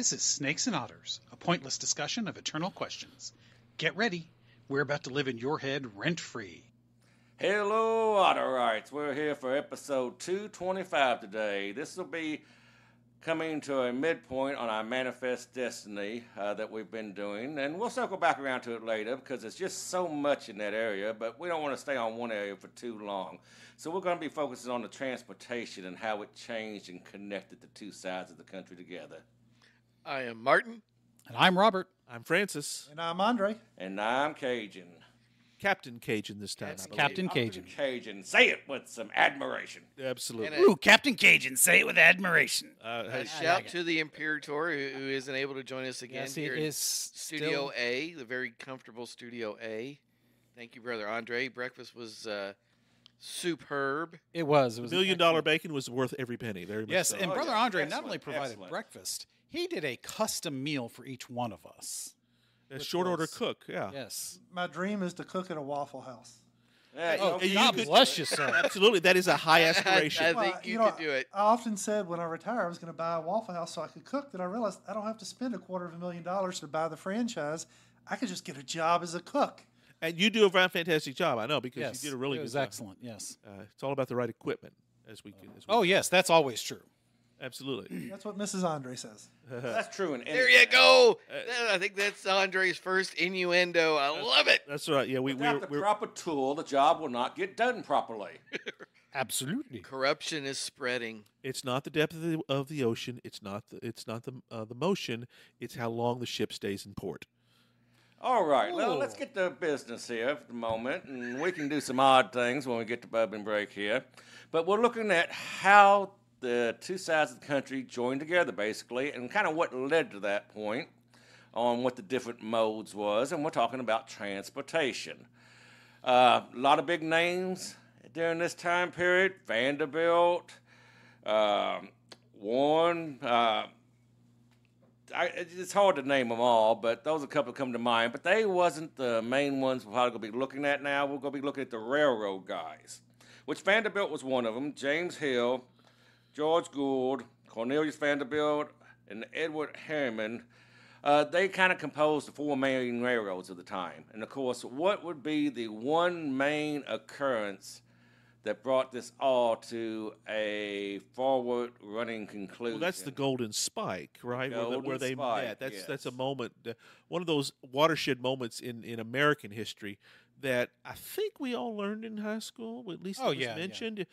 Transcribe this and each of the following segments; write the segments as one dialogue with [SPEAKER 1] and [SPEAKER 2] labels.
[SPEAKER 1] This is Snakes and Otters, a pointless discussion of eternal questions. Get ready. We're about to live in your head rent-free.
[SPEAKER 2] Hello, Otterites. We're here for episode 225 today. This will be coming to a midpoint on our Manifest Destiny that we've been doing. And we'll circle back around to it later because there's just so much in that area, but we don't want to stay on one area for too long. So we're going to be focusing on the transportation and how it changed and connected the two sides of the country together.
[SPEAKER 3] I am Martin.
[SPEAKER 1] And I'm Robert.
[SPEAKER 4] I'm Francis.
[SPEAKER 5] And I'm Andre.
[SPEAKER 2] And I'm Cajun.
[SPEAKER 4] Captain Cajun this time.
[SPEAKER 3] Yes,
[SPEAKER 4] I believe.
[SPEAKER 1] Captain Cajun.
[SPEAKER 2] Cajun. Say it with some admiration.
[SPEAKER 4] Absolutely.
[SPEAKER 3] And
[SPEAKER 1] Ooh, Captain Cajun, say it with admiration.
[SPEAKER 3] A shout to the Imperator who isn't able to join us again
[SPEAKER 1] Yes,
[SPEAKER 3] here
[SPEAKER 1] it
[SPEAKER 3] in
[SPEAKER 1] is
[SPEAKER 3] Studio A, the very comfortable Studio A. Thank you, Brother Andre. Breakfast was superb.
[SPEAKER 1] It was.
[SPEAKER 4] $1 million bacon was worth every penny. Very much
[SPEAKER 1] Yes,
[SPEAKER 4] so.
[SPEAKER 1] and
[SPEAKER 2] Oh,
[SPEAKER 1] Brother
[SPEAKER 2] yeah.
[SPEAKER 1] Andre not
[SPEAKER 2] Excellent,
[SPEAKER 1] only provided
[SPEAKER 2] excellent.
[SPEAKER 1] breakfast, he did a custom meal for each one of us.
[SPEAKER 4] A short order
[SPEAKER 1] was-
[SPEAKER 4] cook, yeah.
[SPEAKER 1] Yes.
[SPEAKER 5] My dream is to cook at a Waffle House.
[SPEAKER 2] Yeah,
[SPEAKER 1] Oh,
[SPEAKER 4] you
[SPEAKER 1] God
[SPEAKER 4] could-
[SPEAKER 1] bless you, sir.
[SPEAKER 4] Absolutely. That is a high aspiration.
[SPEAKER 3] I
[SPEAKER 5] Well,
[SPEAKER 3] think you
[SPEAKER 5] know,
[SPEAKER 3] could do it.
[SPEAKER 5] I often said when I retire I was going to buy a Waffle House so I could cook. Then I realized I don't have to spend $250,000 to buy the franchise. I could just get a job as a cook.
[SPEAKER 4] And you do a fantastic job, I know, because
[SPEAKER 1] Yes,
[SPEAKER 4] you did a really
[SPEAKER 1] it
[SPEAKER 4] good
[SPEAKER 1] was
[SPEAKER 4] job.
[SPEAKER 1] excellent, yes.
[SPEAKER 4] It's all about the right equipment, as we can.
[SPEAKER 1] Oh, yes, that's always true.
[SPEAKER 4] Absolutely.
[SPEAKER 5] That's what Mrs. Andre says.
[SPEAKER 2] that's true. In
[SPEAKER 3] There you go. I think that's Andre's first innuendo. I love it.
[SPEAKER 4] That's right. Yeah,
[SPEAKER 2] Without the proper tool, the job will not get done properly.
[SPEAKER 1] Absolutely.
[SPEAKER 3] Corruption is spreading.
[SPEAKER 4] it's not the depth of the ocean. It's not the motion. It's how long the ship stays in port.
[SPEAKER 2] All right, well,
[SPEAKER 1] Ooh.
[SPEAKER 2] let's get to business here for the moment, and we can do some odd things when we get to bourbon break here. But we're looking at how the two sides of the country joined together, basically, and kind of what led to that point on what the different modes was, and we're talking about transportation. A lot of big names during this time period: Vanderbilt, Warren. It's hard to name them all, but those are a couple that come to mind. But they wasn't the main ones we're probably going to be looking at now. We're going to be looking at the railroad guys, which Vanderbilt was one of them. James Hill, George Gould, Cornelius Vanderbilt, and Edward Harriman. They kind of composed the four main railroads of the time. And, of course, what would be the one main occurrence that brought this all to a forward-running conclusion?
[SPEAKER 4] Well, that's the Golden Spike, right?
[SPEAKER 2] Golden
[SPEAKER 4] where they
[SPEAKER 2] Spike,
[SPEAKER 4] met.
[SPEAKER 2] yes.
[SPEAKER 4] That's a moment, one of those watershed moments in American history that I think we all learned in high school. At least it was mentioned,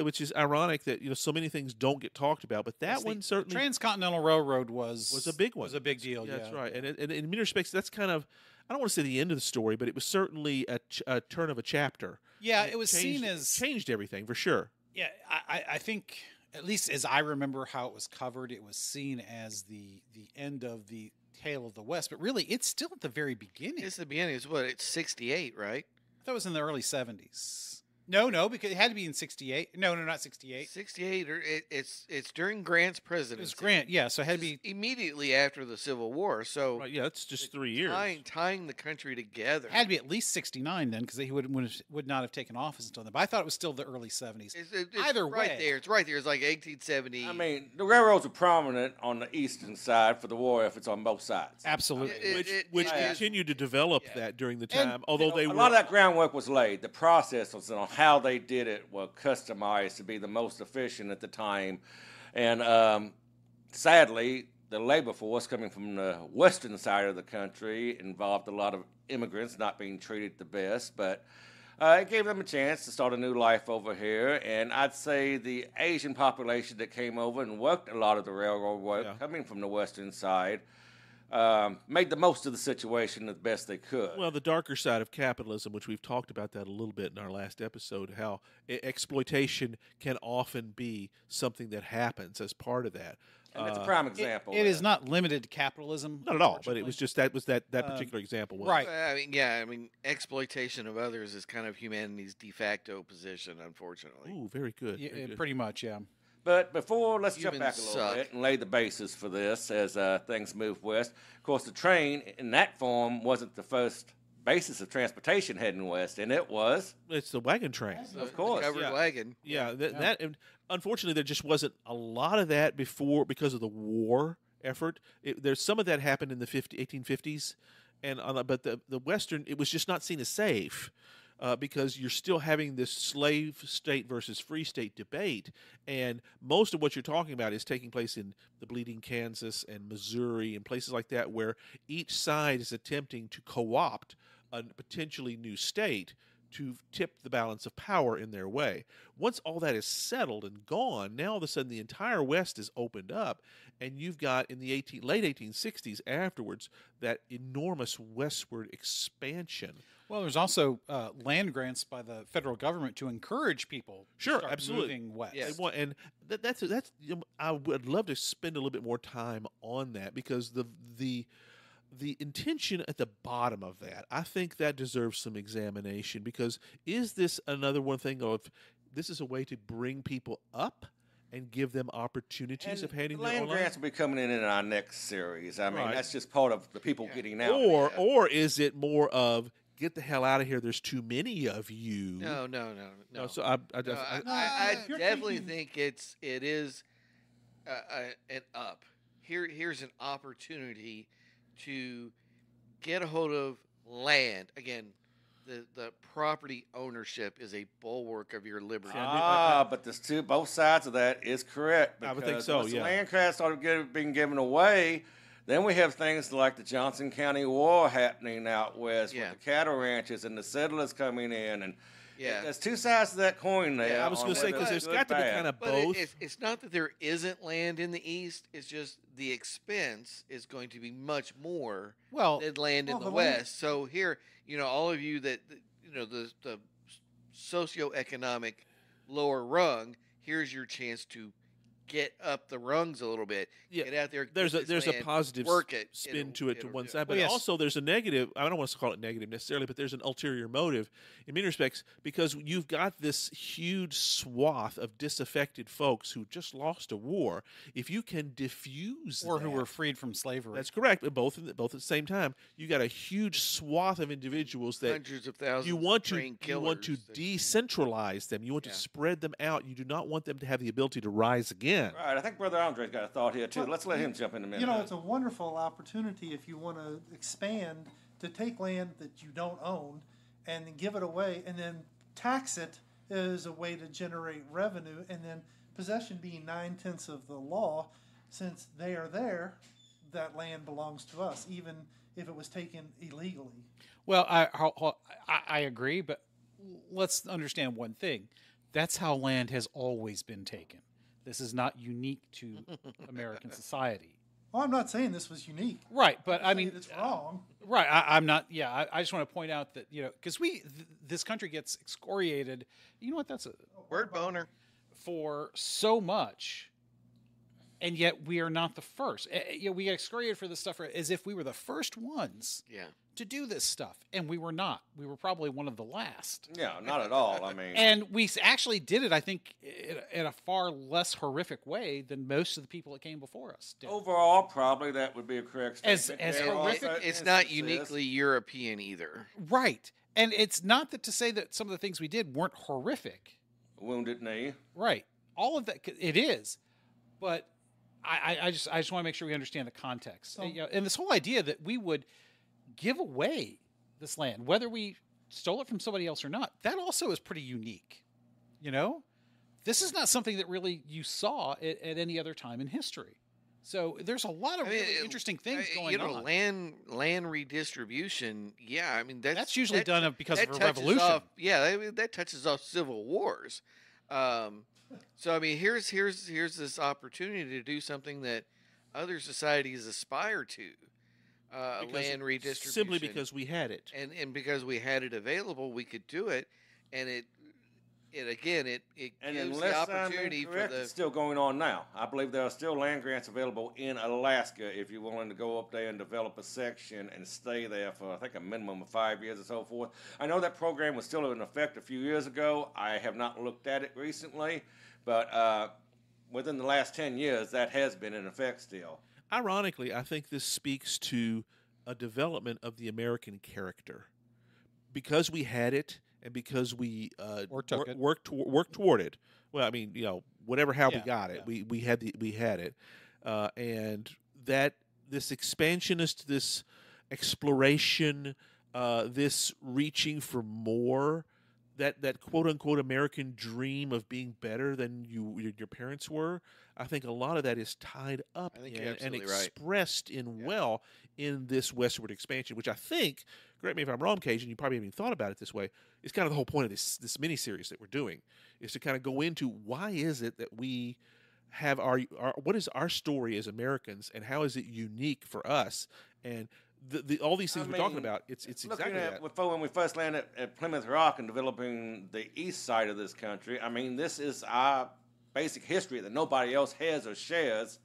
[SPEAKER 4] which is ironic that so many things don't get talked about. But that one certainly
[SPEAKER 1] Transcontinental Railroad was
[SPEAKER 4] a big one.
[SPEAKER 1] Was a big deal.
[SPEAKER 4] Yeah, that's right. And in many respects, that's kind of, I don't want to say the end of the story, but it was certainly a turn of a chapter.
[SPEAKER 1] Yeah,
[SPEAKER 4] And
[SPEAKER 1] it was seen as
[SPEAKER 4] changed everything for sure.
[SPEAKER 1] Yeah, I think, at least as I remember how it was covered, it was seen as the end of the tale of the West. But really, it's still at the very beginning.
[SPEAKER 3] It's the beginning. It's what? It's 68, right?
[SPEAKER 1] That was in the early 70s. No, because it had to be in 68. No, not 68.
[SPEAKER 3] 68. It's during Grant's presidency.
[SPEAKER 1] It was Grant, yeah, so it had to be...
[SPEAKER 3] immediately after the Civil War. So
[SPEAKER 4] Right, yeah, it's just 3 years.
[SPEAKER 3] tying the country together.
[SPEAKER 1] It had to be at least 69 then, because he would not have taken office until then. But I thought it was still the early 70s.
[SPEAKER 3] It's
[SPEAKER 1] Either
[SPEAKER 3] right
[SPEAKER 1] way.
[SPEAKER 3] there. It's right there. It's like 1870.
[SPEAKER 2] I mean, the railroads were prominent on the eastern side for the war efforts on both sides.
[SPEAKER 1] Absolutely.
[SPEAKER 4] Which
[SPEAKER 3] it is-
[SPEAKER 4] continued to develop that during the time, although they
[SPEAKER 2] A
[SPEAKER 4] were
[SPEAKER 2] lot of that groundwork was laid. The process was on how they did it were customized to be the most efficient at the time. And sadly, the labor force coming from the western side of the country involved a lot of immigrants not being treated the best. But it gave them a chance to start a new life over here. And I'd say the Asian population that came over and worked a lot of the railroad work coming from the western side made the most of the situation as best they could.
[SPEAKER 4] Well, the darker side of capitalism, which we've talked about that a little bit in our last episode, how exploitation can often be something that happens as part of that.
[SPEAKER 2] And that's a prime example.
[SPEAKER 1] It is not limited to capitalism.
[SPEAKER 4] Not at all, but it was just that particular example. Was
[SPEAKER 1] right.
[SPEAKER 3] I mean, exploitation of others is kind of humanity's de facto position, unfortunately.
[SPEAKER 4] Ooh, very good.
[SPEAKER 1] Yeah,
[SPEAKER 4] very good.
[SPEAKER 1] pretty much, yeah.
[SPEAKER 2] But let's jump
[SPEAKER 3] Humans
[SPEAKER 2] back a little
[SPEAKER 3] suck.
[SPEAKER 2] bit and lay the basis for this as things move west. Of course, the train in that form wasn't the first basis of transportation heading west, and it was,
[SPEAKER 4] It's the wagon train.
[SPEAKER 2] of course,
[SPEAKER 3] Covered
[SPEAKER 4] yeah.
[SPEAKER 3] wagon.
[SPEAKER 4] Yeah, that and unfortunately there just wasn't a lot of that before because of the war effort. There's some of that happened in the 1850s, but the Western, it was just not seen as safe. Because you're still having this slave state versus free state debate, and most of what you're talking about is taking place in the bleeding Kansas and Missouri and places like that, where each side is attempting to co-opt a potentially new state to tip the balance of power in their way. Once all that is settled and gone, now all of a sudden the entire West is opened up, and you've got in the late 1860s afterwards that enormous westward expansion.
[SPEAKER 1] Well, there's also land grants by the federal government to encourage people to start
[SPEAKER 4] absolutely
[SPEAKER 1] moving west.
[SPEAKER 3] Yes.
[SPEAKER 4] And that's I would love to spend a little bit more time on that, because the intention at the bottom of that, I think that deserves some examination, because is this another one thing of this is a way to bring people up and give them opportunities of handing
[SPEAKER 2] the
[SPEAKER 4] their
[SPEAKER 2] land
[SPEAKER 4] own life?
[SPEAKER 2] grants will be coming in our next series. I mean,
[SPEAKER 4] Right.
[SPEAKER 2] that's just part of the people getting out.
[SPEAKER 4] Or is it more of get the hell out of here? There's too many of you.
[SPEAKER 3] No.
[SPEAKER 4] So I
[SPEAKER 5] you're
[SPEAKER 3] definitely
[SPEAKER 5] thinking-
[SPEAKER 3] think it is an up. Here's an opportunity to get a hold of land again. The property ownership is a bulwark of your liberty.
[SPEAKER 2] But there's both sides of that is correct.
[SPEAKER 4] I would think
[SPEAKER 2] because
[SPEAKER 4] so,
[SPEAKER 2] once the
[SPEAKER 4] yeah.
[SPEAKER 2] land grants started being given away, then we have things like the Johnson County War happening out west
[SPEAKER 3] Yeah.
[SPEAKER 2] with the cattle ranches and the settlers coming in, and
[SPEAKER 3] Yeah.
[SPEAKER 2] there's two sides to that coin there.
[SPEAKER 3] Yeah,
[SPEAKER 4] I was
[SPEAKER 2] on
[SPEAKER 4] going to say,
[SPEAKER 2] whether
[SPEAKER 4] because
[SPEAKER 2] it's
[SPEAKER 4] there's
[SPEAKER 2] good,
[SPEAKER 4] got to be
[SPEAKER 2] bad.
[SPEAKER 4] kind of
[SPEAKER 3] But
[SPEAKER 4] both.
[SPEAKER 3] it's not that there isn't land in the east. It's just the expense is going to be much more
[SPEAKER 1] Well,
[SPEAKER 3] than land in
[SPEAKER 5] Well,
[SPEAKER 3] the
[SPEAKER 5] the land-
[SPEAKER 3] west. So here, all of you that the socioeconomic lower rung, here's your chance to get up the rungs a little bit.
[SPEAKER 4] Yeah,
[SPEAKER 3] Get out there.
[SPEAKER 4] there's
[SPEAKER 3] get
[SPEAKER 4] a
[SPEAKER 3] this land,
[SPEAKER 4] positive
[SPEAKER 3] work it,
[SPEAKER 4] spin
[SPEAKER 3] it'll-
[SPEAKER 4] to it to
[SPEAKER 3] it'll
[SPEAKER 4] one
[SPEAKER 3] do it.
[SPEAKER 4] side, but
[SPEAKER 1] Well, yes.
[SPEAKER 4] also there's a negative. I don't want to call it negative necessarily, but there's an ulterior motive in many respects, because you've got this huge swath of disaffected folks who just lost a war. If you can diffuse
[SPEAKER 1] or who
[SPEAKER 4] that-
[SPEAKER 1] were freed from slavery.
[SPEAKER 4] that's correct, but both at the same time, you got a huge swath of individuals that
[SPEAKER 3] Hundreds of thousands.
[SPEAKER 4] you want
[SPEAKER 3] of
[SPEAKER 4] to
[SPEAKER 3] trained
[SPEAKER 4] you want to
[SPEAKER 3] killers that-
[SPEAKER 4] decentralize them. You want
[SPEAKER 3] Yeah.
[SPEAKER 4] to spread them out. You do not want them to have the ability to rise again.
[SPEAKER 2] Right, I think Brother Andre's got a thought here too.
[SPEAKER 5] Well,
[SPEAKER 2] Let's let him jump in a minute.
[SPEAKER 5] It's a wonderful opportunity if you want to expand to take land that you don't own and then give it away and then tax it as a way to generate revenue, and then possession being 9/10 of the law, since they are there, that land belongs to us, even if it was taken illegally.
[SPEAKER 1] Well, I agree, but let's understand one thing. That's how land has always been taken. This is not unique to American society.
[SPEAKER 5] Well, I'm not saying this was unique.
[SPEAKER 1] Right, but
[SPEAKER 5] I'm
[SPEAKER 1] I
[SPEAKER 5] saying
[SPEAKER 1] mean,
[SPEAKER 5] it's wrong.
[SPEAKER 1] right. I'm not. Yeah, I just want to point out that because this country gets excoriated. You know what? That's
[SPEAKER 3] Word boner.
[SPEAKER 1] for so much, and yet we are not the first. We get excoriated for this stuff as if we were the first ones
[SPEAKER 3] Yeah.
[SPEAKER 1] to do this stuff, and we were not. We were probably one of the last.
[SPEAKER 2] Yeah, not at all. I mean,
[SPEAKER 1] And we actually did it, I think, in a far less horrific way than most of the people that came before us did.
[SPEAKER 2] overall, probably that would be a correct
[SPEAKER 1] As-
[SPEAKER 2] statement.
[SPEAKER 1] as
[SPEAKER 2] There are
[SPEAKER 1] horrific-
[SPEAKER 2] certain
[SPEAKER 3] It's not
[SPEAKER 2] instances-
[SPEAKER 3] uniquely European either.
[SPEAKER 1] Right. And it's not that to say that some of the things we did weren't horrific.
[SPEAKER 2] Wounded Knee.
[SPEAKER 1] Right. All of that, it is. But I just want to make sure we understand the context.
[SPEAKER 5] So-
[SPEAKER 1] And this whole idea that we would give away this land, whether we stole it from somebody else or not, that also is pretty unique. This is not something that really you saw at any other time in history. So there's a lot of really interesting things going on.
[SPEAKER 3] Land redistribution. Yeah, I mean
[SPEAKER 1] That's usually done because of a
[SPEAKER 3] touches
[SPEAKER 1] revolution.
[SPEAKER 3] off- that touches off civil wars. So I mean, here's this opportunity to do something that other societies aspire to. Land redistribution.
[SPEAKER 4] Simply because we had it.
[SPEAKER 3] and because we had it available, we could do it, and it
[SPEAKER 2] And
[SPEAKER 3] gives the
[SPEAKER 2] unless I'm
[SPEAKER 3] opportunity for
[SPEAKER 2] incorrect, it's still going on now. I believe there are still land grants available in Alaska if you're willing to go up there and develop a section and stay there for, I think, a minimum of 5 years or so forth. I know that program was still in effect a few years ago. I have not looked at it recently, but within the last 10 years, that has been in effect still.
[SPEAKER 4] Ironically, I think this speaks to a development of the American character. Because we had it, and because we
[SPEAKER 1] Or took it.
[SPEAKER 4] worked toward it. Well, I mean, how we
[SPEAKER 1] Yeah,
[SPEAKER 4] got it,
[SPEAKER 1] yeah.
[SPEAKER 4] we had it, and that this expansionist, this exploration, this reaching for more, that quote unquote American dream of being better than your parents were, I think a lot of that is tied up and expressed in this westward expansion, which I think, correct me if I'm wrong, Cajun, you probably haven't even thought about it this way, is kind of the whole point of this miniseries that we're doing, is to kind of go into why is it that we have our what is our story as Americans, and how is it unique for us, and all these things we're talking about, it's exactly that.
[SPEAKER 2] When we first landed at Plymouth Rock and developing the east side of this country, I mean, this is our basic history that nobody else has or shares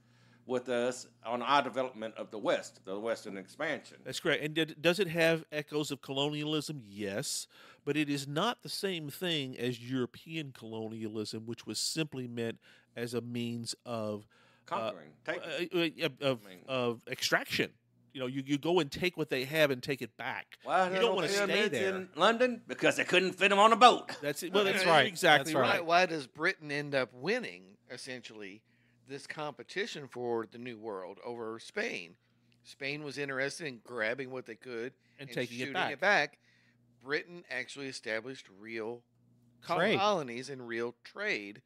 [SPEAKER 2] with us on our development of the West, the Western expansion.
[SPEAKER 4] That's correct. And does it have echoes of colonialism? Yes. But it is not the same thing as European colonialism, which was simply meant as a means of
[SPEAKER 2] conquering,
[SPEAKER 4] of extraction. You know, you go and take what they have and take it back.
[SPEAKER 2] Well,
[SPEAKER 4] you don't want to stay there.
[SPEAKER 2] In London because they couldn't fit them on a boat.
[SPEAKER 4] That's it. Well, that's right. Exactly
[SPEAKER 1] that's
[SPEAKER 4] right.
[SPEAKER 3] Why does Britain end up winning, essentially, this competition for the New World over Spain? Spain was interested in grabbing what they could
[SPEAKER 4] and taking
[SPEAKER 3] shooting
[SPEAKER 4] it back.
[SPEAKER 3] Britain actually established real
[SPEAKER 1] Trade.
[SPEAKER 3] colonies and real trade,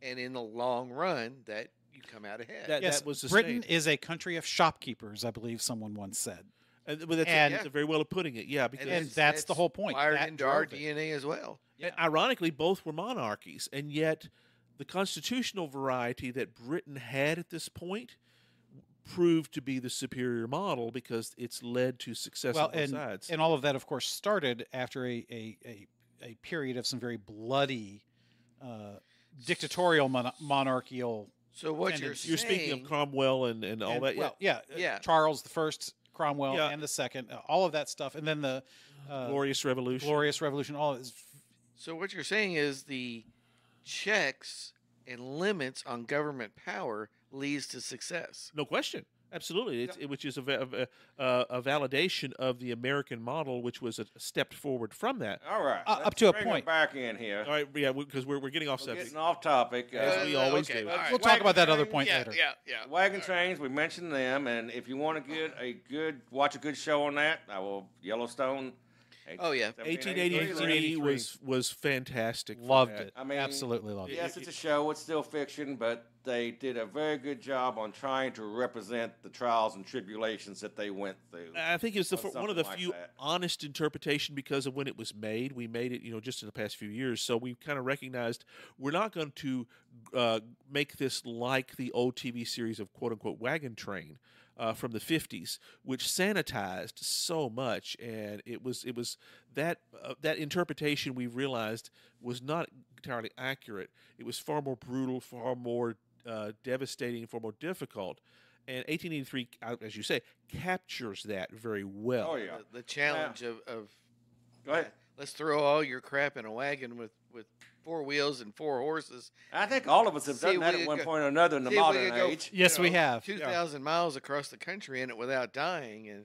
[SPEAKER 3] and in the long run, that you come out ahead.
[SPEAKER 4] That was
[SPEAKER 1] Britain is a country of shopkeepers, I believe someone once said.
[SPEAKER 4] That's a very well of putting it, yeah. Because
[SPEAKER 1] and that's the whole point.
[SPEAKER 3] Wired
[SPEAKER 1] That
[SPEAKER 3] into our
[SPEAKER 1] drove it.
[SPEAKER 3] DNA as well.
[SPEAKER 4] And ironically, both were monarchies, and yet the constitutional variety that Britain had at this point proved to be the superior model because it's led to success on both sides.
[SPEAKER 1] And all of that, of course, started after a period of some very bloody, dictatorial monarchical.
[SPEAKER 3] So what
[SPEAKER 1] You're
[SPEAKER 4] You're speaking of Cromwell and all that.
[SPEAKER 1] Well,
[SPEAKER 3] yeah.
[SPEAKER 1] Charles the First, Cromwell,
[SPEAKER 4] Yeah.
[SPEAKER 1] and the Second, all of that stuff, and then the
[SPEAKER 4] Glorious Revolution.
[SPEAKER 1] All of it.
[SPEAKER 3] So what you're saying is the checks and limits on government power leads to success.
[SPEAKER 4] No question. Absolutely. Which is a validation of the American model, which was a step forward from that.
[SPEAKER 2] All right.
[SPEAKER 1] Up to a
[SPEAKER 2] bring
[SPEAKER 1] point.
[SPEAKER 2] it back in here.
[SPEAKER 4] All right, yeah, because we're getting off
[SPEAKER 2] We're
[SPEAKER 4] subject.
[SPEAKER 2] getting off topic.
[SPEAKER 4] As we always do.
[SPEAKER 3] all right.
[SPEAKER 1] We'll talk about that other point
[SPEAKER 3] Yeah,
[SPEAKER 1] later.
[SPEAKER 3] yeah.
[SPEAKER 2] Wagon trains, we mentioned them, and if you want to get watch a good show on that, I will. Yellowstone.
[SPEAKER 3] Oh, yeah.
[SPEAKER 4] 1883 was fantastic. for
[SPEAKER 1] Loved
[SPEAKER 4] that.
[SPEAKER 1] it.
[SPEAKER 2] I mean,
[SPEAKER 1] Absolutely loved it.
[SPEAKER 2] Yes, it's a show. It's still fiction, but they did a very good job on trying to represent the trials and tribulations that they went through.
[SPEAKER 4] I think it's
[SPEAKER 2] Or
[SPEAKER 4] one of the
[SPEAKER 2] something like
[SPEAKER 4] few
[SPEAKER 2] that.
[SPEAKER 4] honest interpretation because of when it was made. We made it, just in the past few years. So we kind of recognized we're not going to make this like the old TV series of quote unquote Wagon Train. From the 50s, which sanitized so much, and it was that interpretation we realized was not entirely accurate. It was far more brutal, far more devastating, far more difficult. And 1883, as you say, captures that very well.
[SPEAKER 2] Oh yeah.
[SPEAKER 3] The challenge of
[SPEAKER 2] Go ahead.
[SPEAKER 3] let's throw all your crap in a wagon with 4 wheels and 4 horses.
[SPEAKER 2] I think all of us have
[SPEAKER 3] See,
[SPEAKER 2] done that
[SPEAKER 3] we
[SPEAKER 2] at one
[SPEAKER 3] go-
[SPEAKER 2] point or another in the
[SPEAKER 3] see, we
[SPEAKER 2] modern
[SPEAKER 3] could go-
[SPEAKER 2] age.
[SPEAKER 1] Yes, we have.
[SPEAKER 3] 2,000 miles across the country in it without dying. And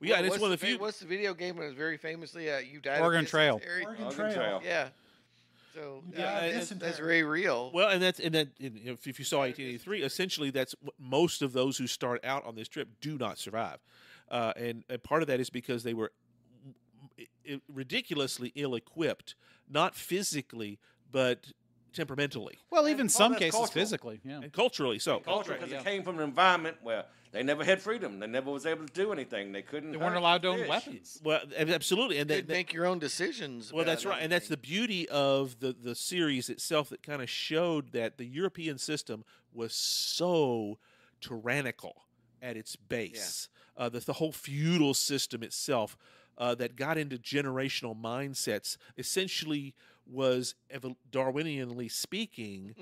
[SPEAKER 4] Well, yeah, and it's
[SPEAKER 3] what's
[SPEAKER 4] one of the
[SPEAKER 3] the
[SPEAKER 4] few.
[SPEAKER 3] What's the video game that was very famously You Died
[SPEAKER 1] Oregon
[SPEAKER 3] of
[SPEAKER 1] Trail.
[SPEAKER 3] Dysentery?
[SPEAKER 5] Oregon
[SPEAKER 2] Oregon
[SPEAKER 5] Trail.
[SPEAKER 2] Trail.
[SPEAKER 3] Yeah. So
[SPEAKER 5] You died of
[SPEAKER 3] that's
[SPEAKER 5] dysentery.
[SPEAKER 3] very real.
[SPEAKER 4] Well, and if you saw 1883, essentially that's what most of those who start out on this trip do not survive, and part of that is because they were ridiculously ill-equipped, not physically but temperamentally
[SPEAKER 1] Well, even
[SPEAKER 2] And
[SPEAKER 1] some
[SPEAKER 2] that's
[SPEAKER 1] cases
[SPEAKER 2] cultural.
[SPEAKER 1] physically. Yeah.
[SPEAKER 4] and culturally. So
[SPEAKER 2] Culture, because
[SPEAKER 1] yeah.
[SPEAKER 2] it came from an environment where they never had freedom. They never was able to do anything. They couldn't.
[SPEAKER 1] They weren't
[SPEAKER 2] hunt,
[SPEAKER 1] allowed to own
[SPEAKER 2] fish.
[SPEAKER 1] weapons.
[SPEAKER 4] well, absolutely, and
[SPEAKER 3] You could make your own decisions.
[SPEAKER 4] well,
[SPEAKER 3] about
[SPEAKER 4] that's right, and that's the
[SPEAKER 3] everything.
[SPEAKER 4] beauty of the series itself that kind of showed that the European system was so tyrannical at its base. The whole feudal system itself that got into generational mindsets essentially was, Darwinianly speaking,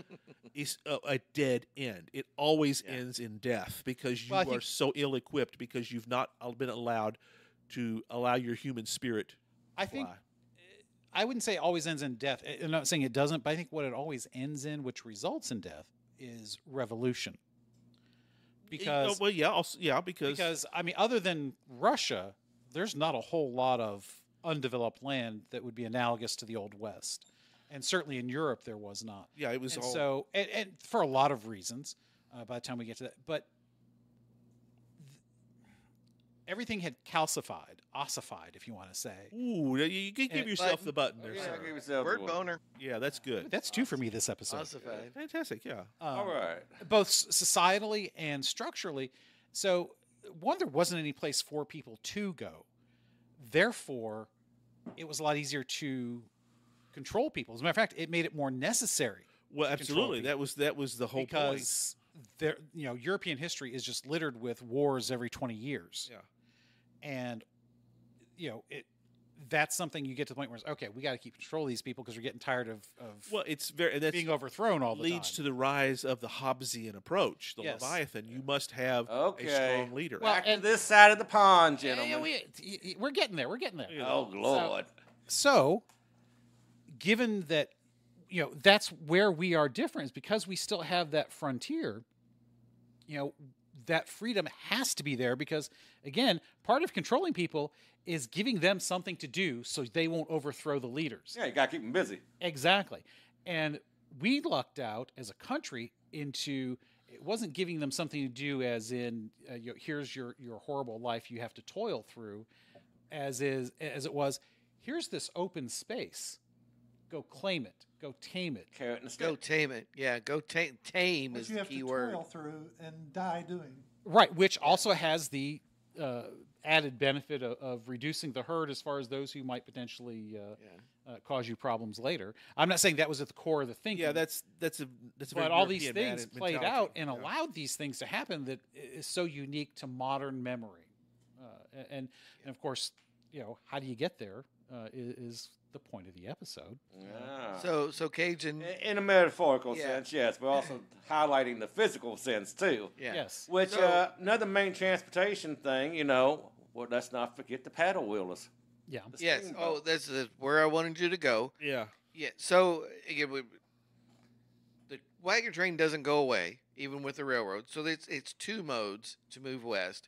[SPEAKER 4] is a dead end. It always ends in death because you
[SPEAKER 1] Well, I
[SPEAKER 4] are
[SPEAKER 1] think-
[SPEAKER 4] so ill-equipped because you've not been allowed to allow your human spirit
[SPEAKER 1] I think
[SPEAKER 4] fly.
[SPEAKER 1] I wouldn't say it always ends in death. I'm not saying it doesn't, but I think what it always ends in, which results in death, is revolution. Because
[SPEAKER 4] because
[SPEAKER 1] I mean, other than Russia, there's not a whole lot of undeveloped land that would be analogous to the Old West, and certainly in Europe there was not.
[SPEAKER 4] yeah, it was
[SPEAKER 1] And
[SPEAKER 4] all
[SPEAKER 1] so, and for a lot of reasons, by the time we get to that, but everything had calcified, ossified, if you want to say.
[SPEAKER 4] Ooh, you can give yourself the button there,
[SPEAKER 2] Yeah,
[SPEAKER 4] sir.
[SPEAKER 2] give yourself
[SPEAKER 3] Word
[SPEAKER 2] one.
[SPEAKER 3] boner.
[SPEAKER 4] Yeah, that's good.
[SPEAKER 1] That's 2 for me this episode.
[SPEAKER 3] Ossified.
[SPEAKER 4] Fantastic, yeah.
[SPEAKER 2] All right.
[SPEAKER 1] Both societally and structurally. So, one, there wasn't any place for people to go. Therefore, it was a lot easier to control people. As a matter of fact, it made it more necessary.
[SPEAKER 4] Well,
[SPEAKER 1] to control
[SPEAKER 4] absolutely.
[SPEAKER 1] people.
[SPEAKER 4] That was the whole point.
[SPEAKER 1] Because there, European history is just littered with wars every 20 years.
[SPEAKER 4] Yeah.
[SPEAKER 1] And that's something you get to the point where it's okay, we got to keep control of these people because we're getting tired of
[SPEAKER 4] Well, it's very and that's
[SPEAKER 1] being overthrown all the
[SPEAKER 4] leads
[SPEAKER 1] time.
[SPEAKER 4] to the rise of the Hobbesian approach, the
[SPEAKER 1] Yes.
[SPEAKER 4] Leviathan. You must have
[SPEAKER 2] Okay.
[SPEAKER 4] a strong leader.
[SPEAKER 1] Well,
[SPEAKER 2] Back to
[SPEAKER 1] and-
[SPEAKER 2] this side of the pond,
[SPEAKER 1] Yeah,
[SPEAKER 2] gentlemen.
[SPEAKER 1] we're getting there. We're getting there.
[SPEAKER 2] Oh, Lord.
[SPEAKER 1] So, given that, that's where we are different, is because we still have that frontier, that freedom has to be there because, again, part of controlling people is giving them something to do so they won't overthrow the leaders.
[SPEAKER 2] Yeah, you got to keep them busy.
[SPEAKER 1] Exactly. And we lucked out as a country into, it wasn't giving them something to do as in, here's your horrible life you have to toil through, as it was, here's this open space. Go claim it. Go tame it.
[SPEAKER 2] Carrot and
[SPEAKER 3] Go
[SPEAKER 2] stick.
[SPEAKER 3] tame it. Yeah, go tame
[SPEAKER 5] But
[SPEAKER 3] is
[SPEAKER 5] you
[SPEAKER 3] the
[SPEAKER 5] have
[SPEAKER 3] key
[SPEAKER 5] to
[SPEAKER 3] word.
[SPEAKER 5] toil through and die doing.
[SPEAKER 1] Right, which also has the added benefit of reducing the herd as far as those who might potentially cause you problems later. I'm not saying that was at the core of the thinking.
[SPEAKER 4] Yeah, that's a very
[SPEAKER 1] but all these
[SPEAKER 4] European
[SPEAKER 1] things played
[SPEAKER 4] mentality.
[SPEAKER 1] out and
[SPEAKER 4] Yeah.
[SPEAKER 1] allowed these things to happen that is so unique to modern memory. And of course, how do you get there is the point of the episode.
[SPEAKER 2] Yeah.
[SPEAKER 3] So Cajun.
[SPEAKER 2] In a metaphorical
[SPEAKER 3] Yeah.
[SPEAKER 2] sense, yes, but also highlighting the physical sense, too.
[SPEAKER 3] Yeah.
[SPEAKER 1] Yes.
[SPEAKER 2] Which,
[SPEAKER 3] So-
[SPEAKER 2] another main transportation thing, well, let's not forget the paddle wheelers.
[SPEAKER 1] Yeah.
[SPEAKER 2] The
[SPEAKER 3] Yes.
[SPEAKER 2] steamboat.
[SPEAKER 3] Oh, that's where I wanted you to go.
[SPEAKER 4] Yeah.
[SPEAKER 3] Yeah. So again, the wagon train doesn't go away, even with the railroad. So it's 2 modes to move west.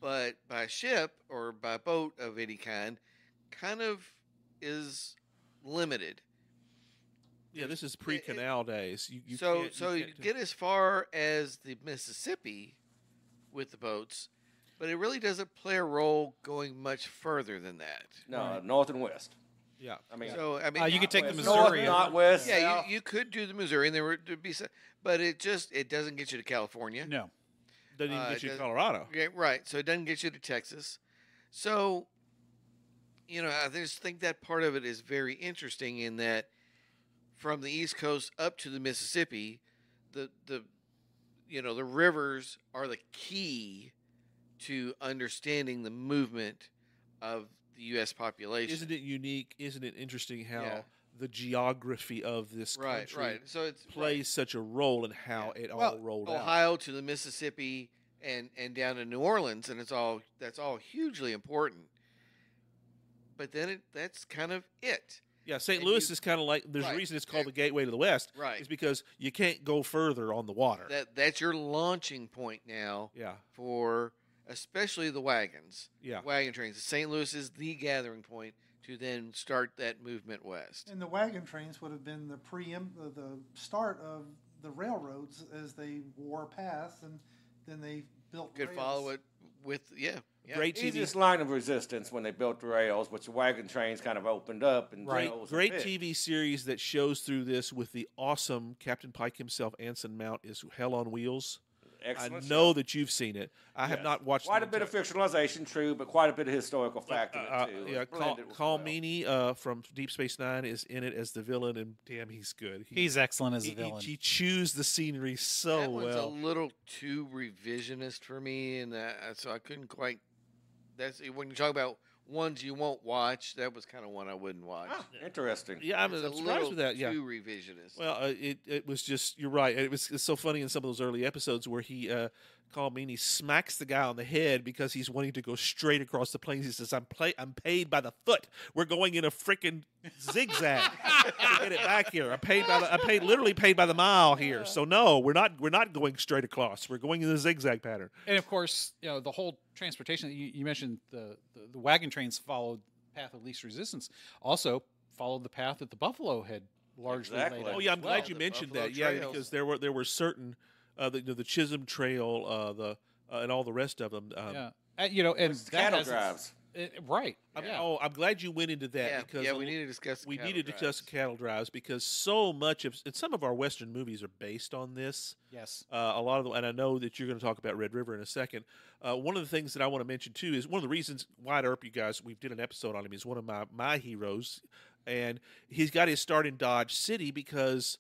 [SPEAKER 3] But by ship or by boat of any kind of is limited.
[SPEAKER 4] Yeah, this is pre-canal days. You
[SPEAKER 3] so
[SPEAKER 4] can't,
[SPEAKER 3] so you
[SPEAKER 4] can't do-
[SPEAKER 3] get as far as the Mississippi with the boats, but it really doesn't play a role going much further than that.
[SPEAKER 2] No, north and west.
[SPEAKER 4] Yeah.
[SPEAKER 2] I mean,
[SPEAKER 3] So I mean,
[SPEAKER 1] you could take the
[SPEAKER 2] west,
[SPEAKER 1] Missouri
[SPEAKER 2] north, not west.
[SPEAKER 3] yeah,
[SPEAKER 2] south.
[SPEAKER 3] you could do the Missouri, and there would be some, but it doesn't get you to California.
[SPEAKER 1] No.
[SPEAKER 4] Doesn't even
[SPEAKER 3] it
[SPEAKER 4] get you to
[SPEAKER 3] does-
[SPEAKER 4] Colorado.
[SPEAKER 3] Yeah, right. So it doesn't get you to Texas. So, I just think that part of it is very interesting in that from the East Coast up to the Mississippi, the rivers are the key to understanding the movement of the U.S. population.
[SPEAKER 4] Isn't it unique? Isn't it interesting how
[SPEAKER 3] Yeah.
[SPEAKER 4] the geography of this
[SPEAKER 3] Right,
[SPEAKER 4] country
[SPEAKER 3] right. So it's
[SPEAKER 4] plays such a role in how it all rolled out?
[SPEAKER 3] Ohio to the Mississippi and down to New Orleans, and that's all hugely important. But then that's kind of it.
[SPEAKER 4] Yeah, St.
[SPEAKER 3] and
[SPEAKER 4] Louis
[SPEAKER 3] you-
[SPEAKER 4] is kind of like. There's a
[SPEAKER 3] Right.
[SPEAKER 4] reason it's called the gateway to the West.
[SPEAKER 3] Right.
[SPEAKER 4] Is because you can't go further on the water.
[SPEAKER 3] That's your launching point now
[SPEAKER 4] Yeah.
[SPEAKER 3] for especially the wagons,
[SPEAKER 4] Yeah.
[SPEAKER 3] wagon trains. St. Louis is the gathering point to then start that movement west.
[SPEAKER 5] And the wagon trains would have been the start of the railroads as they wore paths, and then they built
[SPEAKER 3] Could
[SPEAKER 5] rails.
[SPEAKER 3] follow it with
[SPEAKER 4] Great TV.
[SPEAKER 2] Easiest line of resistance when they built the rails, which the wagon trains kind of opened up and
[SPEAKER 1] Right.
[SPEAKER 2] rails
[SPEAKER 4] Great
[SPEAKER 2] fit.
[SPEAKER 4] TV series that shows through this with the awesome Captain Pike himself, Anson Mount, is Hell on Wheels.
[SPEAKER 2] Excellent
[SPEAKER 4] I know
[SPEAKER 2] show.
[SPEAKER 4] that you've seen it. I have
[SPEAKER 2] Yes.
[SPEAKER 4] not watched
[SPEAKER 2] Quite
[SPEAKER 4] the
[SPEAKER 2] a bit
[SPEAKER 4] entire-
[SPEAKER 2] of fictionalization, true, but quite a bit of historical fact in it too.
[SPEAKER 4] Yeah,
[SPEAKER 2] It's blended with
[SPEAKER 4] Call
[SPEAKER 2] well.
[SPEAKER 4] Meany from Deep Space Nine is in it as the villain, and damn, he's good.
[SPEAKER 1] He's excellent as a
[SPEAKER 4] he,
[SPEAKER 1] villain.
[SPEAKER 4] he chews the scenery so
[SPEAKER 3] that one's a
[SPEAKER 4] well.
[SPEAKER 3] little too revisionist for me, and so I couldn't quite. That's when you talk about ones you won't watch. That was kind of one I wouldn't watch.
[SPEAKER 2] Ah, interesting.
[SPEAKER 4] Yeah, I'm
[SPEAKER 3] It's a
[SPEAKER 4] surprised
[SPEAKER 3] little
[SPEAKER 4] with that. Yeah.
[SPEAKER 3] too revisionist.
[SPEAKER 4] Well, it was just you're right. It's so funny in some of those early episodes where he Call Meany smacks the guy on the head because he's wanting to go straight across the plains. He says, "I'm paid by the foot. We're going in a freaking zigzag to get it back here. Literally paid by the mile here. So no, we're not going straight across. We're going in a zigzag pattern."
[SPEAKER 1] And of course, the whole transportation that you mentioned, the wagon trains followed the path of least resistance. Also followed the path that the buffalo had largely
[SPEAKER 2] Exactly.
[SPEAKER 1] laid out.
[SPEAKER 4] Oh yeah, I'm
[SPEAKER 1] as well.
[SPEAKER 4] glad you
[SPEAKER 3] the
[SPEAKER 4] mentioned
[SPEAKER 3] Buffalo
[SPEAKER 4] that. Yeah,
[SPEAKER 3] Trails.
[SPEAKER 4] because there were certain the Chisholm Trail, and all the rest of them.
[SPEAKER 1] Yeah. and
[SPEAKER 2] It's
[SPEAKER 1] that
[SPEAKER 2] cattle
[SPEAKER 1] has its-
[SPEAKER 2] drives.
[SPEAKER 1] right.
[SPEAKER 4] Oh, I'm glad you went into that because
[SPEAKER 3] we need to discuss. The
[SPEAKER 4] we
[SPEAKER 3] cattle
[SPEAKER 4] needed to discuss
[SPEAKER 3] drives.
[SPEAKER 4] cattle drives because so much of and some of our Western movies are based on this.
[SPEAKER 1] Yes.
[SPEAKER 4] A lot of them, and I know that you're going to talk about Red River in a second. One of the things that I want to mention too is one of the reasons Wyatt Earp, you guys, we did an episode on him. He's one of my heroes, and he's got his start in Dodge City because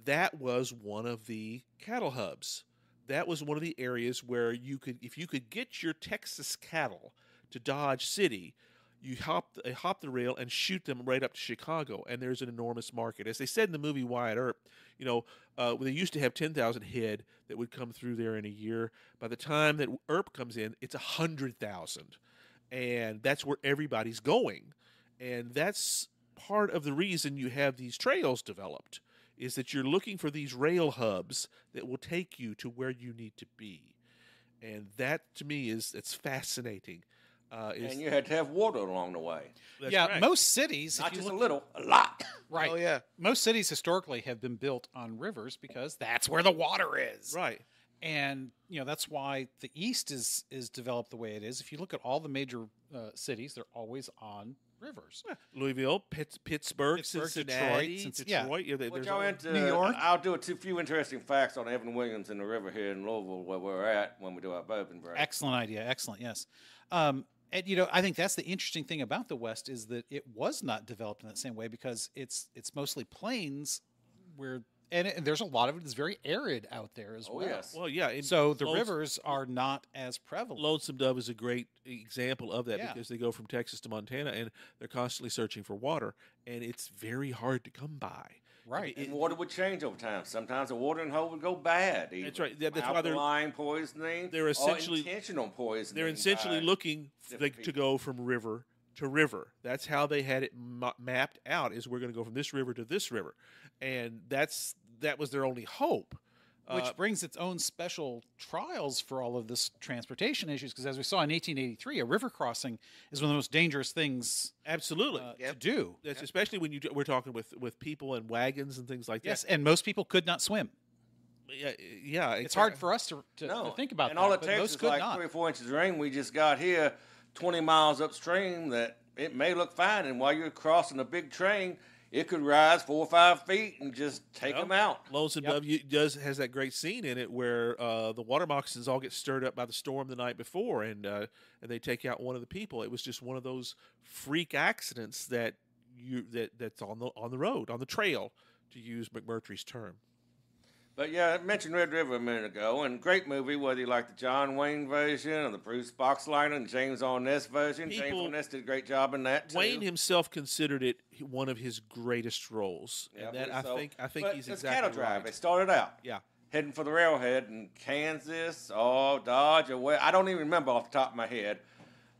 [SPEAKER 4] that was one of the cattle hubs. That was one of the areas where if you could get your Texas cattle to Dodge City, you hop the rail and shoot them right up to Chicago, and there's an enormous market. As they said in the movie Wyatt Earp, they used to have 10,000 head that would come through there in a year. By the time that Earp comes in, it's 100,000, and that's where everybody's going, and that's part of the reason you have these trails developed. Is that you're looking for these rail hubs that will take you to where you need to be, and that to me it's fascinating.
[SPEAKER 2] And you had to have water along the way.
[SPEAKER 4] That's
[SPEAKER 1] Yeah,
[SPEAKER 4] right.
[SPEAKER 1] most cities,
[SPEAKER 2] Not
[SPEAKER 1] if you
[SPEAKER 2] just a
[SPEAKER 1] look-
[SPEAKER 2] little, a lot.
[SPEAKER 1] right?
[SPEAKER 3] Oh yeah.
[SPEAKER 1] Most cities historically have been built on rivers because that's where the water is.
[SPEAKER 4] Right.
[SPEAKER 1] And that's why the East is developed the way it is. If you look at all the major cities, they're always on rivers.
[SPEAKER 4] Louisville, Pittsburgh, Cincinnati,
[SPEAKER 1] Detroit, yeah.
[SPEAKER 4] Detroit.
[SPEAKER 2] What
[SPEAKER 4] There's
[SPEAKER 2] y'all
[SPEAKER 4] all-
[SPEAKER 2] into?
[SPEAKER 5] New York?
[SPEAKER 2] I'll do a few interesting facts on Evan Williams and the river here in Louisville, where we're at when we do our bourbon break.
[SPEAKER 1] Excellent idea. Excellent. Yes. And I think that's the interesting thing about the West is that it was not developed in that same way because it's mostly plains where and there's a lot of it is very arid out there as
[SPEAKER 2] Oh
[SPEAKER 1] well.
[SPEAKER 2] yes.
[SPEAKER 4] Well, yeah.
[SPEAKER 1] So the rivers are not as prevalent.
[SPEAKER 4] Lonesome Dove is a great example of that
[SPEAKER 1] Yeah.
[SPEAKER 4] because they go from Texas to Montana and they're constantly searching for water, and it's very hard to come by.
[SPEAKER 1] Right.
[SPEAKER 2] And water would change over time. Sometimes the watering hole would go bad. Either.
[SPEAKER 4] That's right. That's why they're
[SPEAKER 2] alkaline poisoning.
[SPEAKER 4] they're essentially-
[SPEAKER 2] or intentional poisoning.
[SPEAKER 4] They're essentially
[SPEAKER 2] by
[SPEAKER 4] looking
[SPEAKER 2] different
[SPEAKER 4] to
[SPEAKER 2] people.
[SPEAKER 4] go from river to river. That's how they had it mapped out. Is we're going to go from this river to this river, and that was their only hope.
[SPEAKER 1] Which brings its own special trials for all of this transportation issues, because as we saw in 1883, a river crossing is one of the most dangerous things
[SPEAKER 4] Absolutely.
[SPEAKER 1] to do.
[SPEAKER 4] That's especially when we're talking with people and wagons and things like
[SPEAKER 1] Yes,
[SPEAKER 4] that.
[SPEAKER 1] and most people could not swim.
[SPEAKER 4] Yeah.
[SPEAKER 1] It's hard for us to think about
[SPEAKER 2] and
[SPEAKER 1] that.
[SPEAKER 2] all it
[SPEAKER 1] but
[SPEAKER 2] takes
[SPEAKER 1] most
[SPEAKER 2] is
[SPEAKER 1] could
[SPEAKER 2] like
[SPEAKER 1] not.
[SPEAKER 2] 3 or 4 inches of rain we just got here 20 miles upstream that it may look fine, and while you're crossing a big train, it could rise 4 or 5 feet and just take them out.
[SPEAKER 4] Lonesome
[SPEAKER 1] Yep.
[SPEAKER 4] Dove has that great scene in it where the water moccasins all get stirred up by the storm the night before, and they take out one of the people. It was just one of those freak accidents that's on the road, on the trail, to use McMurtry's term.
[SPEAKER 2] But yeah, I mentioned Red River a minute ago, and great movie, whether you like the John Wayne version or the Bruce Boxleitner and James Arness version. James Arness did a great job in that too.
[SPEAKER 4] Wayne himself considered it one of his greatest roles,
[SPEAKER 2] Yeah,
[SPEAKER 4] and that
[SPEAKER 2] believe so.
[SPEAKER 4] I think
[SPEAKER 2] But
[SPEAKER 4] he's
[SPEAKER 2] it's
[SPEAKER 4] exactly
[SPEAKER 2] Cattle Drive. They
[SPEAKER 4] right.
[SPEAKER 2] started out
[SPEAKER 4] Yeah.
[SPEAKER 2] heading for the railhead in Kansas or Dodge or where. I don't even remember off the top of my head.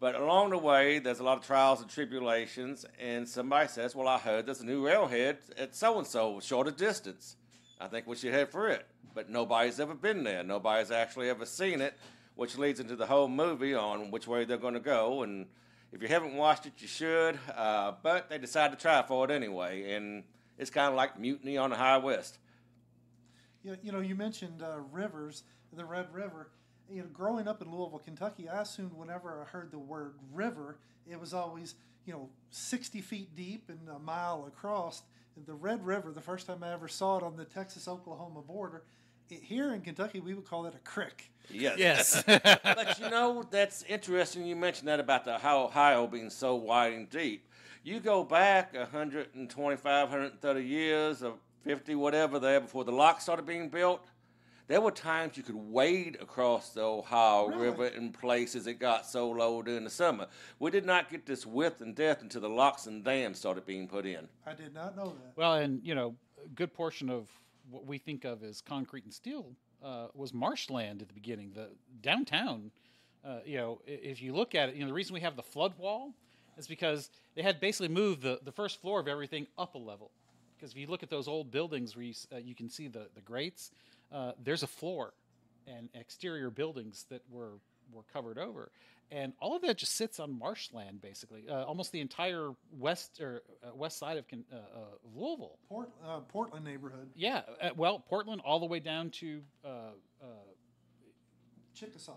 [SPEAKER 2] But along the way, there's a lot of trials and tribulations, and somebody says, well, I heard there's a new railhead at so-and-so, shorter distance. I think we should head for it. But nobody's ever been there. Nobody's actually ever seen it, which leads into the whole movie on which way they're going to go. And if you haven't watched it, you should. But they decided to try for it anyway, and it's kind of like Mutiny on the High West.
[SPEAKER 5] You mentioned rivers, the Red River. Growing up in Louisville, Kentucky, I assumed whenever I heard the word river, it was always, 60 feet deep and a mile across. The Red River, the first time I ever saw it on the Texas-Oklahoma border, here in Kentucky, we would call it a creek.
[SPEAKER 2] Yes.
[SPEAKER 1] Yes.
[SPEAKER 2] But that's interesting you mentioned that about the Ohio being so wide and deep. You go back 125, 130 years or 50, whatever there, before the lock started being built, there were times you could wade across the Ohio
[SPEAKER 5] Really?
[SPEAKER 2] River in places it got so low during the summer. We did not get this width and depth until the locks and dams started being put in.
[SPEAKER 5] I did not know that.
[SPEAKER 1] Well, and a good portion of what we think of as concrete and steel was marshland at the beginning. The downtown, if you look at it, the reason we have the flood wall is because they had basically moved the first floor of everything up a level. Because if you look at those old buildings where you can see the grates, there's a floor and exterior buildings that were covered over. And all of that just sits on marshland, basically. Almost the entire west side of Louisville.
[SPEAKER 5] Portland neighborhood.
[SPEAKER 1] Yeah, Portland all the way down to
[SPEAKER 5] Chickasaw.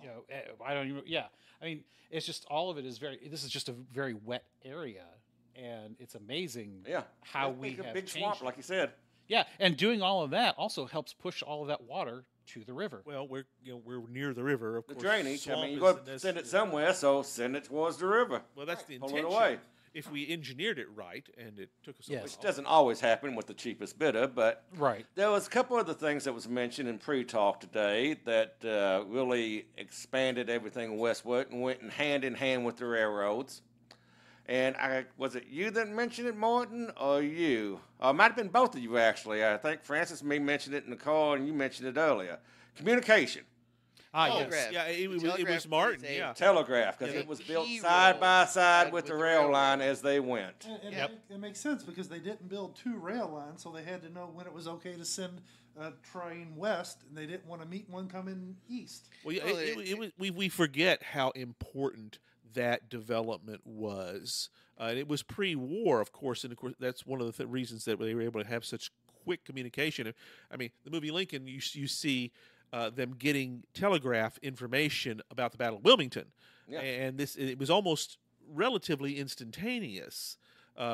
[SPEAKER 1] I don't even. Yeah, I mean, it's just all of it is very. This is just a very wet area, and it's amazing.
[SPEAKER 2] Yeah,
[SPEAKER 1] how
[SPEAKER 2] it's
[SPEAKER 1] we
[SPEAKER 2] a
[SPEAKER 1] have
[SPEAKER 2] big
[SPEAKER 1] changed
[SPEAKER 2] swamp,
[SPEAKER 1] it.
[SPEAKER 2] like you said.
[SPEAKER 1] Yeah, and doing all of that also helps push all of that water to the river.
[SPEAKER 4] Well, we're near the river, of
[SPEAKER 2] The
[SPEAKER 4] course.
[SPEAKER 2] drainage. I
[SPEAKER 4] Swamp
[SPEAKER 2] mean, you
[SPEAKER 4] is
[SPEAKER 2] got
[SPEAKER 4] the
[SPEAKER 2] to
[SPEAKER 4] nest-
[SPEAKER 2] send it somewhere, so send it towards the river.
[SPEAKER 4] Well, that's the
[SPEAKER 2] Pull
[SPEAKER 4] intention.
[SPEAKER 2] it away.
[SPEAKER 4] If we engineered it right, and it took us a
[SPEAKER 1] Yes.
[SPEAKER 2] Which
[SPEAKER 4] while.
[SPEAKER 2] doesn't always happen with the cheapest bidder, but
[SPEAKER 1] Right.
[SPEAKER 2] there was a couple other things that was mentioned in pre-talk today that really expanded everything westward and went hand in hand with the railroads. And was it you that mentioned it, Martin, or you? It might have been both of you, actually. I think Francis and me mentioned it in the car, and you mentioned it earlier. Communication.
[SPEAKER 1] Yes.
[SPEAKER 3] Telegraph.
[SPEAKER 4] Yeah, it was
[SPEAKER 3] Telegraph
[SPEAKER 4] Martin.
[SPEAKER 3] is a-
[SPEAKER 4] Yeah,
[SPEAKER 2] Telegraph, because
[SPEAKER 4] Yeah,
[SPEAKER 2] it was
[SPEAKER 3] key
[SPEAKER 2] built
[SPEAKER 3] role
[SPEAKER 2] side by side
[SPEAKER 3] with
[SPEAKER 2] with the
[SPEAKER 3] the
[SPEAKER 2] rail
[SPEAKER 3] railroad.
[SPEAKER 2] line as they went.
[SPEAKER 5] And
[SPEAKER 1] Yep.
[SPEAKER 5] it makes sense because they didn't build 2 rail lines, so they had to know when it was okay to send a train west, and they didn't want to meet one coming east.
[SPEAKER 4] well, yeah,
[SPEAKER 3] Well,
[SPEAKER 4] we forget how important that development was. And it was pre-war, of course, and of course that's one of the reasons that they were able to have such quick communication. I mean, the movie Lincoln, you see them getting telegraph information about the Battle of Wilmington,
[SPEAKER 2] Yeah.
[SPEAKER 4] and it was almost relatively instantaneous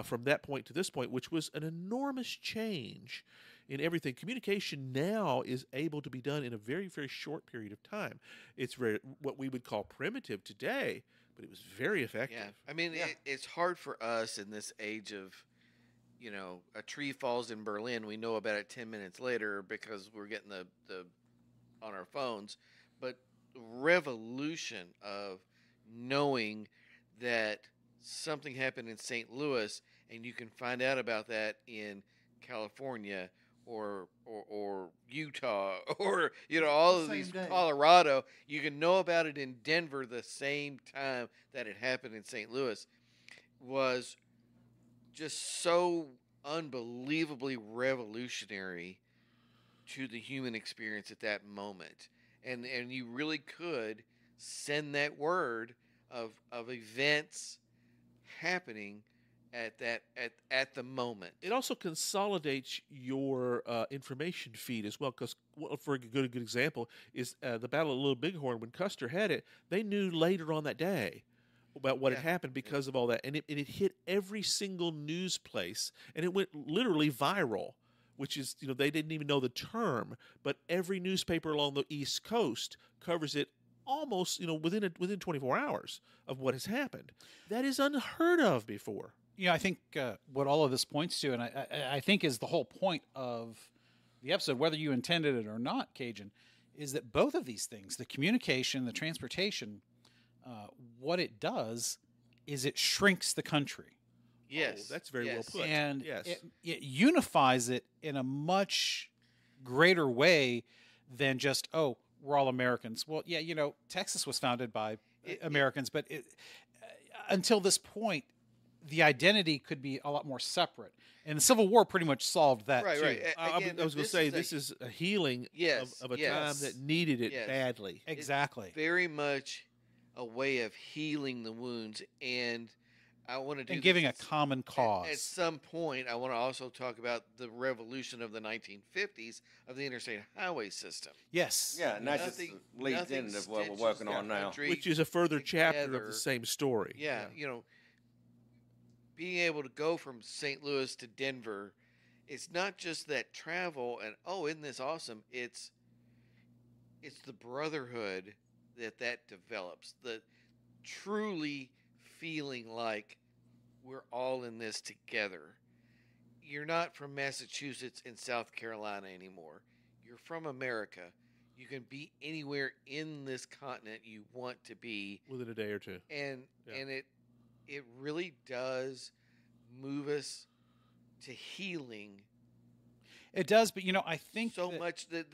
[SPEAKER 4] from that point to this point, which was an enormous change in everything. Communication now is able to be done in a very, very short period of time. It's what we would call primitive today, but it was very effective.
[SPEAKER 3] Yeah, I mean,
[SPEAKER 2] Yeah.
[SPEAKER 3] it's hard for us in this age of, a tree falls in Berlin. We know about it 10 minutes later because we're getting the on our phones. But the revolution of knowing that something happened in St. Louis and you can find out about that in California or Utah or all of
[SPEAKER 5] Same
[SPEAKER 3] these
[SPEAKER 5] day.
[SPEAKER 3] Colorado, you can know about it in Denver the same time that it happened in St. Louis, was just so unbelievably revolutionary to the human experience at that moment. And you really could send that word of events happening at the moment.
[SPEAKER 4] It also consolidates your information feed as well, because for a good example is the Battle of Little Bighorn. When Custer had it, they knew later on that day about what had
[SPEAKER 3] Yeah.
[SPEAKER 4] happened because of all that, and it hit every single news place, and it went literally viral. Which is, they didn't even know the term, but every newspaper along the East Coast covers it almost, within 24 hours of what has happened. That is unheard of before.
[SPEAKER 1] I think what all of this points to, and I think is the whole point of the episode, whether you intended it or not, Cajun, is that both of these things, the communication, the transportation, what it does is it shrinks the country.
[SPEAKER 3] Yes,
[SPEAKER 4] Oh, that's very well
[SPEAKER 3] yes.
[SPEAKER 4] put.
[SPEAKER 1] And
[SPEAKER 4] Yes.
[SPEAKER 1] it unifies it in a much greater way than just, we're all Americans. Well, yeah, Texas was founded by Americans, but until this point, the identity could be a lot more separate. And the Civil War pretty much solved that,
[SPEAKER 3] Right,
[SPEAKER 1] too.
[SPEAKER 3] right.
[SPEAKER 4] I
[SPEAKER 3] Again,
[SPEAKER 4] was going to say this is a healing
[SPEAKER 3] Yes,
[SPEAKER 4] of a
[SPEAKER 3] yes.
[SPEAKER 4] time that needed it
[SPEAKER 3] Yes.
[SPEAKER 4] badly.
[SPEAKER 1] Exactly.
[SPEAKER 3] very much a way of healing the wounds, and I want to do
[SPEAKER 1] And giving a
[SPEAKER 3] this
[SPEAKER 1] common cause.
[SPEAKER 3] At some point, I want to also talk about the revolution of the 1950s of the interstate highway system.
[SPEAKER 1] Yes.
[SPEAKER 2] Yeah, and that just
[SPEAKER 3] Nothing-
[SPEAKER 2] leads
[SPEAKER 3] nothing
[SPEAKER 2] into what we're
[SPEAKER 3] stitches
[SPEAKER 2] working
[SPEAKER 3] the
[SPEAKER 2] on now.
[SPEAKER 3] country
[SPEAKER 4] Which is a further chapter of
[SPEAKER 3] together.
[SPEAKER 4] the same story.
[SPEAKER 3] Yeah, being able to go from St. Louis to Denver, it's not just that travel and isn't this awesome? It's the brotherhood that develops, the truly feeling like we're all in this together. You're not from Massachusetts and South Carolina anymore. You're from America. You can be anywhere in this continent you want to be,
[SPEAKER 4] Within a day or two.
[SPEAKER 3] and
[SPEAKER 4] Yeah.
[SPEAKER 3] and it really does move us to healing
[SPEAKER 1] It does, but I think
[SPEAKER 3] so
[SPEAKER 1] that-
[SPEAKER 3] much that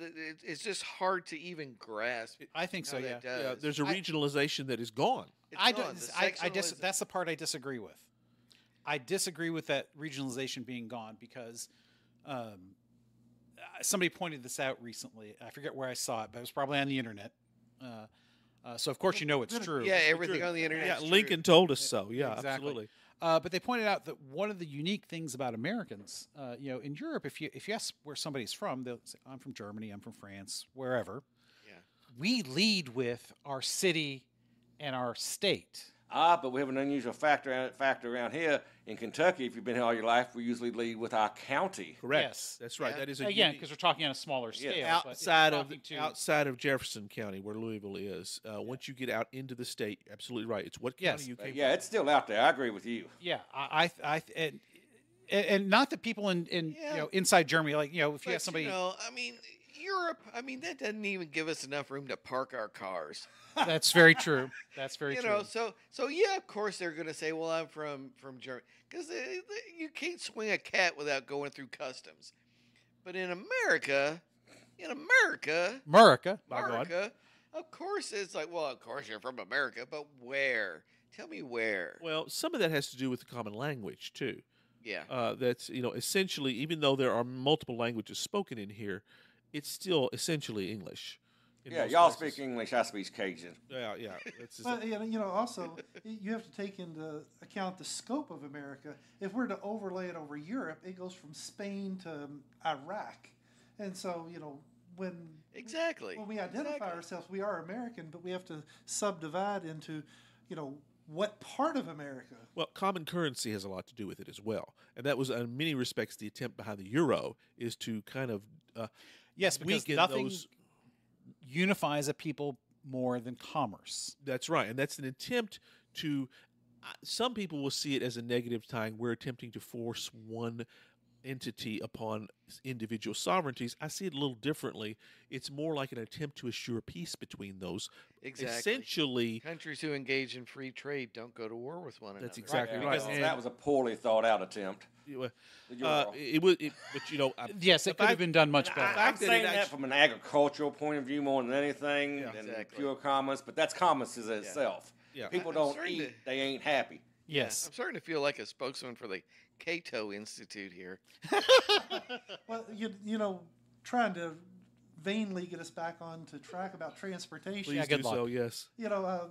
[SPEAKER 3] it's just hard to even grasp.
[SPEAKER 1] I think so.
[SPEAKER 3] how
[SPEAKER 1] Yeah.
[SPEAKER 3] that does.
[SPEAKER 4] Yeah, there's a
[SPEAKER 1] I-
[SPEAKER 4] regionalization that is gone.
[SPEAKER 3] It's
[SPEAKER 1] I
[SPEAKER 3] gone.
[SPEAKER 1] don't.
[SPEAKER 3] The
[SPEAKER 1] I just
[SPEAKER 3] sectionalism-
[SPEAKER 1] that's the part I disagree with. I disagree with that regionalization being gone because somebody pointed this out recently. I forget where I saw it, but it was probably on the internet. So of course it's true.
[SPEAKER 3] Yeah, everything on the internet.
[SPEAKER 4] Yeah,
[SPEAKER 3] is true.
[SPEAKER 4] Lincoln told us so. Yeah,
[SPEAKER 1] Exactly.
[SPEAKER 4] absolutely.
[SPEAKER 1] But they pointed out that one of the unique things about Americans, in Europe, if you ask where somebody's from, they'll say, "I'm from Germany, I'm from France, wherever."
[SPEAKER 3] Yeah.
[SPEAKER 1] we lead with our city and our state.
[SPEAKER 2] But we have an unusual factor around here in Kentucky. If you've been here all your life, we usually lead with our county.
[SPEAKER 4] Correct.
[SPEAKER 1] Yes.
[SPEAKER 4] That's right.
[SPEAKER 3] Yeah.
[SPEAKER 4] That is a
[SPEAKER 1] Again,
[SPEAKER 4] unique-
[SPEAKER 1] because we're talking on a smaller scale.
[SPEAKER 2] Yeah.
[SPEAKER 1] but if
[SPEAKER 4] outside
[SPEAKER 1] you're
[SPEAKER 4] of
[SPEAKER 1] talking to-
[SPEAKER 4] outside of Jefferson County, where Louisville is. Once you get out into the state, absolutely right. It's what county
[SPEAKER 1] Yes.
[SPEAKER 4] you came
[SPEAKER 2] Yeah, it's still out there. I agree with you.
[SPEAKER 1] Yeah, and not that people in
[SPEAKER 3] Yeah.
[SPEAKER 1] inside Germany, like if you
[SPEAKER 3] But,
[SPEAKER 1] have somebody,
[SPEAKER 3] I mean, Europe. I mean, that doesn't even give us enough room to park our cars.
[SPEAKER 1] that's very true. That's very
[SPEAKER 3] You
[SPEAKER 1] true.
[SPEAKER 3] know, so yeah, of course they're going to say, "Well, I'm from Germany," because you can't swing a cat without going through customs. But in America,
[SPEAKER 1] America.
[SPEAKER 4] By God.
[SPEAKER 3] America, of course it's like, well, of course you're from America, but where? Tell me where.
[SPEAKER 4] Well, some of that has to do with the common language too.
[SPEAKER 3] Yeah.
[SPEAKER 4] That's essentially, even though there are multiple languages spoken in here, it's still essentially English. in
[SPEAKER 2] Yeah,
[SPEAKER 4] most
[SPEAKER 2] y'all
[SPEAKER 4] places.
[SPEAKER 2] speak English. I speak Cajun.
[SPEAKER 4] Yeah, yeah. It's just-
[SPEAKER 5] But also you have to take into account the scope of America. If we're to overlay it over Europe, it goes from Spain to Iraq, and so when
[SPEAKER 3] Exactly.
[SPEAKER 5] when we identify
[SPEAKER 3] Exactly.
[SPEAKER 5] ourselves, we are American, but we have to subdivide into what part of America.
[SPEAKER 4] Well, common currency has a lot to do with it as well, and that was, in many respects, the attempt behind the euro is to kind of
[SPEAKER 1] Yes, because
[SPEAKER 4] weaken
[SPEAKER 1] nothing
[SPEAKER 4] those.
[SPEAKER 1] unifies a people more than commerce.
[SPEAKER 4] That's right, and that's an attempt to. Some people will see it as a negative time. We're attempting to force one entity upon individual sovereignties. I see it a little differently. It's more like an attempt to assure peace between those.
[SPEAKER 3] Exactly.
[SPEAKER 4] Essentially,
[SPEAKER 3] Countries who engage in free trade don't go to war with one another.
[SPEAKER 4] That's exactly
[SPEAKER 2] Yeah,
[SPEAKER 4] right.
[SPEAKER 2] well,
[SPEAKER 4] And-
[SPEAKER 2] that was a poorly thought out attempt.
[SPEAKER 4] it
[SPEAKER 2] The euro.
[SPEAKER 4] was, but
[SPEAKER 1] Yes, it
[SPEAKER 4] the
[SPEAKER 1] could have
[SPEAKER 4] fact-
[SPEAKER 1] been done much
[SPEAKER 2] I,
[SPEAKER 1] better.
[SPEAKER 2] I'm
[SPEAKER 4] fact that it
[SPEAKER 2] saying that
[SPEAKER 4] actu-
[SPEAKER 2] from an agricultural point of view more than anything,
[SPEAKER 4] Yeah.
[SPEAKER 2] than
[SPEAKER 3] Exactly.
[SPEAKER 2] pure commerce. But that's commerce is itself.
[SPEAKER 4] Yeah.
[SPEAKER 2] People
[SPEAKER 3] I'm
[SPEAKER 2] don't
[SPEAKER 3] starting
[SPEAKER 2] eat;
[SPEAKER 3] to-
[SPEAKER 2] they ain't happy.
[SPEAKER 1] Yes.
[SPEAKER 3] I'm starting to feel like a spokesman for the Cato Institute here.
[SPEAKER 5] Well, trying to vainly get us back on to track about transportation.
[SPEAKER 4] please
[SPEAKER 1] Yeah,
[SPEAKER 4] do
[SPEAKER 1] good luck.
[SPEAKER 4] so. Yes.
[SPEAKER 5] The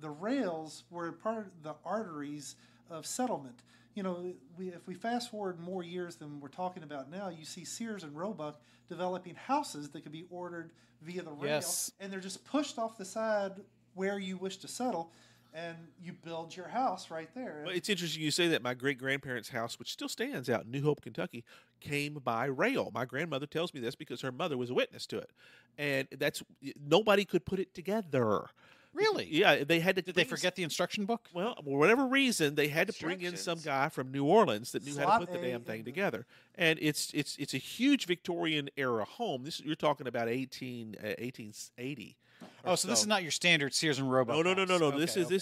[SPEAKER 5] rails were part of the arteries of settlement. If we fast forward more years than we're talking about now, you see Sears and Roebuck developing houses that could be ordered via the rail,
[SPEAKER 1] Yes.
[SPEAKER 5] and they're just pushed off the side where you wish to settle, and you build your house right there.
[SPEAKER 4] Well, it's interesting you say that. My great grandparents' house, which still stands out in New Hope, Kentucky, came by rail. My grandmother tells me this because her mother was a witness to it, and that's nobody could put it together.
[SPEAKER 1] Really?
[SPEAKER 4] Yeah, they had to.
[SPEAKER 1] Did they
[SPEAKER 4] bring
[SPEAKER 1] forget the instruction book?
[SPEAKER 4] Well, for whatever reason, they had to bring in some
[SPEAKER 3] Instructions.80
[SPEAKER 4] from New Orleans that knew how
[SPEAKER 5] Slot
[SPEAKER 4] to put the
[SPEAKER 5] A
[SPEAKER 4] damn thing
[SPEAKER 5] and-
[SPEAKER 4] together. And it's a huge Victorian era home. You're talking about 1880. or
[SPEAKER 1] Oh, so this is not your standard Sears and Roebuck.
[SPEAKER 4] No.
[SPEAKER 1] house.
[SPEAKER 4] This
[SPEAKER 1] Okay,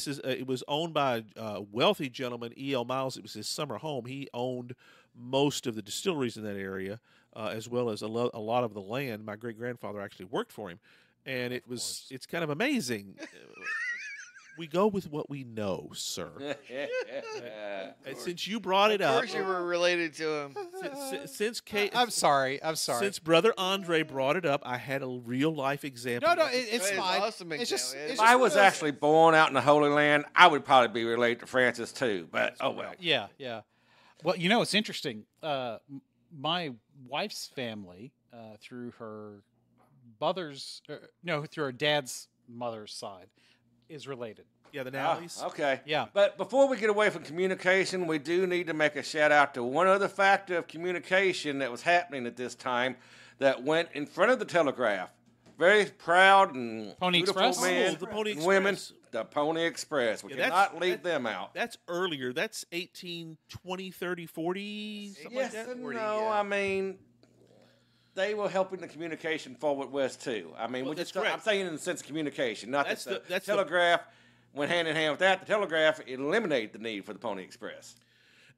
[SPEAKER 4] is. It was owned by a wealthy gentleman, E.L. Miles. It was his summer home. He owned most of the distilleries in that area, as well as a lot of the land. My great grandfather actually worked for him, and it's kind of amazing. We go with what we know, sir. And since you brought it
[SPEAKER 3] Of
[SPEAKER 4] up,
[SPEAKER 3] course, you were related to him.
[SPEAKER 4] since
[SPEAKER 1] I'm sorry.
[SPEAKER 4] since Brother Andre brought it up, I had a real life example.
[SPEAKER 1] No, it's
[SPEAKER 3] That is
[SPEAKER 1] fine.
[SPEAKER 3] awesome
[SPEAKER 1] It's just,
[SPEAKER 3] example.
[SPEAKER 1] it's
[SPEAKER 2] If I
[SPEAKER 1] just
[SPEAKER 2] was
[SPEAKER 1] one of those-
[SPEAKER 2] actually born out in the Holy Land, I would probably be related to Francis too. But oh well.
[SPEAKER 1] Yeah. Well, it's interesting. My wife's family, through her through her dad's mother's side, is related.
[SPEAKER 4] Yeah, the
[SPEAKER 2] Ah,
[SPEAKER 4] Nallies.
[SPEAKER 2] okay.
[SPEAKER 1] Yeah.
[SPEAKER 2] But before we get away from communication, we do need to make a shout out to one other factor of communication that was happening at this time that went in front of the telegraph. Very proud and
[SPEAKER 1] Pony
[SPEAKER 2] beautiful
[SPEAKER 1] Express?
[SPEAKER 2] men
[SPEAKER 4] Oh, the Pony
[SPEAKER 2] and women.
[SPEAKER 4] Express.
[SPEAKER 2] The Pony Express. We
[SPEAKER 4] Yeah,
[SPEAKER 2] cannot leave them out.
[SPEAKER 4] That's earlier. That's 1820, 30, 40, something
[SPEAKER 2] Yes
[SPEAKER 4] like that.
[SPEAKER 2] and
[SPEAKER 3] 40,
[SPEAKER 2] no.
[SPEAKER 3] yeah.
[SPEAKER 2] I mean, they were helping the communication forward west too. I mean,
[SPEAKER 4] Well,
[SPEAKER 2] we
[SPEAKER 4] that's
[SPEAKER 2] just I'm
[SPEAKER 4] correct.
[SPEAKER 2] saying in the sense of communication, not
[SPEAKER 4] That's
[SPEAKER 2] that the
[SPEAKER 4] that's the-
[SPEAKER 2] telegraph went hand in hand with that. The telegraph eliminated the need for the Pony Express.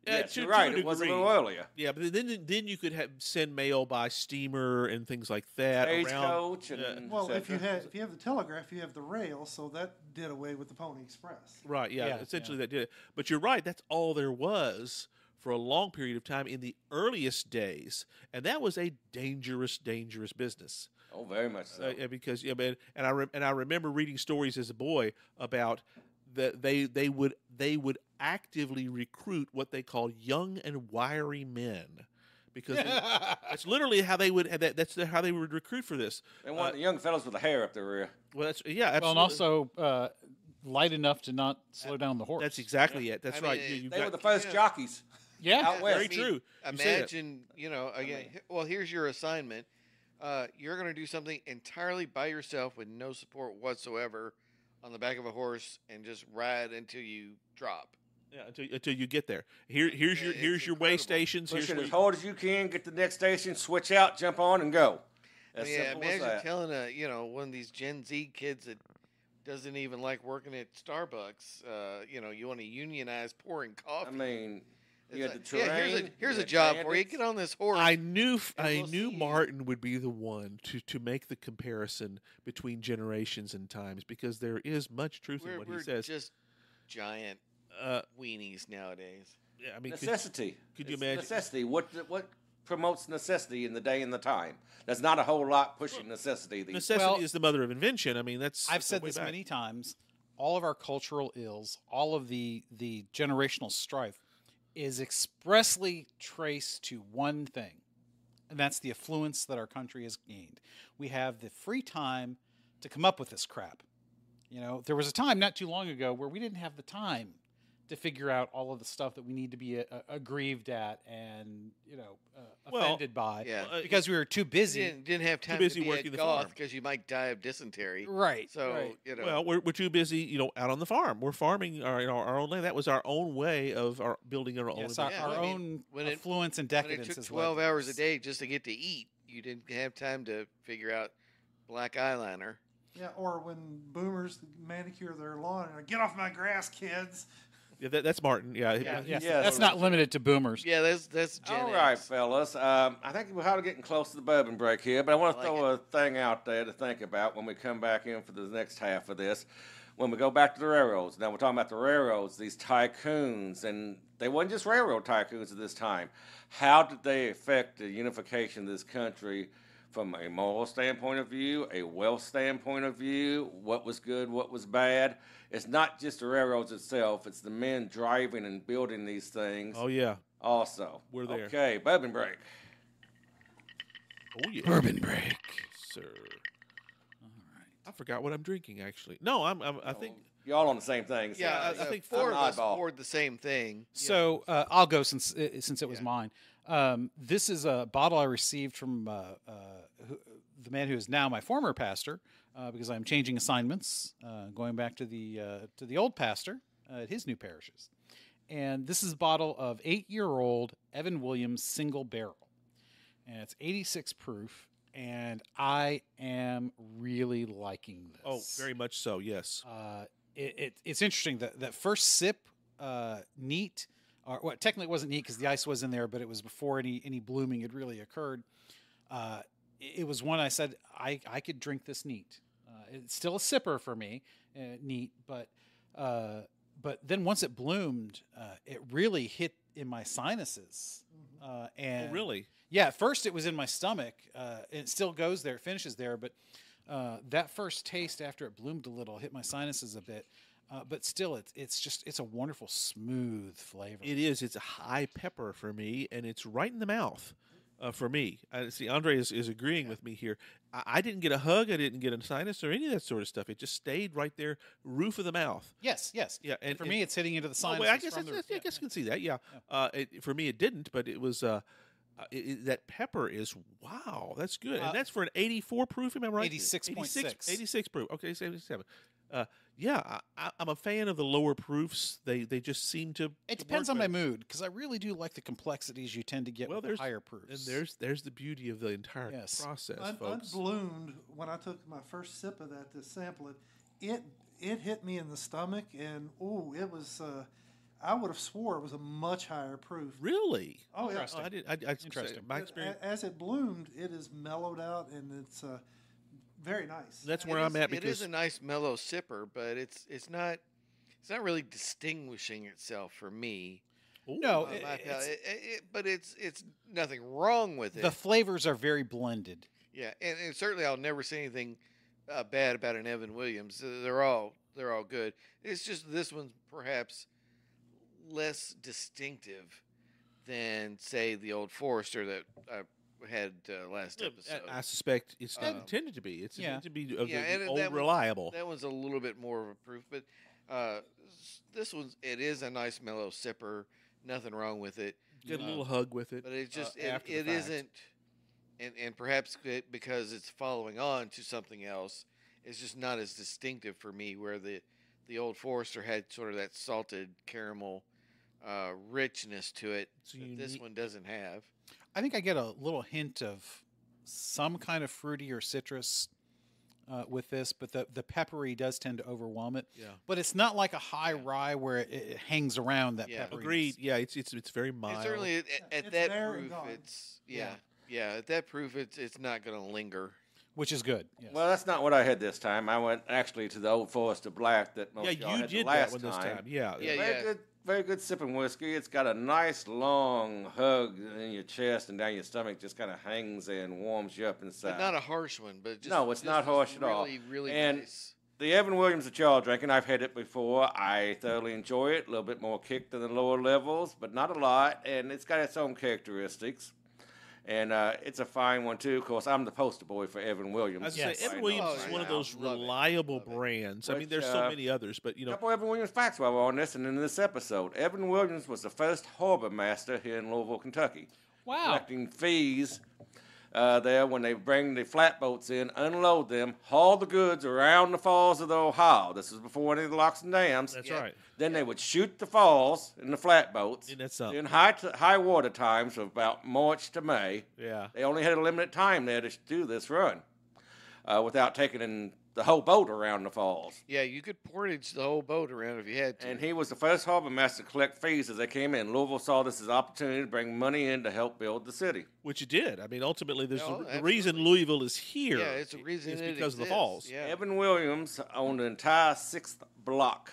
[SPEAKER 2] Yes,
[SPEAKER 4] to-
[SPEAKER 2] you're
[SPEAKER 4] to a
[SPEAKER 2] right. It was a
[SPEAKER 4] degree.
[SPEAKER 2] little earlier.
[SPEAKER 4] Yeah, but then you could send mail by steamer and things like that around.
[SPEAKER 2] Stagecoach and
[SPEAKER 5] Well, if you
[SPEAKER 2] cetera.
[SPEAKER 5] have the telegraph, you have the rail, so that did away with the Pony Express.
[SPEAKER 4] Right, yeah,
[SPEAKER 1] Yeah,
[SPEAKER 4] essentially that did it. But you're right, that's all there was for a long period of time in the earliest days, and that was a dangerous business.
[SPEAKER 2] Oh, very much so.
[SPEAKER 4] Because I remember reading stories as a boy about that they would actively recruit what they call young and wiry men because that's literally how they would. That's how they would recruit for this.
[SPEAKER 2] They want the young fellows with the hair up their rear.
[SPEAKER 4] Well, that's absolutely.
[SPEAKER 1] Well, and also light enough to not slow down the horse.
[SPEAKER 4] That's exactly it. That's
[SPEAKER 3] I
[SPEAKER 4] right.
[SPEAKER 3] mean,
[SPEAKER 2] They were the first jockeys.
[SPEAKER 1] Yeah,
[SPEAKER 2] Out west.
[SPEAKER 4] very true. You say that.
[SPEAKER 3] Imagine, again. Well, here's your assignment. You're going to do something entirely by yourself with no support whatsoever on the back of a horse and just ride until you drop.
[SPEAKER 4] Yeah, until you get there. Here's
[SPEAKER 3] Yeah,
[SPEAKER 4] your
[SPEAKER 3] it's
[SPEAKER 4] way
[SPEAKER 3] incredible.
[SPEAKER 4] stations.
[SPEAKER 2] Push
[SPEAKER 4] Here's
[SPEAKER 2] it
[SPEAKER 4] where
[SPEAKER 2] as
[SPEAKER 4] you-
[SPEAKER 2] hard as you can. Get to the next station. Switch out. Jump on and go. As
[SPEAKER 3] Yeah,
[SPEAKER 2] simple as
[SPEAKER 3] imagine
[SPEAKER 2] that.
[SPEAKER 3] telling one of these Gen Z kids that doesn't even like working at Starbucks, you want to unionize pouring coffee.
[SPEAKER 2] I mean,
[SPEAKER 3] It's
[SPEAKER 2] you had
[SPEAKER 3] like,
[SPEAKER 2] the
[SPEAKER 3] yeah,
[SPEAKER 2] terrain.
[SPEAKER 3] here's
[SPEAKER 2] you
[SPEAKER 3] a
[SPEAKER 2] had
[SPEAKER 3] job for you.
[SPEAKER 2] bandits.
[SPEAKER 3] Get on this horse.
[SPEAKER 4] I
[SPEAKER 3] and
[SPEAKER 4] knew
[SPEAKER 3] we'll see you.
[SPEAKER 4] Martin would be the one to make the comparison between generations and times, because there is much truth in
[SPEAKER 3] we're
[SPEAKER 4] what
[SPEAKER 3] we're
[SPEAKER 4] he says.
[SPEAKER 3] just giant
[SPEAKER 4] Uh,
[SPEAKER 3] weenies nowadays.
[SPEAKER 4] yeah, I mean,
[SPEAKER 2] Necessity.
[SPEAKER 4] could you
[SPEAKER 2] It's
[SPEAKER 4] imagine-
[SPEAKER 2] necessity? What promotes necessity in the day and the time? There's not a whole lot pushing necessity. These
[SPEAKER 4] necessity
[SPEAKER 1] Well,
[SPEAKER 4] is the mother of invention. I mean, that's
[SPEAKER 1] I've
[SPEAKER 4] that's
[SPEAKER 1] said
[SPEAKER 4] way
[SPEAKER 1] this
[SPEAKER 4] back.
[SPEAKER 1] many times. All of our cultural ills, all of the generational strife, is expressly traced to one thing, and that's the affluence that our country has gained. We have the free time to come up with this crap. There was a time not too long ago where we didn't have the time to figure out all of the stuff that we need to be aggrieved at and
[SPEAKER 4] Well,
[SPEAKER 1] offended by,
[SPEAKER 3] Yeah.
[SPEAKER 1] because we were too
[SPEAKER 3] You
[SPEAKER 1] busy.
[SPEAKER 3] didn't have time
[SPEAKER 4] busy
[SPEAKER 3] to be
[SPEAKER 4] working
[SPEAKER 3] a
[SPEAKER 4] the
[SPEAKER 3] goth
[SPEAKER 4] farm.
[SPEAKER 3] because you might die of dysentery.
[SPEAKER 1] Right.
[SPEAKER 3] So
[SPEAKER 1] right.
[SPEAKER 4] Well, we're too busy, out on the farm. We're farming our own land. That was our own way of building our own.
[SPEAKER 1] Yes,
[SPEAKER 4] environment.
[SPEAKER 3] Yeah,
[SPEAKER 1] our
[SPEAKER 3] I mean,
[SPEAKER 1] own
[SPEAKER 3] when it-
[SPEAKER 1] affluence and
[SPEAKER 3] when it
[SPEAKER 1] decadence
[SPEAKER 3] took
[SPEAKER 1] has
[SPEAKER 3] 12
[SPEAKER 1] led to
[SPEAKER 3] hours a
[SPEAKER 1] this.
[SPEAKER 3] day just to get to eat, you didn't have time to figure out black eyeliner.
[SPEAKER 5] Yeah, or when boomers manicure their lawn and get off my grass, kids.
[SPEAKER 4] Yeah, that's Martin. Yeah,
[SPEAKER 1] Yeah,
[SPEAKER 4] he's-
[SPEAKER 1] yeah, that's not limited to boomers.
[SPEAKER 3] Yeah, that's Gen
[SPEAKER 2] All right,
[SPEAKER 3] X.
[SPEAKER 2] fellas. I think we're getting close to the bourbon break here, but I want
[SPEAKER 3] I
[SPEAKER 2] to
[SPEAKER 3] like
[SPEAKER 2] throw a thing out there to think about when we come back in for the next half of this. When we go back to the railroads. Now, we're talking about the railroads, these tycoons, and they weren't just railroad tycoons at this time. How did they affect the unification of this country from a moral standpoint of view, a wealth standpoint of view, what was good, what was bad? It's not just the railroads itself, it's the men driving and building these things
[SPEAKER 4] Oh yeah.
[SPEAKER 2] also.
[SPEAKER 4] We're there.
[SPEAKER 2] Okay, bourbon break.
[SPEAKER 4] Oh yeah.
[SPEAKER 1] Bourbon break.
[SPEAKER 4] Sir. I forgot what I'm drinking. Actually, no. I think.
[SPEAKER 2] Y'all on the same thing.
[SPEAKER 3] Yeah,
[SPEAKER 2] so
[SPEAKER 4] I think
[SPEAKER 3] four
[SPEAKER 2] I'm
[SPEAKER 3] of
[SPEAKER 2] an
[SPEAKER 3] us
[SPEAKER 2] oddball.
[SPEAKER 3] poured the same thing.
[SPEAKER 1] So I'll go since it was
[SPEAKER 3] Yeah.
[SPEAKER 1] mine. This is a bottle I received from the man who is now my former pastor, because I'm changing assignments, going back to the old pastor at his new parishes. And this is a bottle of 8-year-old Evan Williams single barrel, and it's 86 proof. And I am really liking this.
[SPEAKER 4] Oh, very much so. Yes.
[SPEAKER 1] It's interesting that first sip, neat. Or well, technically it wasn't neat because the ice was in there, but it was before any blooming had really occurred. It was one I said I could drink this neat. It's still a sipper for me, neat, but then once it bloomed, it really hit in my sinuses. And
[SPEAKER 4] Oh, really?
[SPEAKER 1] yeah, at first it was in my stomach. It still goes there, it finishes there, but that first taste after it bloomed a little hit my sinuses a bit. But still, it's a wonderful, smooth flavor.
[SPEAKER 4] It is. It's a high pepper for me, and it's right in the mouth for me. See, Andre is agreeing with me here. I didn't get a hug. I didn't get a sinus or any of that sort of stuff. It just stayed right there, roof of the mouth.
[SPEAKER 1] Yes.
[SPEAKER 4] Yeah,
[SPEAKER 1] And for me, it's hitting into the
[SPEAKER 4] Oh,
[SPEAKER 1] sinuses.
[SPEAKER 4] wait, I guess
[SPEAKER 1] from the-
[SPEAKER 4] I guess I can see that. Yeah. For me, it didn't, but it was. That pepper is wow. That's good, and that's for an 84 proof. Am I right?
[SPEAKER 1] 86.6.
[SPEAKER 4] 86 proof. Okay, 77. Yeah, I'm a fan of the lower proofs. They just seem to.
[SPEAKER 1] It depends on my mood because I really do like the complexities you tend to get with the higher proofs.
[SPEAKER 4] And there's the beauty of the entire
[SPEAKER 1] Yes.
[SPEAKER 4] process, folks.
[SPEAKER 5] Unbloomed, when I took my first sip of that to sample it, it hit me in the stomach, and it was. I would have swore it was a much higher proof.
[SPEAKER 4] Really?
[SPEAKER 5] Oh yeah.
[SPEAKER 1] Interesting.
[SPEAKER 4] I did. I
[SPEAKER 1] Interesting.
[SPEAKER 4] My
[SPEAKER 5] But
[SPEAKER 4] experience.
[SPEAKER 5] as it bloomed, it is mellowed out, and it's very nice.
[SPEAKER 4] That's where
[SPEAKER 3] It
[SPEAKER 4] I'm
[SPEAKER 3] is-
[SPEAKER 4] at
[SPEAKER 3] it is
[SPEAKER 4] because
[SPEAKER 3] a nice mellow sipper, but it's not really distinguishing itself for me.
[SPEAKER 1] No,
[SPEAKER 3] on
[SPEAKER 1] it-
[SPEAKER 3] my palate.
[SPEAKER 1] it's-
[SPEAKER 3] But it's nothing wrong with it.
[SPEAKER 1] the flavors are very blended.
[SPEAKER 3] Yeah, and certainly I'll never say anything bad about an Evan Williams. They're all good. It's just this one's perhaps less distinctive than say the Old Forester that I had last episode.
[SPEAKER 4] I suspect it's not intended to be. It's intended to be old reliable.
[SPEAKER 3] That one's a little bit more of a proof, but this one's it is a nice mellow sipper. Nothing wrong with it.
[SPEAKER 4] Get a little hug with it.
[SPEAKER 3] But it just
[SPEAKER 4] after the
[SPEAKER 3] it
[SPEAKER 4] fact.
[SPEAKER 3] isn't, and perhaps because it's following on to something else, it's just not as distinctive for me. Where the Old Forester had sort of that salted caramel richness to it that this one doesn't have.
[SPEAKER 1] I think I get a little hint of some kind of fruity or citrus with this, but the peppery does tend to overwhelm it.
[SPEAKER 4] Yeah.
[SPEAKER 1] But it's not like a high rye where it hangs around that peppery.
[SPEAKER 4] Agreed. Yeah, it's very mild.
[SPEAKER 3] And certainly at
[SPEAKER 5] It's
[SPEAKER 3] that
[SPEAKER 5] there and
[SPEAKER 3] proof,
[SPEAKER 5] gone.
[SPEAKER 3] it's at that proof, it's not going to linger.
[SPEAKER 1] Which is good. Yes.
[SPEAKER 2] Well, that's not what I had this time. I went actually to the Old Forester Black that most y'all
[SPEAKER 4] you
[SPEAKER 2] had
[SPEAKER 4] did
[SPEAKER 2] the last
[SPEAKER 4] that one this time. Yeah.
[SPEAKER 2] Very good sipping whiskey. It's got a nice long hug in your chest and down your stomach. Just kind of hangs there and warms you up inside.
[SPEAKER 3] But not a harsh one. But just,
[SPEAKER 2] No, it's not harsh at all.
[SPEAKER 3] Really, really
[SPEAKER 2] And
[SPEAKER 3] nice.
[SPEAKER 2] The Evan Williams that y'all are drinking, I've had it before. I thoroughly enjoy it. A little bit more kick than the lower levels, but not a lot. And it's got its own characteristics. And it's a fine one, too. Of course, I'm the poster boy for Evan Williams.
[SPEAKER 4] I was
[SPEAKER 1] Yes.
[SPEAKER 4] say, Evan Williams is
[SPEAKER 3] Oh,
[SPEAKER 4] one of
[SPEAKER 3] yeah.
[SPEAKER 4] those
[SPEAKER 3] Love it.
[SPEAKER 4] reliable
[SPEAKER 3] Love it.
[SPEAKER 4] brands. I mean,
[SPEAKER 2] Which,
[SPEAKER 4] there's so many others, but
[SPEAKER 2] A couple Evan Williams facts while we're on this and in this episode. Evan Williams was the first harbor master here in Louisville, Kentucky.
[SPEAKER 1] Wow.
[SPEAKER 2] Collecting fees there when they bring the flatboats in, unload them, haul the goods around the falls of the Ohio. This was before any of the locks and dams.
[SPEAKER 4] That's
[SPEAKER 3] Yeah.
[SPEAKER 4] right.
[SPEAKER 2] Then they would shoot the falls in the flatboats.
[SPEAKER 4] Isn't that something?
[SPEAKER 2] In high water times of about March to May.
[SPEAKER 4] Yeah.
[SPEAKER 2] They only had a limited time there to do this run without taking in the whole boat around the falls.
[SPEAKER 3] Yeah, you could portage the whole boat around if you had to.
[SPEAKER 2] And he was the first harbor master to collect fees as they came in. Louisville saw this as an opportunity to bring money in to help build the city.
[SPEAKER 4] Which it did. I mean, ultimately, there's
[SPEAKER 3] No,
[SPEAKER 4] the reason Louisville is here.
[SPEAKER 3] Yeah, it's a reason
[SPEAKER 4] is
[SPEAKER 3] it
[SPEAKER 4] because of the
[SPEAKER 3] exists.
[SPEAKER 4] falls.
[SPEAKER 3] Yeah.
[SPEAKER 2] Evan Williams owned the entire 6th block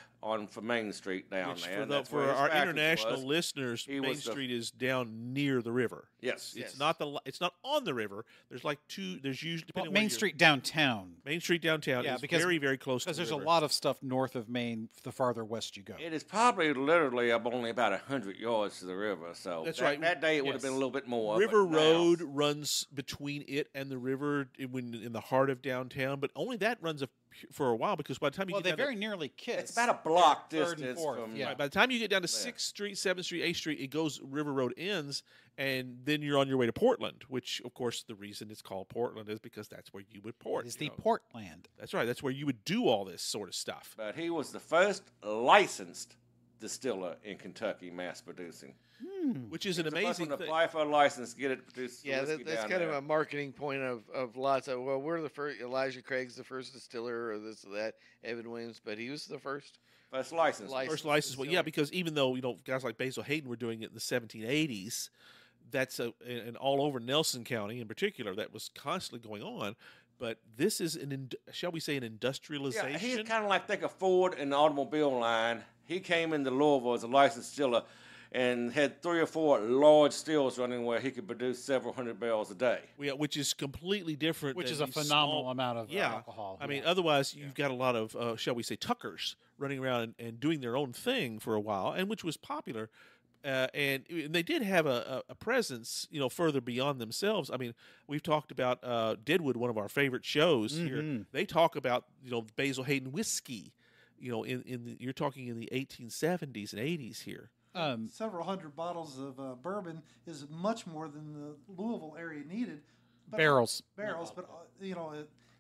[SPEAKER 2] for Main Street down
[SPEAKER 4] Which
[SPEAKER 2] there.
[SPEAKER 4] for, for our international listeners,
[SPEAKER 2] He
[SPEAKER 4] Main
[SPEAKER 2] was the-
[SPEAKER 4] Street is down near the river.
[SPEAKER 2] Yes.
[SPEAKER 3] Yes.
[SPEAKER 4] It's not on the river. There's like two. There's usually
[SPEAKER 1] Well,
[SPEAKER 4] depending on where
[SPEAKER 1] Main
[SPEAKER 4] you're-
[SPEAKER 1] Street downtown.
[SPEAKER 4] Main Street downtown
[SPEAKER 1] Yeah,
[SPEAKER 4] is
[SPEAKER 1] because-
[SPEAKER 4] very very close to
[SPEAKER 1] Because
[SPEAKER 4] the
[SPEAKER 1] there's a
[SPEAKER 4] river.
[SPEAKER 1] lot of stuff north of Maine the farther west you go.
[SPEAKER 2] It is probably literally up only about 100 yards to the river. So
[SPEAKER 4] That's
[SPEAKER 2] that,
[SPEAKER 4] right.
[SPEAKER 2] That day it would have
[SPEAKER 1] Yes.
[SPEAKER 2] been a little bit more.
[SPEAKER 4] River
[SPEAKER 2] but now-
[SPEAKER 4] Road runs between it and the river in the heart of downtown, but only that runs for a while because by the time you
[SPEAKER 1] Well,
[SPEAKER 4] get
[SPEAKER 1] they
[SPEAKER 4] down
[SPEAKER 1] very nearly kiss.
[SPEAKER 2] It's about a block
[SPEAKER 1] Third and
[SPEAKER 2] distance
[SPEAKER 1] fourth,
[SPEAKER 2] from.
[SPEAKER 1] yeah.
[SPEAKER 4] Right, by the time you get down to 6th Street, 7th Street, 8th Street, it goes River Road ends, and then you're on your way to Portland, which, of course, the reason it's called Portland is because that's where you would port.
[SPEAKER 1] It's
[SPEAKER 4] you
[SPEAKER 1] the
[SPEAKER 4] know.
[SPEAKER 1] Portland.
[SPEAKER 4] That's right. That's where you would do all this sort of stuff.
[SPEAKER 2] But he was the first licensed distiller in Kentucky, mass producing.
[SPEAKER 4] Which is an
[SPEAKER 2] He was the first
[SPEAKER 4] amazing
[SPEAKER 2] one to
[SPEAKER 4] thing.
[SPEAKER 2] apply for a license, get it produced.
[SPEAKER 3] Yeah,
[SPEAKER 2] whiskey
[SPEAKER 3] that's
[SPEAKER 2] down
[SPEAKER 3] kind
[SPEAKER 2] there.
[SPEAKER 3] of a marketing point of lots of. Well, we're the first. Elijah Craig's the first distiller, or this or that. Evan Williams, but he was the first.
[SPEAKER 2] First license.
[SPEAKER 4] First license. Well, yeah, because even though guys like Basil Hayden were doing it in the 1780s, that's and all over Nelson County in particular, that was constantly going on. But this is shall we say, an industrialization?
[SPEAKER 2] Yeah, he's kind of like think of Ford and the automobile line. He came into Louisville as a licensed distiller and had 3 or 4 large stills running where he could produce several hundred barrels a day.
[SPEAKER 4] Yeah, which is completely different.
[SPEAKER 1] Which
[SPEAKER 4] than
[SPEAKER 1] is a
[SPEAKER 4] these
[SPEAKER 1] phenomenal
[SPEAKER 4] small-
[SPEAKER 1] amount of
[SPEAKER 4] yeah.
[SPEAKER 1] alcohol.
[SPEAKER 4] I mean,
[SPEAKER 1] yeah.
[SPEAKER 4] otherwise you've got a lot of, shall we say, Tuckers running around and doing their own thing for a while, and which was popular. And they did have a presence, further beyond themselves. I mean, we've talked about Deadwood, one of our favorite shows here. They talk about Basil Hayden whiskey, you're talking in the 1870s and 80s here.
[SPEAKER 5] Several hundred bottles of bourbon is much more than the Louisville area needed. But
[SPEAKER 1] Barrels.
[SPEAKER 5] But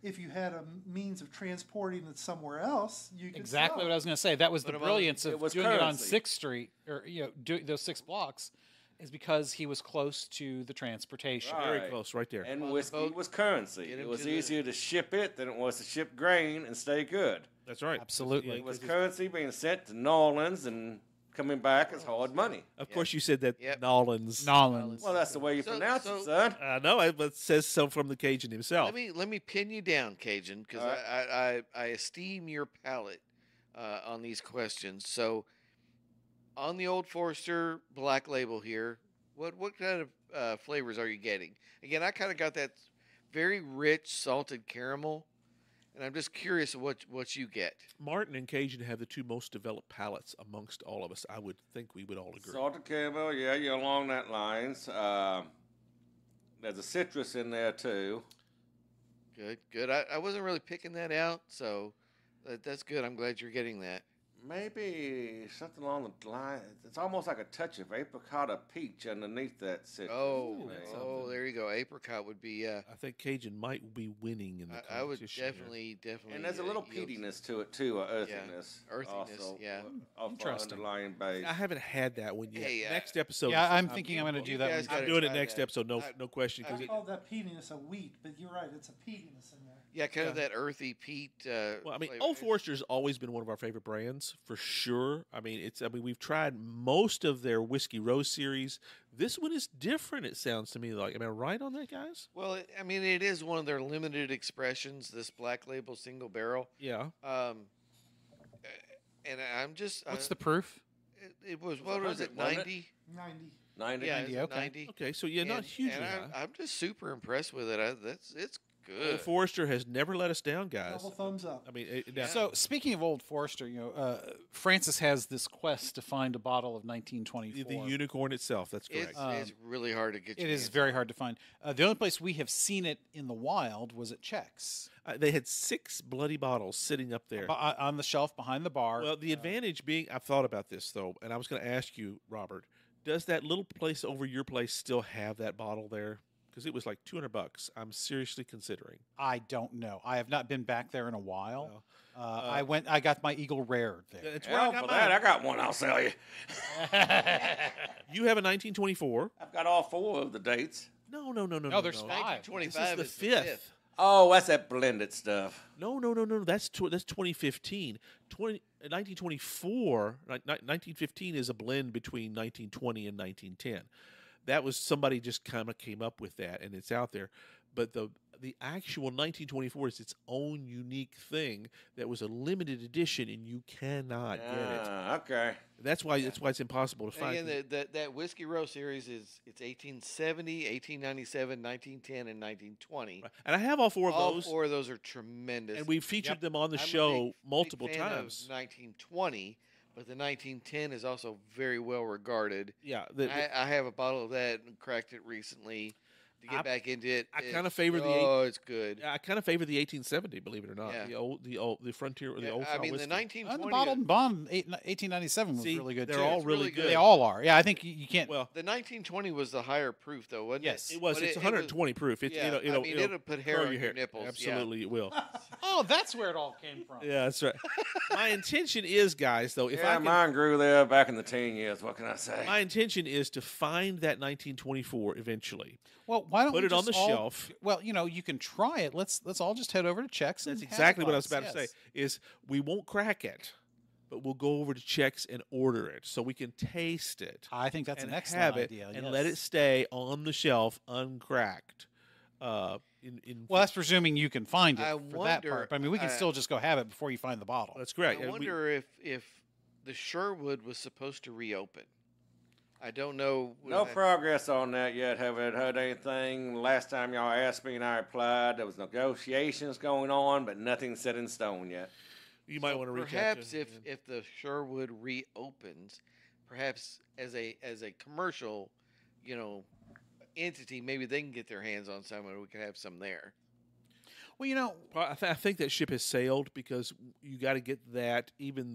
[SPEAKER 5] if you had a means of transporting it somewhere else, you could
[SPEAKER 1] Exactly
[SPEAKER 5] sell
[SPEAKER 1] what
[SPEAKER 5] it.
[SPEAKER 1] I was going to say. That was the
[SPEAKER 3] But among-
[SPEAKER 1] brilliance of
[SPEAKER 2] it was
[SPEAKER 1] doing it on
[SPEAKER 2] currency.
[SPEAKER 1] 6th Street, or doing those 6 blocks, is because he was close to the transportation.
[SPEAKER 2] Right.
[SPEAKER 4] Very close, right there.
[SPEAKER 2] And
[SPEAKER 3] On the
[SPEAKER 2] whiskey
[SPEAKER 3] boat,
[SPEAKER 2] was currency.
[SPEAKER 3] get
[SPEAKER 2] It
[SPEAKER 3] him
[SPEAKER 2] was
[SPEAKER 3] to the-
[SPEAKER 2] easier to ship it than it was to ship grain and stay good.
[SPEAKER 4] That's right.
[SPEAKER 1] Absolutely.
[SPEAKER 2] It was currency being sent to New Orleans and coming back as hard money.
[SPEAKER 4] Of course, you said that
[SPEAKER 3] Yep.
[SPEAKER 4] Nolans.
[SPEAKER 1] Nolans.
[SPEAKER 2] Well, that's the way you
[SPEAKER 3] So-
[SPEAKER 2] pronounce
[SPEAKER 3] so-
[SPEAKER 2] it, son.
[SPEAKER 4] No, it says so from the Cajun himself.
[SPEAKER 3] Let me pin you down, Cajun, because
[SPEAKER 2] All
[SPEAKER 3] I esteem your palate on these questions. So, on the Old Forester Black Label here, what kind of flavors are you getting? Again, I kind of got that very rich salted caramel, and I'm just curious what you get.
[SPEAKER 4] Martin and Cajun have the two most developed palates amongst all of us. I would think we would all agree.
[SPEAKER 2] Salted caramel, yeah, you're along that lines. There's a citrus in there too.
[SPEAKER 3] Good. I wasn't really picking that out, so that's good. I'm glad you're getting that.
[SPEAKER 2] Maybe something along the line. It's almost like a touch of apricot or peach underneath that citrus.
[SPEAKER 3] Oh, there you go. Apricot would be.
[SPEAKER 4] I think Cajun might be winning in the
[SPEAKER 3] I would
[SPEAKER 4] competition
[SPEAKER 3] definitely.
[SPEAKER 2] And there's a little peatiness to it too, or earthiness.
[SPEAKER 3] Earthiness,
[SPEAKER 2] also,
[SPEAKER 3] yeah.
[SPEAKER 2] Off
[SPEAKER 1] Interesting.
[SPEAKER 2] Underlying base.
[SPEAKER 4] I haven't had that one yet.
[SPEAKER 3] Hey,
[SPEAKER 4] next episode.
[SPEAKER 1] Yeah, I'm thinking I'm going to do
[SPEAKER 3] you
[SPEAKER 1] that
[SPEAKER 3] guys
[SPEAKER 1] one.
[SPEAKER 4] I'm
[SPEAKER 3] gotta
[SPEAKER 4] doing it
[SPEAKER 3] try
[SPEAKER 4] next
[SPEAKER 3] that.
[SPEAKER 4] episode. No question.
[SPEAKER 5] I
[SPEAKER 4] 'Cause it-
[SPEAKER 5] call that peatiness a wheat, but you're right. It's a peatiness in there.
[SPEAKER 3] Yeah, kind of that earthy peat.
[SPEAKER 4] Well, I mean,
[SPEAKER 3] flavor.
[SPEAKER 4] Old Forester's always been one of our favorite brands for sure. I mean, we've tried most of their Whiskey Rose series. This one is different. It sounds to me like. Am I right on that, guys?
[SPEAKER 3] Well, I mean, it is one of their limited expressions. This Black Label single barrel.
[SPEAKER 4] Yeah.
[SPEAKER 3] And I'm just.
[SPEAKER 1] What's the proof?
[SPEAKER 3] It was what was it?
[SPEAKER 2] 100, wasn't it?
[SPEAKER 3] 90.
[SPEAKER 5] 90.
[SPEAKER 2] 90.
[SPEAKER 3] Yeah,
[SPEAKER 1] 90,
[SPEAKER 3] it's
[SPEAKER 1] okay.
[SPEAKER 3] 90.
[SPEAKER 4] Okay, so yeah, not
[SPEAKER 3] And-
[SPEAKER 4] hugely
[SPEAKER 3] and
[SPEAKER 4] high.
[SPEAKER 3] I'm just super impressed with it. It's good.
[SPEAKER 4] Old Forester has never let us down, guys.
[SPEAKER 5] Double thumbs up.
[SPEAKER 4] I mean,
[SPEAKER 1] So speaking of Old Forester, Francis has this quest to find a bottle of
[SPEAKER 4] the
[SPEAKER 1] 1924.
[SPEAKER 4] unicorn itself. That's correct.
[SPEAKER 3] It's really hard to get.
[SPEAKER 1] It
[SPEAKER 3] your
[SPEAKER 1] is
[SPEAKER 3] hands
[SPEAKER 1] very
[SPEAKER 3] on.
[SPEAKER 1] hard to find. The only place we have seen it in the wild was at Chex,
[SPEAKER 4] They had 6 bloody bottles sitting up there.
[SPEAKER 1] on the shelf behind the bar.
[SPEAKER 4] Well, the advantage being, I've thought about this though, and I was going to ask you, Robert, does that little place over your place still have that bottle there? Because it was like $200. I'm seriously considering.
[SPEAKER 1] I don't know. I have not been back there in a while.
[SPEAKER 4] Well,
[SPEAKER 1] I got my Eagle Rare there.
[SPEAKER 4] It's where
[SPEAKER 2] Well,
[SPEAKER 4] I got
[SPEAKER 2] for that,
[SPEAKER 4] mine.
[SPEAKER 2] I got one. I'll sell you.
[SPEAKER 4] You have a 1924.
[SPEAKER 2] I've got all 4 of the dates.
[SPEAKER 4] No.
[SPEAKER 1] there's 5.
[SPEAKER 3] 25
[SPEAKER 4] This
[SPEAKER 3] is
[SPEAKER 4] is the fifth.
[SPEAKER 3] 5th.
[SPEAKER 2] Oh, that's that blended stuff.
[SPEAKER 4] No. That's 2015. 1924. 1915 is a blend between 1920 and 1910. That was somebody just kind of came up with that, and it's out there. But the actual 1924 is its own unique thing that was a limited edition, and you cannot get it.
[SPEAKER 2] Okay.
[SPEAKER 4] That's why it's impossible to find.
[SPEAKER 3] Again, that Whiskey Row series it's 1870, 1897, 1910, and 1920.
[SPEAKER 4] And I have all 4 of
[SPEAKER 3] All
[SPEAKER 4] those,
[SPEAKER 3] 4 of those are tremendous.
[SPEAKER 4] and we've featured them on the
[SPEAKER 3] I'm a
[SPEAKER 4] show
[SPEAKER 3] big
[SPEAKER 4] multiple
[SPEAKER 3] fan of
[SPEAKER 4] times.
[SPEAKER 3] 1920, but the 1910 is also very well regarded.
[SPEAKER 4] Yeah,
[SPEAKER 3] I have a bottle of that and cracked it recently to get back into it.
[SPEAKER 4] I
[SPEAKER 3] It's-
[SPEAKER 4] kinda favor the
[SPEAKER 3] it's good.
[SPEAKER 4] I kind of favor the 1870, believe it or not.
[SPEAKER 3] Yeah.
[SPEAKER 4] the frontier or the
[SPEAKER 3] Yeah,
[SPEAKER 4] old
[SPEAKER 3] I
[SPEAKER 4] style
[SPEAKER 3] mean, the
[SPEAKER 4] whiskey.
[SPEAKER 3] 1920.
[SPEAKER 1] the bottled and bond 1897 was
[SPEAKER 4] See,
[SPEAKER 1] really good
[SPEAKER 4] they're
[SPEAKER 1] too.
[SPEAKER 4] all
[SPEAKER 3] It's
[SPEAKER 4] really
[SPEAKER 3] really
[SPEAKER 4] good.
[SPEAKER 3] good.
[SPEAKER 1] They all are. Yeah, I think you can't.
[SPEAKER 4] Well,
[SPEAKER 3] The 1920 was the higher proof, though, wasn't
[SPEAKER 1] Yes.
[SPEAKER 3] it?
[SPEAKER 4] it was.
[SPEAKER 3] But
[SPEAKER 4] It's
[SPEAKER 3] it was-
[SPEAKER 4] 120 proof. It's,
[SPEAKER 3] yeah,
[SPEAKER 4] it'll,
[SPEAKER 3] I mean, it'll put hair
[SPEAKER 4] curl
[SPEAKER 3] on
[SPEAKER 4] your
[SPEAKER 3] your nipples. Yeah.
[SPEAKER 4] Absolutely, it will.
[SPEAKER 1] Oh, that's where it all came from.
[SPEAKER 4] Yeah, that's right. My intention is, guys, though, if I
[SPEAKER 2] Yeah,
[SPEAKER 4] can,
[SPEAKER 2] mine grew there back in the teen years. What can I say?
[SPEAKER 4] my intention is to find that 1924 eventually.
[SPEAKER 1] Well, why don't
[SPEAKER 4] Put
[SPEAKER 1] we
[SPEAKER 4] it on
[SPEAKER 1] just
[SPEAKER 4] the
[SPEAKER 1] all-
[SPEAKER 4] shelf.
[SPEAKER 1] Well, you can try it. Let's all just head over to Chex. And
[SPEAKER 4] That's
[SPEAKER 1] have
[SPEAKER 4] exactly
[SPEAKER 1] it
[SPEAKER 4] what I was about
[SPEAKER 1] once,
[SPEAKER 4] to say.
[SPEAKER 1] yes.
[SPEAKER 4] Is we won't crack it, but we'll go over to Chex and order it so we can taste it.
[SPEAKER 1] I think that's
[SPEAKER 4] and
[SPEAKER 1] an excellent
[SPEAKER 4] have it
[SPEAKER 1] idea.
[SPEAKER 4] and let it
[SPEAKER 1] yes.
[SPEAKER 4] stay on the shelf uncracked.
[SPEAKER 1] Well, that's presuming you can find it
[SPEAKER 3] I
[SPEAKER 1] for that
[SPEAKER 3] wonder-
[SPEAKER 1] part. But, I mean, we can still just go have it before you find the bottle.
[SPEAKER 4] that's correct.
[SPEAKER 3] I
[SPEAKER 4] And we-
[SPEAKER 3] wonder if the Sherwood was supposed to reopen. I don't know.
[SPEAKER 2] No progress on that yet. Haven't heard anything. Last time y'all asked me and I replied, there was negotiations going on, but nothing set in stone yet.
[SPEAKER 4] you might want to reach
[SPEAKER 3] Perhaps
[SPEAKER 4] out to,
[SPEAKER 3] if the Sherwood reopens, perhaps as a commercial, entity, maybe they can get their hands on some and we could have some there.
[SPEAKER 1] Well,
[SPEAKER 4] I think that ship has sailed because you got to get that even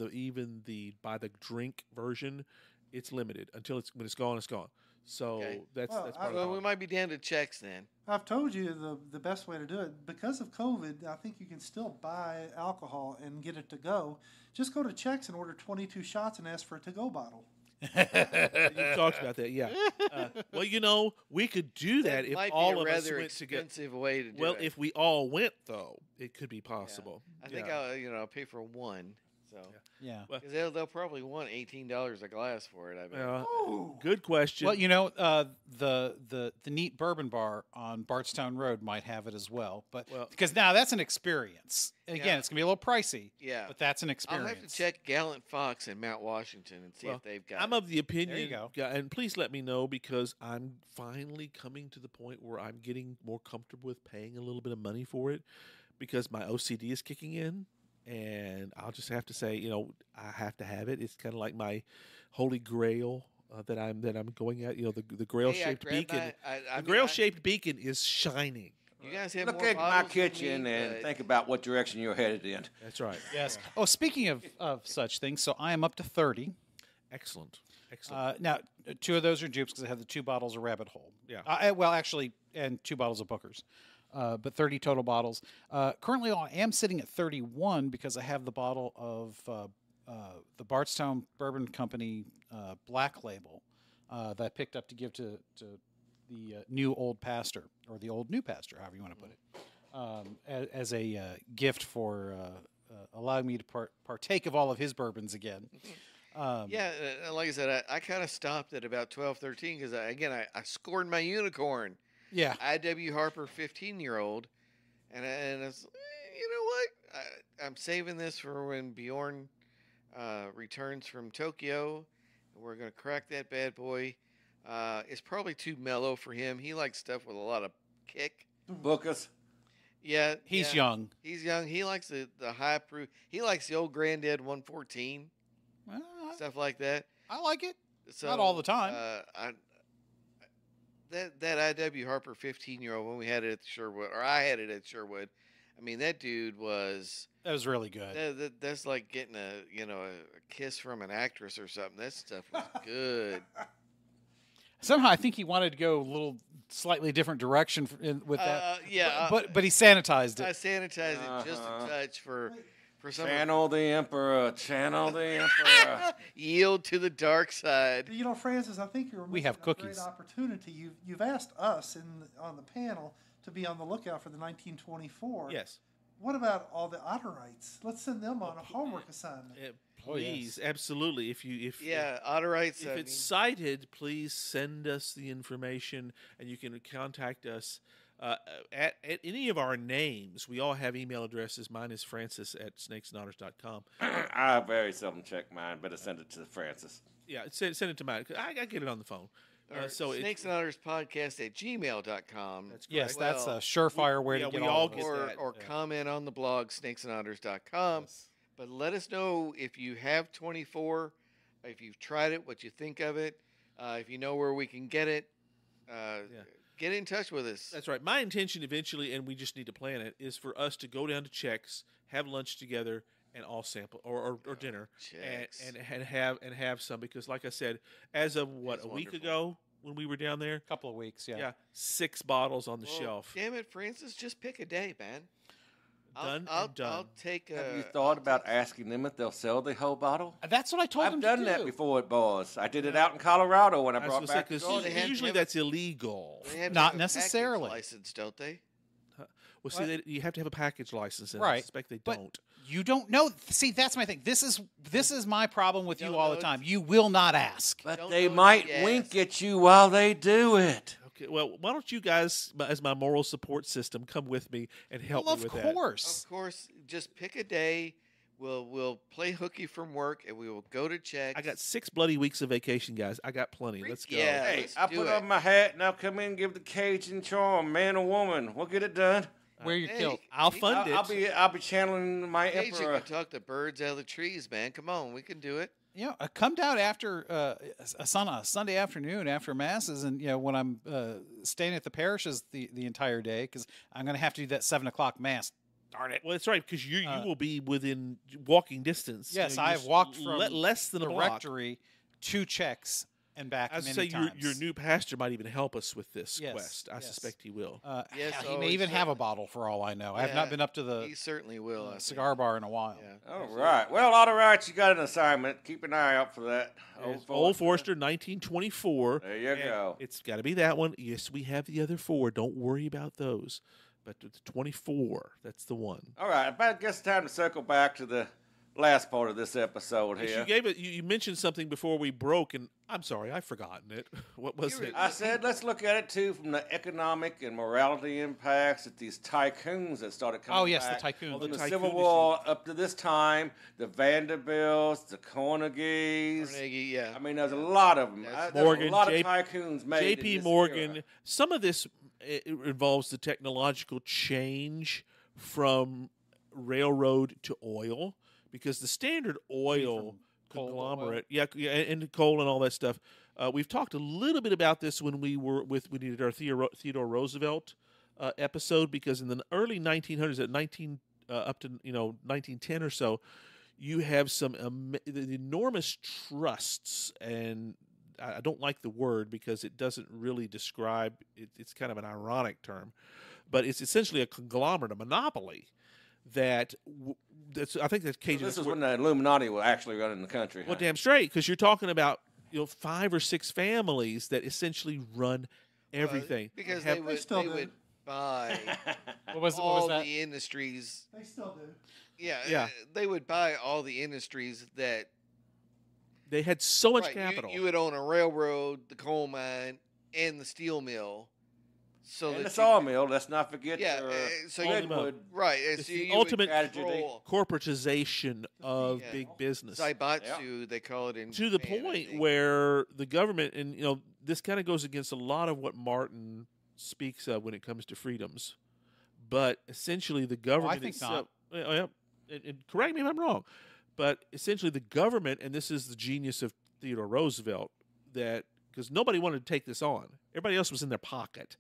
[SPEAKER 4] the by the drink version, it's limited until when it's gone, it's gone. So
[SPEAKER 3] Okay.
[SPEAKER 4] that's
[SPEAKER 5] Well,
[SPEAKER 4] part
[SPEAKER 5] I-
[SPEAKER 4] of the
[SPEAKER 3] Well, we
[SPEAKER 4] problem.
[SPEAKER 3] might be down to checks then.
[SPEAKER 5] I've told you the best way to do it. Because of COVID, I think you can still buy alcohol and get it to go. Just go to Chex and order 22 shots and ask for a to-go bottle.
[SPEAKER 4] You've talked about that, yeah. Well, we could do that if
[SPEAKER 3] might
[SPEAKER 4] all
[SPEAKER 3] be a
[SPEAKER 4] of us
[SPEAKER 3] rather
[SPEAKER 4] went together.
[SPEAKER 3] expensive way to do
[SPEAKER 4] Well,
[SPEAKER 3] it.
[SPEAKER 4] if we all went though, it could be possible.
[SPEAKER 3] I think
[SPEAKER 4] Yeah.
[SPEAKER 3] I'll pay for one. So
[SPEAKER 1] yeah.
[SPEAKER 4] Well-
[SPEAKER 3] because they'll probably want $18 a glass for it. I bet.
[SPEAKER 5] Ooh.
[SPEAKER 4] Good question.
[SPEAKER 1] Well, the neat bourbon bar on Bardstown Road might have it as well, but
[SPEAKER 4] Well-
[SPEAKER 1] because now that's an experience. And again,
[SPEAKER 3] Yeah.
[SPEAKER 1] it's gonna be a little pricey,
[SPEAKER 3] Yeah.
[SPEAKER 1] but that's an
[SPEAKER 3] I'll
[SPEAKER 1] experience.
[SPEAKER 3] have to check Gallant Fox in Mount Washington and see
[SPEAKER 4] Well,
[SPEAKER 3] if they've got.
[SPEAKER 4] I'm
[SPEAKER 3] it.
[SPEAKER 4] of the opinion,
[SPEAKER 1] go.
[SPEAKER 4] and please let me know because I'm finally coming to the point where I'm getting more comfortable with paying a little bit of money for it. because my OCD is kicking in, and I'll just have to say, I have to have it. It's kind of like my holy grail that I'm going at. The grail-shaped beacon. The grail-shaped beacon is shining.
[SPEAKER 3] You guys have
[SPEAKER 2] Look
[SPEAKER 3] more
[SPEAKER 2] at my
[SPEAKER 3] bottles than
[SPEAKER 2] kitchen
[SPEAKER 3] me,
[SPEAKER 2] and
[SPEAKER 3] but-
[SPEAKER 2] think about what direction you're headed in.
[SPEAKER 4] That's right.
[SPEAKER 1] Yes. Oh, speaking of such things, so I am up to 30.
[SPEAKER 4] Excellent.
[SPEAKER 1] Now, 2 of those are dupes because I have the 2 bottles of Rabbit Hole.
[SPEAKER 4] Yeah.
[SPEAKER 1] And 2 bottles of Booker's. But 30 total bottles. Currently, I am sitting at 31 because I have the bottle of the Bardstown Bourbon Company Black Label that I picked up to give to the new old pastor, or the old new pastor, however you want to put it, as a gift for allowing me to partake of all of his bourbons again.
[SPEAKER 3] Like I said, I kind of stopped at about 12, 13 because, I scored my unicorn.
[SPEAKER 1] Yeah.
[SPEAKER 3] I.W. Harper, 15-year-old. And it's, you know what? I'm saving this for when Bjorn returns from Tokyo. We're going to crack that bad boy. It's probably too mellow for him. He likes stuff with a lot of kick.
[SPEAKER 2] Bookus.
[SPEAKER 3] Yeah.
[SPEAKER 1] He's young.
[SPEAKER 3] He's young. He likes the high proof. He likes the old Granddad 114.
[SPEAKER 1] Well,
[SPEAKER 3] Stuff like that.
[SPEAKER 1] I like it.
[SPEAKER 3] So,
[SPEAKER 1] Not all the time.
[SPEAKER 3] That I.W. Harper 15-year-old, when we had it at Sherwood, or I had it at Sherwood, I mean, that dude was...
[SPEAKER 1] That was really good.
[SPEAKER 3] That's like getting a kiss from an actress or something. That stuff was good.
[SPEAKER 1] Somehow, I think he wanted to go a little slightly different direction with that. But he sanitized
[SPEAKER 3] I
[SPEAKER 1] it.
[SPEAKER 3] sanitized it just a touch for some
[SPEAKER 2] Channel the Emperor. Channel the Emperor.
[SPEAKER 3] yield to the dark side.
[SPEAKER 5] Francis, I think you're
[SPEAKER 1] We have
[SPEAKER 5] missing a
[SPEAKER 1] cookies.
[SPEAKER 5] great opportunity. You've asked us on the panel to be on the lookout for the 1924.
[SPEAKER 4] Yes.
[SPEAKER 5] What about all the Otterites? Let's send them on a homework assignment.
[SPEAKER 4] Please, absolutely. If
[SPEAKER 3] Otterites.
[SPEAKER 4] if it's cited, please send us the information, and you can contact us at any of our names. We all have email addresses. Mine is francis@snakesandotters.com.
[SPEAKER 2] I very seldom check mine. Better send it to Francis.
[SPEAKER 4] Yeah, send it to mine. I get it on the phone. So
[SPEAKER 3] Snakes and Otters podcast at gmail.com.
[SPEAKER 4] That's
[SPEAKER 1] Yes,
[SPEAKER 4] correct.
[SPEAKER 1] that's a surefire way to
[SPEAKER 4] yeah,
[SPEAKER 1] get
[SPEAKER 4] we
[SPEAKER 1] all
[SPEAKER 4] all
[SPEAKER 1] of
[SPEAKER 4] get
[SPEAKER 1] us.
[SPEAKER 4] that.
[SPEAKER 3] Or comment on the blog, snakesandotters.com. But let us know if you have 24, if you've tried it, what you think of it, if you know where we can get it. Get in touch with us.
[SPEAKER 4] That's right. My intention eventually, and we just need to plan it, is for us to go down to Chex, have lunch together, and all sample or dinner, and have some, because, like I said, as of
[SPEAKER 3] That's
[SPEAKER 4] a week
[SPEAKER 3] wonderful.
[SPEAKER 4] ago when we were down there,
[SPEAKER 1] Couple of weeks, yeah.
[SPEAKER 4] 6 bottles on the
[SPEAKER 3] Well,
[SPEAKER 4] shelf.
[SPEAKER 3] Damn it, Francis, just pick a day, man.
[SPEAKER 4] Done
[SPEAKER 3] I'll
[SPEAKER 4] and done.
[SPEAKER 3] I'll take a.
[SPEAKER 2] Have you thought about asking them if they'll sell the whole bottle?
[SPEAKER 1] That's what I told him
[SPEAKER 2] I've
[SPEAKER 1] to
[SPEAKER 2] done
[SPEAKER 1] do.
[SPEAKER 2] that before at bars. I did it out in Colorado when I
[SPEAKER 4] I was
[SPEAKER 2] brought
[SPEAKER 4] gonna say,
[SPEAKER 2] back.
[SPEAKER 4] 'cause
[SPEAKER 3] Oh, they had to
[SPEAKER 4] usually
[SPEAKER 3] have a-
[SPEAKER 4] that's illegal.
[SPEAKER 3] They have to
[SPEAKER 1] Not
[SPEAKER 3] have a
[SPEAKER 1] necessarily.
[SPEAKER 3] package license, don't they?
[SPEAKER 4] Well, see, you have to have a package license, and I
[SPEAKER 1] Right.
[SPEAKER 4] suspect they
[SPEAKER 1] But
[SPEAKER 4] don't.
[SPEAKER 1] You don't know. See, that's my thing. This is my problem with
[SPEAKER 3] You
[SPEAKER 1] you
[SPEAKER 3] don't
[SPEAKER 1] all
[SPEAKER 3] know
[SPEAKER 1] the
[SPEAKER 3] it?
[SPEAKER 1] time. You will not ask.
[SPEAKER 2] But
[SPEAKER 3] Don't
[SPEAKER 2] they
[SPEAKER 3] know
[SPEAKER 2] might
[SPEAKER 3] yes.
[SPEAKER 2] wink at you while they do it.
[SPEAKER 4] Okay, well, why don't you guys, as my moral support system, come with me and help
[SPEAKER 1] Well,
[SPEAKER 4] me
[SPEAKER 1] of
[SPEAKER 4] with that?
[SPEAKER 1] course.
[SPEAKER 3] Of course, just pick a day. We'll play hooky from work, and we will go to check.
[SPEAKER 4] I got 6 bloody weeks of vacation, guys. I got plenty. Let's go.
[SPEAKER 3] Yeah.
[SPEAKER 2] Hey,
[SPEAKER 3] let's
[SPEAKER 2] I
[SPEAKER 3] do
[SPEAKER 2] put
[SPEAKER 3] it.
[SPEAKER 2] on my hat. Now come in and give the Cajun charm, man or woman. We'll get it done.
[SPEAKER 1] Where your
[SPEAKER 3] Hey,
[SPEAKER 1] kilt.
[SPEAKER 4] I'll fund it.
[SPEAKER 2] I'll be channeling my
[SPEAKER 3] Hey, you
[SPEAKER 2] emperor.
[SPEAKER 3] can talk the birds out of the trees, man. Come on, we can do it.
[SPEAKER 1] You know, come down after a Sunday afternoon after masses, and when I'm staying at the parishes the entire day, because I'm going to have to do that 7:00 mass. Darn it!
[SPEAKER 4] Well, that's right, because you will be within walking distance.
[SPEAKER 1] Yes,
[SPEAKER 4] you
[SPEAKER 1] I've
[SPEAKER 4] just
[SPEAKER 1] walked from
[SPEAKER 4] less than
[SPEAKER 1] the
[SPEAKER 4] a block.
[SPEAKER 1] rectory to Chex and back
[SPEAKER 4] I was
[SPEAKER 1] many
[SPEAKER 4] say
[SPEAKER 1] times.
[SPEAKER 4] your new pastor might even help us with this
[SPEAKER 1] Yes,
[SPEAKER 4] quest. I
[SPEAKER 1] yes.
[SPEAKER 4] suspect he will.
[SPEAKER 3] Yes,
[SPEAKER 1] hell, he
[SPEAKER 3] oh,
[SPEAKER 1] may
[SPEAKER 3] he
[SPEAKER 1] even have a
[SPEAKER 3] certainly-
[SPEAKER 1] bottle for all I know. I have
[SPEAKER 3] Yeah,
[SPEAKER 1] not been up to
[SPEAKER 3] He
[SPEAKER 1] the
[SPEAKER 3] certainly will. I think.
[SPEAKER 1] cigar bar in a while.
[SPEAKER 3] Yeah.
[SPEAKER 2] All right. Well, all right. You got an assignment. Keep an eye out for that.
[SPEAKER 4] Old Forester, 1924.
[SPEAKER 2] There you
[SPEAKER 4] And
[SPEAKER 2] go.
[SPEAKER 4] It's got to be that one. Yes, we have the other 4. Don't worry about those. But the 24, that's the one.
[SPEAKER 2] All right. I guess it's time to circle back to the last part of this episode
[SPEAKER 4] Yes,
[SPEAKER 2] here.
[SPEAKER 4] you gave it. You mentioned something before we broke, and I'm sorry, I've forgotten it. What was it?
[SPEAKER 2] I said let's look at it too from the economic and morality impacts that these tycoons that started coming.
[SPEAKER 1] Oh, yes, the
[SPEAKER 2] back
[SPEAKER 1] tycoon.
[SPEAKER 2] From the
[SPEAKER 4] tycoon
[SPEAKER 2] Civil
[SPEAKER 4] issue.
[SPEAKER 2] War up to this time, the Vanderbilts, the Carnegies.
[SPEAKER 3] Carnegie, yeah.
[SPEAKER 2] I mean, there's a lot of them.
[SPEAKER 3] That's-
[SPEAKER 2] There's
[SPEAKER 4] Morgan,
[SPEAKER 2] a lot
[SPEAKER 4] J-
[SPEAKER 2] of tycoons made. in
[SPEAKER 4] J.P.
[SPEAKER 2] this
[SPEAKER 4] Morgan.
[SPEAKER 2] era.
[SPEAKER 4] Some of this it involves the technological change from railroad to oil, because the Standard Oil
[SPEAKER 1] from coal to
[SPEAKER 4] conglomerate, and coal and all that stuff. We've talked a little bit about this when we did our Theodore Roosevelt episode, because in the early 1900s, at up to 1910 or so, you have some enormous trusts, and I don't like the word because it doesn't really describe it. It's kind of an ironic term, but it's essentially a conglomerate, a monopoly. I think that's Cajun.
[SPEAKER 2] So this is when the Illuminati were actually running the country.
[SPEAKER 4] Well, damn straight, because you're talking about 5 or 6 families that essentially run everything.
[SPEAKER 3] Because
[SPEAKER 5] They
[SPEAKER 3] they
[SPEAKER 5] still
[SPEAKER 3] would buy
[SPEAKER 1] What was
[SPEAKER 3] all
[SPEAKER 1] that?
[SPEAKER 3] the industries.
[SPEAKER 5] They still do.
[SPEAKER 3] Yeah, they would buy all the industries that.
[SPEAKER 4] They had so much
[SPEAKER 3] Right,
[SPEAKER 4] capital.
[SPEAKER 3] You would own a railroad, the coal mine, and the steel mill. So
[SPEAKER 2] And
[SPEAKER 3] that
[SPEAKER 2] the
[SPEAKER 3] you
[SPEAKER 2] sawmill. Let's not forget.
[SPEAKER 3] Yeah, so you-
[SPEAKER 2] Redwood.
[SPEAKER 3] right.
[SPEAKER 4] It's
[SPEAKER 3] So
[SPEAKER 4] the
[SPEAKER 3] you
[SPEAKER 4] ultimate
[SPEAKER 3] would control
[SPEAKER 4] corporatization of
[SPEAKER 3] Yeah.
[SPEAKER 4] big business.
[SPEAKER 3] Zaibatsu, they call it in
[SPEAKER 4] To the
[SPEAKER 3] Japan, I
[SPEAKER 4] point
[SPEAKER 3] think.
[SPEAKER 4] where the government, and this kind of goes against a lot of what Martin speaks of when it comes to freedoms, but essentially the government
[SPEAKER 1] think
[SPEAKER 4] itself, and correct me if I'm wrong, but essentially the government, and this is the genius of Theodore Roosevelt, that because nobody wanted to take this on, everybody else was in their pocket,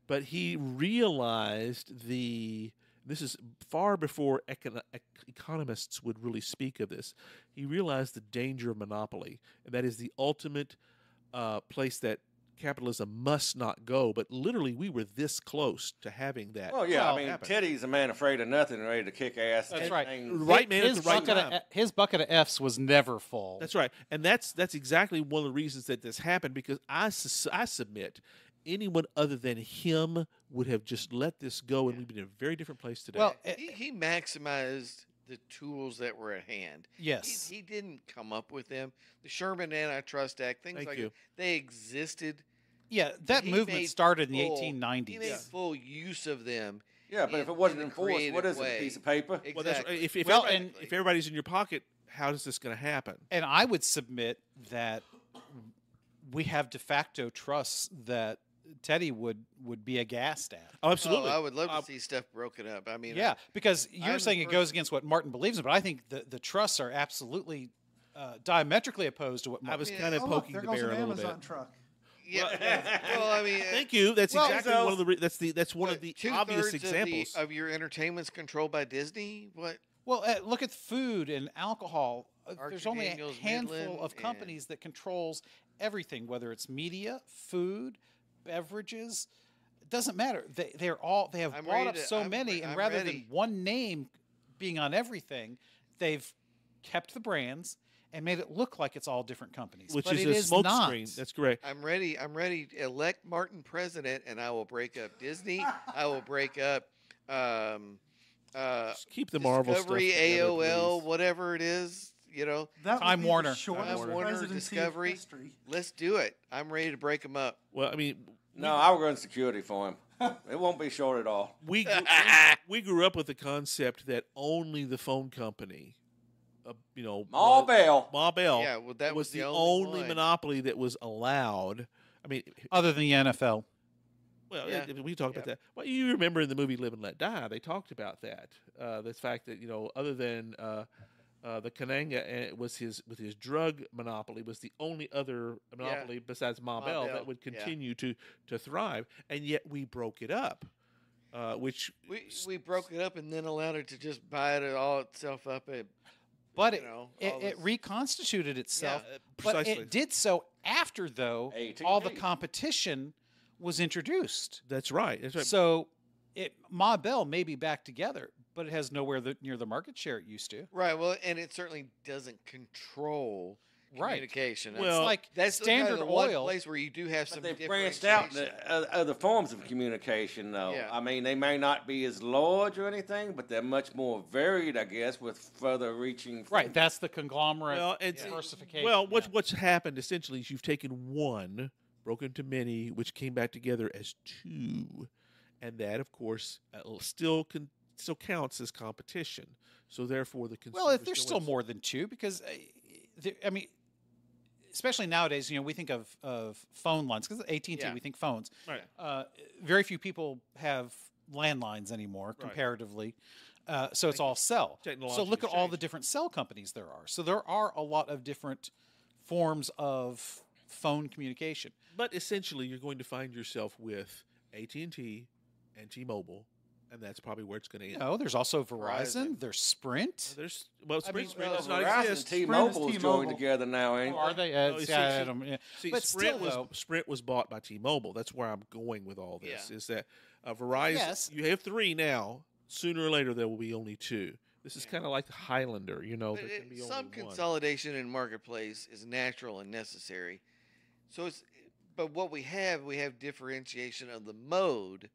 [SPEAKER 4] but he realized this is far before economists would really speak of this. He realized the danger of monopoly, and that is the ultimate place that capitalism must not go. But literally, we were this close to having that.
[SPEAKER 2] Well, yeah,
[SPEAKER 4] happen.
[SPEAKER 2] Teddy's a man afraid of nothing and ready to kick ass.
[SPEAKER 1] That's
[SPEAKER 2] and
[SPEAKER 1] right.
[SPEAKER 2] things.
[SPEAKER 4] Right man at the right time.
[SPEAKER 1] His bucket of F's was never full.
[SPEAKER 4] That's right, and that's exactly one of the reasons that this happened. Because I submit, anyone other than him would have just let this go, and we'd be in a very different place today.
[SPEAKER 1] Well,
[SPEAKER 3] He maximized the tools that were at hand.
[SPEAKER 1] yes.
[SPEAKER 3] He didn't come up with them. The Sherman Antitrust Act, things
[SPEAKER 4] Thank
[SPEAKER 3] like
[SPEAKER 4] you.
[SPEAKER 3] that, they existed.
[SPEAKER 1] Yeah, that
[SPEAKER 3] He
[SPEAKER 1] movement
[SPEAKER 3] made
[SPEAKER 1] started in the
[SPEAKER 3] full-
[SPEAKER 1] 1890s.
[SPEAKER 3] He made full use of them.
[SPEAKER 2] Yeah, but if it wasn't enforced, what is it? A piece of paper?
[SPEAKER 3] Exactly.
[SPEAKER 4] Well, that's right. If
[SPEAKER 3] Exactly.
[SPEAKER 4] if everybody's in your pocket, how is this going to happen?
[SPEAKER 1] And I would submit that we have de facto trusts that Teddy would be aghast at.
[SPEAKER 4] Oh, absolutely.
[SPEAKER 3] I would love to see stuff broken up. I mean,
[SPEAKER 1] Yeah, because you're
[SPEAKER 3] I'm
[SPEAKER 1] saying
[SPEAKER 3] the
[SPEAKER 1] it goes
[SPEAKER 3] first-
[SPEAKER 1] against what Martin believes in, but I think the trusts are absolutely diametrically opposed to what
[SPEAKER 4] I
[SPEAKER 1] Martin.
[SPEAKER 4] was
[SPEAKER 3] Yeah.
[SPEAKER 4] kind of
[SPEAKER 5] Oh, look,
[SPEAKER 4] poking
[SPEAKER 5] there
[SPEAKER 4] the
[SPEAKER 5] goes
[SPEAKER 4] bear
[SPEAKER 5] an
[SPEAKER 4] a little
[SPEAKER 5] Amazon
[SPEAKER 4] bit.
[SPEAKER 5] truck.
[SPEAKER 3] yeah. Well, I mean,
[SPEAKER 4] Thank you. That's
[SPEAKER 1] Well,
[SPEAKER 4] exactly
[SPEAKER 2] so-
[SPEAKER 4] one of the that's one of the obvious examples.
[SPEAKER 3] of your entertainment's controlled by Disney. What?
[SPEAKER 1] Well, look at food and alcohol.
[SPEAKER 3] Archer
[SPEAKER 1] There's only
[SPEAKER 3] Daniels,
[SPEAKER 1] a handful
[SPEAKER 3] Midland,
[SPEAKER 1] of companies that controls everything, whether it's media, food, beverages. It doesn't matter. They have
[SPEAKER 3] I'm
[SPEAKER 1] bought
[SPEAKER 3] ready
[SPEAKER 1] up
[SPEAKER 3] to-
[SPEAKER 1] so
[SPEAKER 3] I'm
[SPEAKER 1] many,
[SPEAKER 3] re-
[SPEAKER 1] and
[SPEAKER 3] I'm
[SPEAKER 1] rather
[SPEAKER 3] ready.
[SPEAKER 1] than one name being on everything, they've kept the brands and made it look like it's all different companies.
[SPEAKER 4] Which
[SPEAKER 1] but
[SPEAKER 4] is
[SPEAKER 1] it
[SPEAKER 4] a
[SPEAKER 1] is
[SPEAKER 4] smoke
[SPEAKER 1] not.
[SPEAKER 4] screen. That's correct.
[SPEAKER 3] I'm ready. I'm ready to elect Martin president, and I will break up Disney. I will break up
[SPEAKER 4] Just keep the Marvel stuff
[SPEAKER 3] Discovery,
[SPEAKER 4] together,
[SPEAKER 3] AOL,
[SPEAKER 4] please.
[SPEAKER 3] whatever it is. You know,
[SPEAKER 5] That would
[SPEAKER 1] Time
[SPEAKER 5] be
[SPEAKER 1] Warner.
[SPEAKER 5] The shortest
[SPEAKER 3] Time Warner,
[SPEAKER 5] presidency
[SPEAKER 3] Discovery.
[SPEAKER 5] of history.
[SPEAKER 3] let's do it. I'm ready to break them up.
[SPEAKER 4] Well, I mean,
[SPEAKER 2] No, I'll run security for him. It won't be short at all.
[SPEAKER 4] we grew up with the concept that only the phone company,
[SPEAKER 2] Ma Bell.
[SPEAKER 4] Ma Bell,
[SPEAKER 3] Yeah, well, that
[SPEAKER 4] was
[SPEAKER 3] was the
[SPEAKER 4] the
[SPEAKER 3] only
[SPEAKER 4] only
[SPEAKER 3] one.
[SPEAKER 4] monopoly that was allowed. I mean,
[SPEAKER 1] Other than the NFL.
[SPEAKER 3] Yeah.
[SPEAKER 4] we talked about that. Well, you remember in the movie Live and Let Die, they talked about that. The fact that other than the Kananga was with his drug monopoly was the only other monopoly besides Ma Bell
[SPEAKER 3] Bell,
[SPEAKER 4] that would
[SPEAKER 3] yeah.
[SPEAKER 4] continue to thrive, and yet we broke it up, which
[SPEAKER 3] We broke it up and then allowed it to just buy it all itself up.
[SPEAKER 1] But
[SPEAKER 3] all
[SPEAKER 1] it
[SPEAKER 3] this-
[SPEAKER 1] reconstituted itself. But
[SPEAKER 4] precisely.
[SPEAKER 1] it did so after, though,
[SPEAKER 2] AT&T.
[SPEAKER 1] all the competition was introduced.
[SPEAKER 4] That's right. That's right.
[SPEAKER 1] So Ma Bell may be back together, but it has nowhere near the market share it used to.
[SPEAKER 3] Right. Well, and it certainly doesn't control
[SPEAKER 1] Right.
[SPEAKER 3] communication.
[SPEAKER 4] Well,
[SPEAKER 1] It's like
[SPEAKER 3] that's
[SPEAKER 1] Standard
[SPEAKER 3] the one
[SPEAKER 1] Oil.
[SPEAKER 3] place where you do have some.
[SPEAKER 2] But they've branched out
[SPEAKER 3] differentiation.
[SPEAKER 2] into other forms of communication, though.
[SPEAKER 3] Yeah.
[SPEAKER 2] I mean, they may not be as large or anything, but they're much more varied, I guess, with further reaching.
[SPEAKER 1] Right. That's the conglomerate
[SPEAKER 4] Well, it's
[SPEAKER 1] diversification.
[SPEAKER 4] well,
[SPEAKER 1] yeah.
[SPEAKER 4] what's happened essentially is you've taken one, broken into many, which came back together as two, and that, of course, still counts as competition. So therefore, the consumer.
[SPEAKER 1] Well, if there's still more than two, because I mean, especially nowadays, we think of phone lines because AT&T,
[SPEAKER 3] Yeah.
[SPEAKER 1] we think phones.
[SPEAKER 4] Right.
[SPEAKER 1] Very few people have landlines anymore
[SPEAKER 4] Right.
[SPEAKER 1] comparatively. So it's all cell.
[SPEAKER 4] Technology
[SPEAKER 1] So look
[SPEAKER 4] has
[SPEAKER 1] at all the
[SPEAKER 4] changed.
[SPEAKER 1] different cell companies there are. So there are a lot of different forms of phone communication.
[SPEAKER 4] But essentially, you're going to find yourself with AT&T and T-Mobile, and that's probably where it's going to end.
[SPEAKER 1] No, there's also Verizon.
[SPEAKER 3] Verizon.
[SPEAKER 1] There's Sprint.
[SPEAKER 4] There's
[SPEAKER 1] I mean,
[SPEAKER 4] Sprint
[SPEAKER 2] Well,
[SPEAKER 4] does not
[SPEAKER 2] Verizon and
[SPEAKER 4] exist.
[SPEAKER 2] T-Mobile's
[SPEAKER 5] Sprint is
[SPEAKER 2] joined
[SPEAKER 5] T-Mobile.
[SPEAKER 2] together now, ain't
[SPEAKER 1] Oh, are they?
[SPEAKER 4] No, you see-
[SPEAKER 1] I don't- yeah.
[SPEAKER 4] See,
[SPEAKER 1] But
[SPEAKER 4] Sprint
[SPEAKER 1] still, though,
[SPEAKER 4] Sprint was bought by T-Mobile. That's where I'm going with all this.
[SPEAKER 3] Yeah.
[SPEAKER 4] Is that Verizon?
[SPEAKER 1] Yes.
[SPEAKER 4] You have 3 now. Sooner or later, there will be only 2. This is
[SPEAKER 3] Yeah.
[SPEAKER 4] kind of like the Highlander. You know,
[SPEAKER 3] But
[SPEAKER 4] there can be
[SPEAKER 3] some
[SPEAKER 4] only one.
[SPEAKER 3] consolidation in marketplace is natural and necessary. So it's, but what we have differentiation of the mode,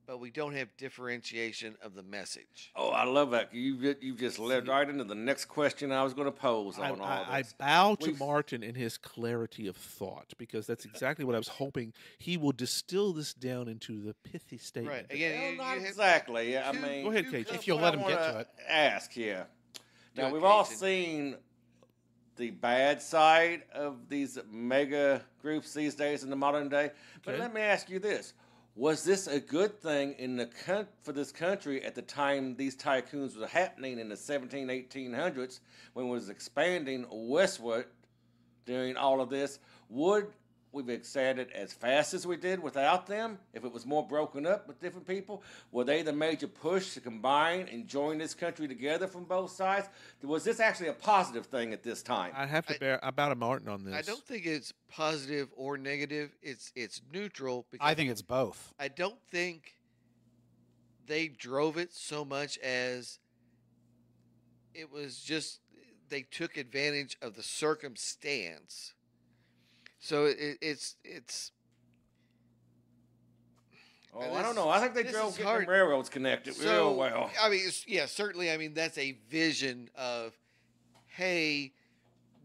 [SPEAKER 3] but we don't have differentiation of the message.
[SPEAKER 2] Oh, I love that. You just led right into the next question I was going to pose
[SPEAKER 4] I,
[SPEAKER 2] on all
[SPEAKER 4] I
[SPEAKER 2] this.
[SPEAKER 4] bow to
[SPEAKER 2] We've-
[SPEAKER 4] Martin in his clarity of thought because that's exactly what I was hoping. He will distill this down into the pithy statement.
[SPEAKER 3] Right.
[SPEAKER 4] that-
[SPEAKER 3] Again,
[SPEAKER 2] Well,
[SPEAKER 3] you
[SPEAKER 2] not
[SPEAKER 3] have
[SPEAKER 2] exactly. I
[SPEAKER 3] two-
[SPEAKER 2] mean,
[SPEAKER 4] Go ahead,
[SPEAKER 3] two
[SPEAKER 4] Cajun.
[SPEAKER 3] com-
[SPEAKER 1] If you'll
[SPEAKER 2] what
[SPEAKER 1] let
[SPEAKER 2] I
[SPEAKER 1] him get
[SPEAKER 2] wanna
[SPEAKER 1] to it.
[SPEAKER 2] Ask here.
[SPEAKER 3] Do
[SPEAKER 2] Now
[SPEAKER 3] it,
[SPEAKER 2] we've all
[SPEAKER 3] Cajun.
[SPEAKER 2] seen the bad side of these mega groups these days in the modern day. But
[SPEAKER 4] Okay.
[SPEAKER 2] let me ask you this: was this a good thing in the for this country at the time these tycoons were happening in the 1800s when it was expanding westward during all of this? Would we've expanded as fast as we did without them? If it was more broken up with different people, were they the major push to combine and join this country together from both sides? Was this actually a positive thing at this time?
[SPEAKER 4] I have to bear about a Martin on this.
[SPEAKER 3] I don't think it's positive or negative. It's neutral because
[SPEAKER 1] I think it's both.
[SPEAKER 3] I don't think they drove it so much as it was just they took advantage of the circumstance. So it's
[SPEAKER 2] Oh,
[SPEAKER 3] And
[SPEAKER 2] I don't
[SPEAKER 3] this-
[SPEAKER 2] know. I think they
[SPEAKER 3] this
[SPEAKER 2] drove
[SPEAKER 3] is
[SPEAKER 2] getting
[SPEAKER 3] hard.
[SPEAKER 2] the railroads connected real well.
[SPEAKER 3] I mean, yeah, certainly. I mean, that's a vision of, hey,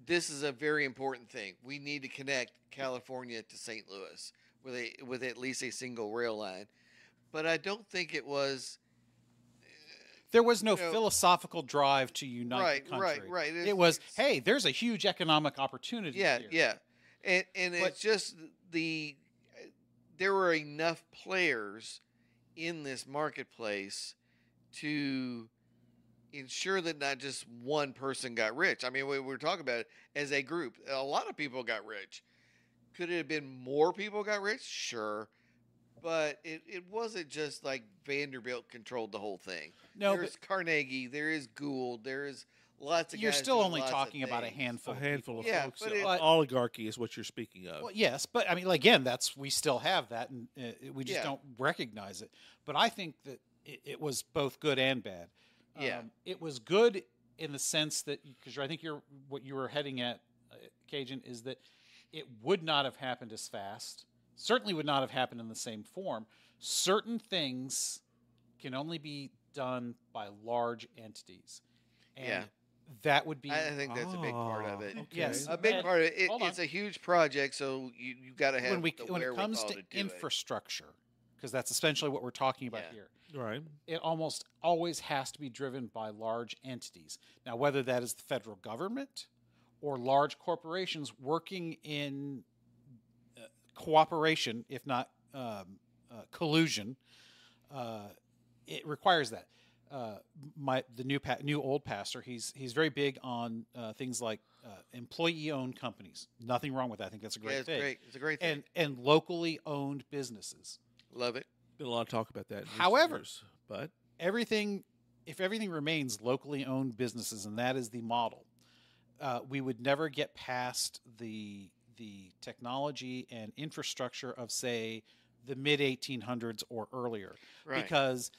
[SPEAKER 3] this is a very important thing. We need to connect California to St. Louis with at least a single rail line. But I don't think it was
[SPEAKER 1] There was no
[SPEAKER 3] You know-
[SPEAKER 1] philosophical drive to unite
[SPEAKER 3] right,
[SPEAKER 1] the country.
[SPEAKER 3] right.
[SPEAKER 1] It was, hey, there's a huge economic opportunity
[SPEAKER 3] yeah,
[SPEAKER 1] here.
[SPEAKER 3] yeah, and
[SPEAKER 1] But-
[SPEAKER 3] it's just there were enough players in this marketplace to ensure that not just one person got rich. I mean, we were talking about it as a group. A lot of people got rich. Could it have been more people got rich? Sure. But it wasn't just like Vanderbilt controlled the whole thing.
[SPEAKER 1] No,
[SPEAKER 3] There's Carnegie, there is Gould, there is lots of
[SPEAKER 1] you're
[SPEAKER 3] guys
[SPEAKER 1] still
[SPEAKER 3] doing
[SPEAKER 1] only
[SPEAKER 3] lots of
[SPEAKER 1] talking about a
[SPEAKER 3] things.
[SPEAKER 1] handful.
[SPEAKER 4] a
[SPEAKER 1] of
[SPEAKER 4] handful of
[SPEAKER 3] Yeah,
[SPEAKER 4] folks.
[SPEAKER 3] but it-
[SPEAKER 4] Oligarchy is what you're speaking of.
[SPEAKER 1] Well, yes, but I mean, again, we still have that, and we just
[SPEAKER 3] Yeah.
[SPEAKER 1] don't recognize it. But I think that it was both good and bad.
[SPEAKER 3] Yeah.
[SPEAKER 1] It was good in the sense that because I think what you were heading at, Cajun, is that it would not have happened as fast. Certainly, would not have happened in the same form. Certain things can only be done by large entities, and
[SPEAKER 3] Yeah.
[SPEAKER 1] that would be.
[SPEAKER 3] I think that's a big part of it.
[SPEAKER 4] Okay.
[SPEAKER 1] Yes.
[SPEAKER 3] A big
[SPEAKER 1] And-
[SPEAKER 3] part of it.
[SPEAKER 1] hold on.
[SPEAKER 3] It's a huge project, so you got to have
[SPEAKER 1] when
[SPEAKER 3] the
[SPEAKER 1] it comes
[SPEAKER 3] wherewithal
[SPEAKER 1] to
[SPEAKER 3] to do it.
[SPEAKER 1] infrastructure, because that's essentially what we're talking about
[SPEAKER 3] Yeah.
[SPEAKER 1] here.
[SPEAKER 4] Right.
[SPEAKER 1] It almost always has to be driven by large entities. Now, whether that is the federal government or large corporations working in cooperation, if not collusion, it requires that. The new old pastor, he's very big on things like employee-owned companies. Nothing wrong with that. I think that's a great
[SPEAKER 3] Yeah, it's
[SPEAKER 1] thing.
[SPEAKER 3] great. It's a great thing.
[SPEAKER 1] And locally owned businesses.
[SPEAKER 3] Love it.
[SPEAKER 4] Been a lot of talk about that. In recent
[SPEAKER 1] However-
[SPEAKER 4] years, but
[SPEAKER 1] If everything remains locally owned businesses, and that is the model, we would never get past the technology and infrastructure of, say, the mid 1800s or earlier,
[SPEAKER 3] Right.
[SPEAKER 1] because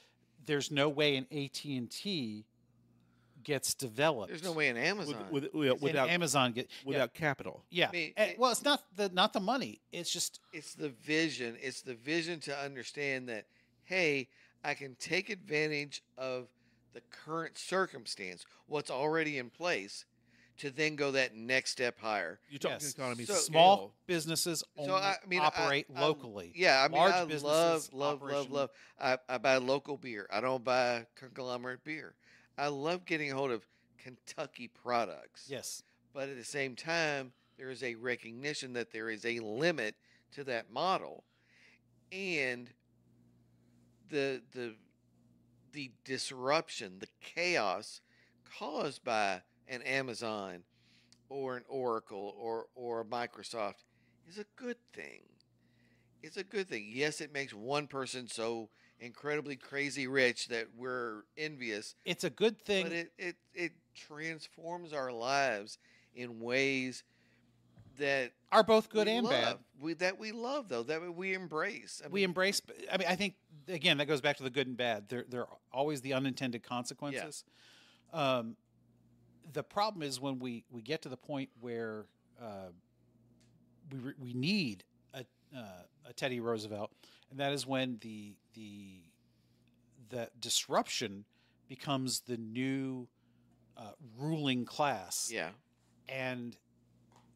[SPEAKER 1] there's no way an AT&T gets developed.
[SPEAKER 3] There's no way in Amazon.
[SPEAKER 1] And
[SPEAKER 4] without
[SPEAKER 1] Amazon
[SPEAKER 4] without capital.
[SPEAKER 1] yeah.
[SPEAKER 3] I mean,
[SPEAKER 1] Well, it's not the money. It's just
[SPEAKER 3] It's the vision. It's the vision to understand that, hey, I can take advantage of the current circumstance, what's already in place, to then go that next step higher.
[SPEAKER 4] You're talking
[SPEAKER 1] Yes.
[SPEAKER 4] economies
[SPEAKER 3] So-
[SPEAKER 4] of
[SPEAKER 1] small
[SPEAKER 4] scale.
[SPEAKER 1] businesses only
[SPEAKER 3] So I mean,
[SPEAKER 1] operate
[SPEAKER 3] I-
[SPEAKER 1] locally.
[SPEAKER 3] Yeah, I mean,
[SPEAKER 1] Large
[SPEAKER 3] I
[SPEAKER 1] businesses,
[SPEAKER 3] love.
[SPEAKER 1] operation-
[SPEAKER 3] I buy local beer. I don't buy conglomerate beer. I love getting a hold of Kentucky products.
[SPEAKER 1] Yes.
[SPEAKER 3] But at the same time, there is a recognition that there is a limit to that model. And the disruption, the chaos caused by an Amazon or an Oracle or a Microsoft is a good thing. It's a good thing. Yes, it makes one person so incredibly crazy rich that we're envious,
[SPEAKER 1] It's a good thing.
[SPEAKER 3] but it transforms our lives in ways that
[SPEAKER 1] are both good
[SPEAKER 3] we
[SPEAKER 1] and bad.
[SPEAKER 3] love. That we love, though, that we embrace.
[SPEAKER 1] We embrace. I mean, I think again that goes back to the good and bad. There are always the unintended consequences. The problem is when we get to the point where we need a Teddy Roosevelt, and that is when the disruption becomes the new ruling class.
[SPEAKER 3] Yeah.
[SPEAKER 1] And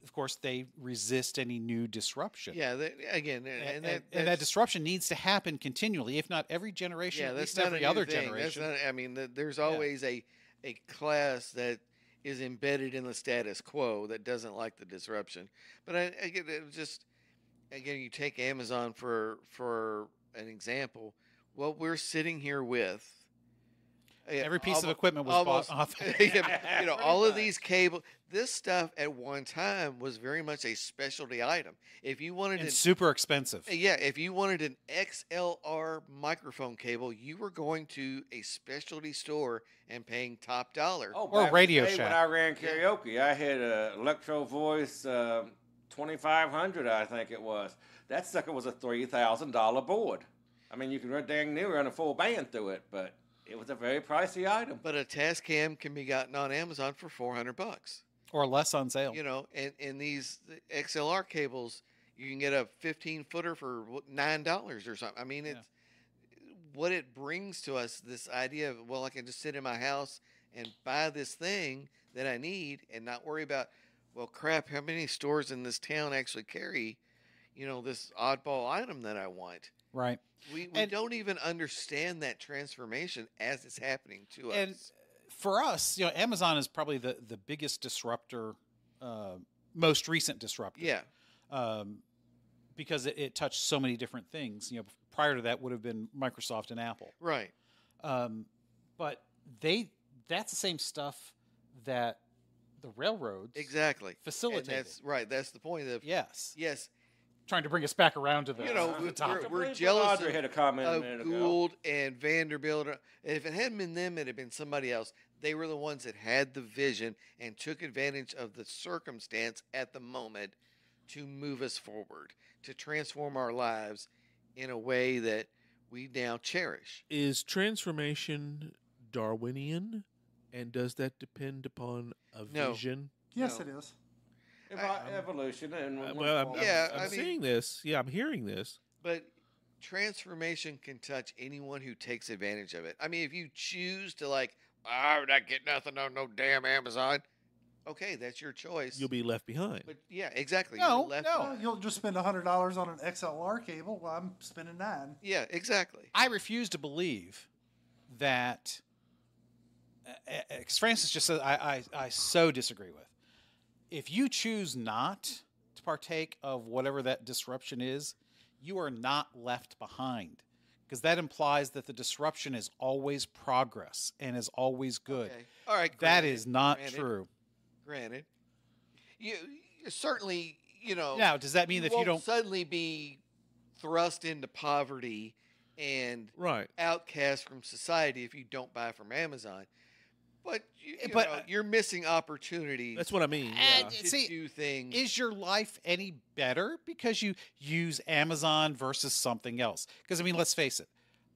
[SPEAKER 1] of course, they resist any new disruption.
[SPEAKER 3] Yeah,
[SPEAKER 1] and that disruption needs to happen continually, if not every generation, at least every other generation.
[SPEAKER 3] There's always a class that is embedded in the status quo that doesn't like the disruption. But again, you take Amazon for an example. What we're sitting here with.
[SPEAKER 1] Every piece of equipment was bought off.
[SPEAKER 3] All of these cable. This stuff at one time was very much a specialty item. If you wanted
[SPEAKER 1] super expensive.
[SPEAKER 3] Yeah, if you wanted an XLR microphone cable, you were going to a specialty store and paying top dollar.
[SPEAKER 1] Or Radio Shack.
[SPEAKER 2] When I ran karaoke, I had a Electro Voice 2500, I think it was. That sucker was a $3,000 board. I mean, you can dang near run a full band through it, but it was a very pricey item.
[SPEAKER 3] But a Tascam can be gotten on Amazon for $400
[SPEAKER 1] or less on sale.
[SPEAKER 3] And these XLR cables, you can get a 15-footer for $9 or something. I mean, it's what it brings to us, this idea of, well, I can just sit in my house and buy this thing that I need and not worry about, well, crap, how many stores in this town actually carry, this oddball item that I want.
[SPEAKER 1] Right.
[SPEAKER 3] We don't even understand that transformation as it's happening to us.
[SPEAKER 1] And for us, Amazon is probably the biggest disruptor, most recent disruptor.
[SPEAKER 3] Yeah.
[SPEAKER 1] Because it touched so many different things. Prior to that would have been Microsoft and Apple.
[SPEAKER 3] Right.
[SPEAKER 1] But that's the same stuff that the railroads facilitated.
[SPEAKER 3] And that's right. That's the point of
[SPEAKER 1] yes.
[SPEAKER 3] Trying
[SPEAKER 1] to bring us back around to the
[SPEAKER 3] topic. We're jealous of Gould and Vanderbilt. If it hadn't been them, it had been somebody else. They were the ones that had the vision and took advantage of the circumstance at the moment to move us forward, to transform our lives in a way that we now cherish.
[SPEAKER 4] Is transformation Darwinian, and does that depend upon a vision?
[SPEAKER 5] Yes, it is.
[SPEAKER 2] Evolution and
[SPEAKER 4] I'm seeing this. Yeah, I'm hearing this.
[SPEAKER 3] But transformation can touch anyone who takes advantage of it. I mean, if you choose to I'm not getting nothing on no damn Amazon. Okay, that's your choice.
[SPEAKER 4] You'll be left behind.
[SPEAKER 3] But yeah, exactly.
[SPEAKER 1] No.
[SPEAKER 5] You'll just spend $100 on an XLR cable. Well, I'm spending $9.
[SPEAKER 3] Yeah, exactly.
[SPEAKER 1] I refuse to believe that. Francis just said I so disagree with. If you choose not to partake of whatever that disruption is, you are not left behind, because that implies that the disruption is always progress and is always good.
[SPEAKER 3] Okay. All right.
[SPEAKER 1] That is not true.
[SPEAKER 3] Granted, you certainly,
[SPEAKER 1] Now, does that mean that if you don't
[SPEAKER 3] suddenly be thrust into poverty and outcast from society if you don't buy from Amazon? But you're missing opportunities.
[SPEAKER 4] That's what I mean.
[SPEAKER 3] To do things.
[SPEAKER 1] Is your life any better because you use Amazon versus something else? Because, let's face it.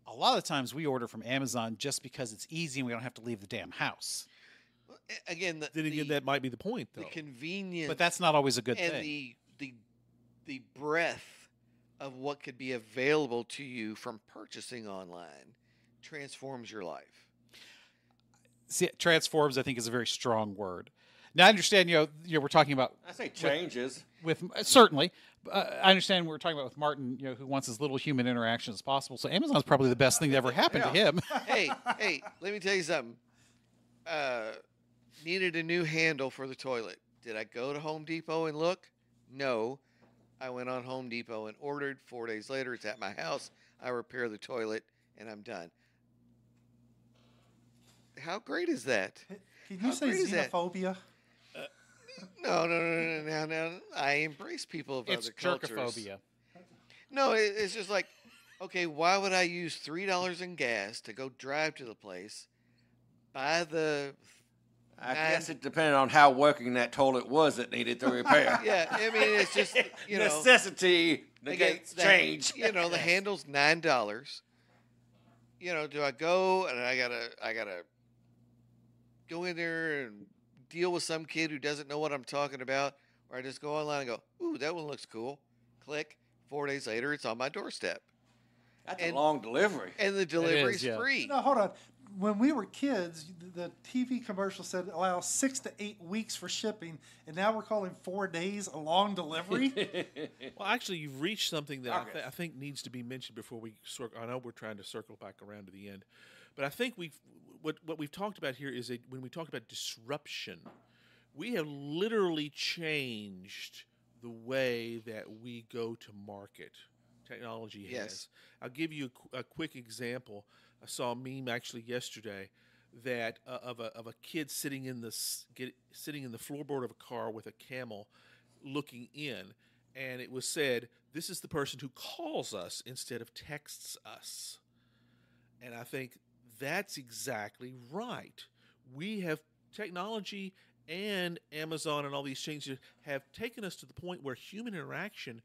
[SPEAKER 1] A lot of the times we order from Amazon just because it's easy and we don't have to leave the damn house.
[SPEAKER 3] Again,
[SPEAKER 4] that might be the point, though.
[SPEAKER 3] The convenience.
[SPEAKER 1] But that's not always a good
[SPEAKER 3] thing.
[SPEAKER 1] And
[SPEAKER 3] the breadth of what could be available to you from purchasing online transforms your life.
[SPEAKER 1] See, transforms, I think, is a very strong word. Now, I understand, we're talking about...
[SPEAKER 2] I say changes.
[SPEAKER 1] Certainly. I understand we're talking about with Martin, who wants as little human interaction as possible. So Amazon's probably the best thing that ever happened to him.
[SPEAKER 3] Hey, let me tell you something. Needed a new handle for the toilet. Did I go to Home Depot and look? No. I went on Home Depot and ordered. 4 days later, it's at my house. I repair the toilet, and I'm done. How great is that?
[SPEAKER 5] Can
[SPEAKER 3] How
[SPEAKER 5] you say
[SPEAKER 3] great is that?
[SPEAKER 5] xenophobia?
[SPEAKER 3] No. Now, I embrace people of
[SPEAKER 1] It's
[SPEAKER 3] other cultures.
[SPEAKER 1] jerkophobia.
[SPEAKER 3] No, it's just like, okay, why would I use $3 in gas to go drive to the place, buy the...
[SPEAKER 2] I guess it depended on how working that toilet was that needed the repair.
[SPEAKER 3] Yeah, I mean, it's just,
[SPEAKER 2] necessity negates change.
[SPEAKER 3] The handle's $9. Do I go and I gotta go in there and deal with some kid who doesn't know what I'm talking about, or I just go online and go, ooh, that one looks cool. Click. 4 days later, it's on my doorstep.
[SPEAKER 2] That's a long delivery.
[SPEAKER 3] And the delivery's
[SPEAKER 1] yeah.
[SPEAKER 3] free.
[SPEAKER 5] No, hold on. When we were kids, the TV commercial said allow 6 to 8 weeks for shipping, and now we're calling 4 days a long delivery.
[SPEAKER 4] Well, actually, you've reached something that
[SPEAKER 2] Okay.
[SPEAKER 4] I think needs to be mentioned before we circle. I know we're trying to circle back around to the end, but I think what we've talked about here is when we talk about disruption, we have literally changed the way that we go to market. Technology has.
[SPEAKER 3] Yes.
[SPEAKER 4] I'll give you a quick example. I saw a meme actually yesterday that of a kid sitting in the floorboard of a car with a camel, looking in, and it was said, "This is the person who calls us instead of texts us." And I think that's exactly right. We have technology and Amazon and all these changes have taken us to the point where human interaction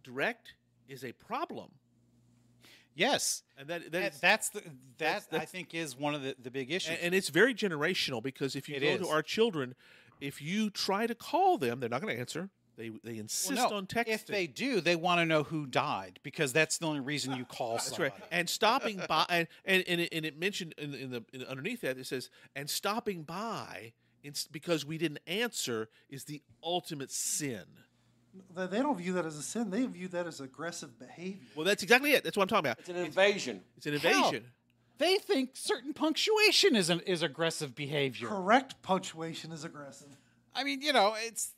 [SPEAKER 4] direct is a problem.
[SPEAKER 1] Yes,
[SPEAKER 4] And
[SPEAKER 1] that I think is one of the big issues.
[SPEAKER 4] and it's very generational, because if you go to our children, if you try to call them, they're not going to answer. They insist on texting.
[SPEAKER 1] If they do, they want to know who died, because that's the only reason you call
[SPEAKER 4] That's
[SPEAKER 1] somebody.
[SPEAKER 4] right. And stopping by, and it mentioned in underneath that, it says, and stopping by because we didn't answer is the ultimate sin.
[SPEAKER 5] They don't view that as a sin. They view that as aggressive behavior.
[SPEAKER 4] Well, that's exactly it. That's what I'm talking about.
[SPEAKER 2] It's an invasion.
[SPEAKER 4] It's an invasion.
[SPEAKER 1] They think certain punctuation is aggressive behavior.
[SPEAKER 5] Correct punctuation is aggressive.
[SPEAKER 1] I mean, it's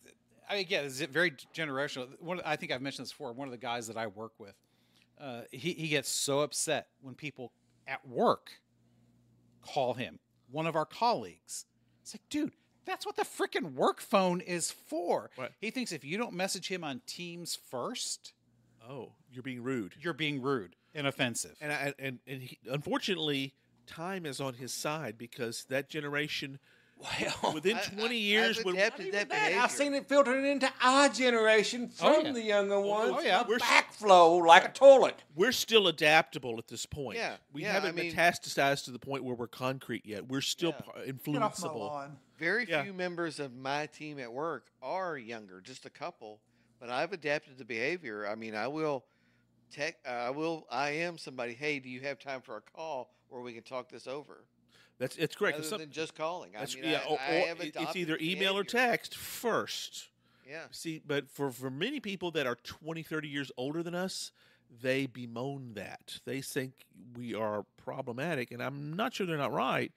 [SPEAKER 1] very generational. I think I've mentioned this before. One of the guys that I work with, he gets so upset when people at work call him. One of our colleagues. It's like, dude, that's what the freaking work phone is for.
[SPEAKER 4] Right.
[SPEAKER 1] He thinks if you don't message him on Teams first,
[SPEAKER 4] You're being rude.
[SPEAKER 1] you're being rude and offensive.
[SPEAKER 4] And unfortunately, time is on his side, because that generation,
[SPEAKER 2] Well,
[SPEAKER 4] within 20 years,
[SPEAKER 3] I've
[SPEAKER 4] when
[SPEAKER 3] adapted that behavior.
[SPEAKER 2] I've seen it filtering into our generation from
[SPEAKER 1] yeah.
[SPEAKER 2] the younger ones.
[SPEAKER 1] oh, yeah.
[SPEAKER 2] The backflow like a toilet.
[SPEAKER 4] we're still adaptable at this point.
[SPEAKER 3] Yeah,
[SPEAKER 4] We
[SPEAKER 3] yeah,
[SPEAKER 4] haven't
[SPEAKER 3] I mean-
[SPEAKER 4] metastasized to the point where we're concrete yet. We're still
[SPEAKER 3] Yeah.
[SPEAKER 5] Get off my
[SPEAKER 4] influenceable.
[SPEAKER 5] lawn.
[SPEAKER 3] Very
[SPEAKER 4] Yeah.
[SPEAKER 3] few members of my team at work are younger, just a couple. But I've adapted the behavior. I mean, I am somebody. Hey, do you have time for a call where we can talk this over?
[SPEAKER 4] It's correct.
[SPEAKER 3] Rather than just calling. I
[SPEAKER 4] That's,
[SPEAKER 3] mean,
[SPEAKER 4] yeah,
[SPEAKER 3] I have
[SPEAKER 4] it's
[SPEAKER 3] adopted
[SPEAKER 4] either
[SPEAKER 3] the
[SPEAKER 4] email or
[SPEAKER 3] behavior.
[SPEAKER 4] text first.
[SPEAKER 3] Yeah.
[SPEAKER 4] See, but for many people that are 20, 30 years older than us, they bemoan that. They think we are problematic, and I'm not sure they're not right,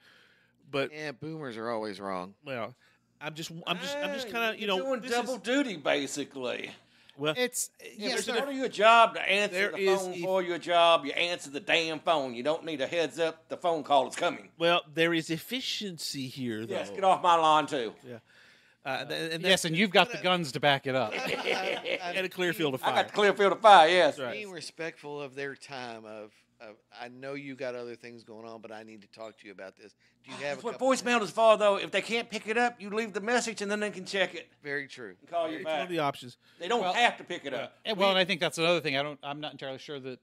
[SPEAKER 4] but
[SPEAKER 3] Yeah, boomers are always wrong.
[SPEAKER 4] well, I'm just kind of
[SPEAKER 2] You're doing
[SPEAKER 4] this
[SPEAKER 2] double
[SPEAKER 4] is,
[SPEAKER 2] duty basically.
[SPEAKER 4] well,
[SPEAKER 1] It's
[SPEAKER 2] Yes,
[SPEAKER 1] yes,
[SPEAKER 2] it's part of your job to answer
[SPEAKER 4] there
[SPEAKER 2] the
[SPEAKER 4] is
[SPEAKER 2] phone
[SPEAKER 4] if-
[SPEAKER 2] for your job. You answer the damn phone. You don't need a heads up. The phone call is coming.
[SPEAKER 4] well, there is efficiency here, though.
[SPEAKER 2] Yes, get off my lawn too.
[SPEAKER 4] Yeah, and
[SPEAKER 1] yes, and you've got the guns to back it up.
[SPEAKER 4] and a clear field of
[SPEAKER 2] I
[SPEAKER 4] fire.
[SPEAKER 2] got the clear field of fire. Yes.
[SPEAKER 4] Right.
[SPEAKER 3] Being respectful of their time. Of I know you got other things going on, but I need to talk to you about this. Do you have
[SPEAKER 2] That's
[SPEAKER 3] a
[SPEAKER 2] what
[SPEAKER 3] couple
[SPEAKER 2] voicemail is for, though. If they can't pick it up, you leave the message, and then they can check it
[SPEAKER 3] Very true.
[SPEAKER 2] and call you
[SPEAKER 4] It's one of
[SPEAKER 2] back.
[SPEAKER 4] the options.
[SPEAKER 2] They don't
[SPEAKER 1] Well,
[SPEAKER 2] have to pick it up.
[SPEAKER 1] And I think that's another thing. I'm not entirely sure that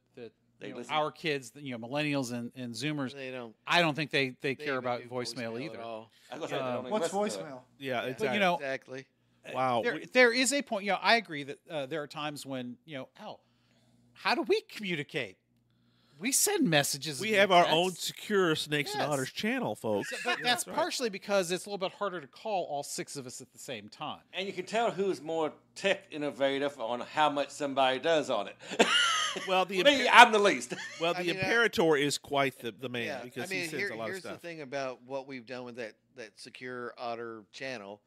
[SPEAKER 2] They listen.
[SPEAKER 1] our kids, millennials and Zoomers,
[SPEAKER 3] They don't.
[SPEAKER 1] I don't think they
[SPEAKER 3] they
[SPEAKER 1] care
[SPEAKER 3] even
[SPEAKER 1] about
[SPEAKER 3] do
[SPEAKER 1] voicemail
[SPEAKER 3] at
[SPEAKER 1] either.
[SPEAKER 3] all.
[SPEAKER 2] I was gonna say, they don't even
[SPEAKER 5] What's
[SPEAKER 2] listen to it.
[SPEAKER 5] voicemail?
[SPEAKER 4] Yeah,
[SPEAKER 3] Yeah.
[SPEAKER 4] exactly.
[SPEAKER 1] But
[SPEAKER 3] Exactly.
[SPEAKER 4] wow.
[SPEAKER 1] There is a point. I agree that there are times when how do we communicate? We send messages.
[SPEAKER 4] We
[SPEAKER 1] via
[SPEAKER 4] have our
[SPEAKER 1] text.
[SPEAKER 4] own secure Snakes and
[SPEAKER 1] Yes.
[SPEAKER 4] Otters channel, folks.
[SPEAKER 1] But that's
[SPEAKER 4] right.
[SPEAKER 1] partially because it's a little bit harder to call all six of us at the same time.
[SPEAKER 2] And you can tell who's more tech innovative on how much somebody does on it.
[SPEAKER 4] Well, the
[SPEAKER 2] Me, I'm the least.
[SPEAKER 4] Well,
[SPEAKER 3] I
[SPEAKER 4] the
[SPEAKER 3] mean,
[SPEAKER 4] Imperator is quite the man
[SPEAKER 3] Yeah,
[SPEAKER 4] because
[SPEAKER 3] I mean,
[SPEAKER 4] he sends a lot of
[SPEAKER 3] here's the
[SPEAKER 4] stuff.
[SPEAKER 3] thing about what we've done with that secure Otter channel.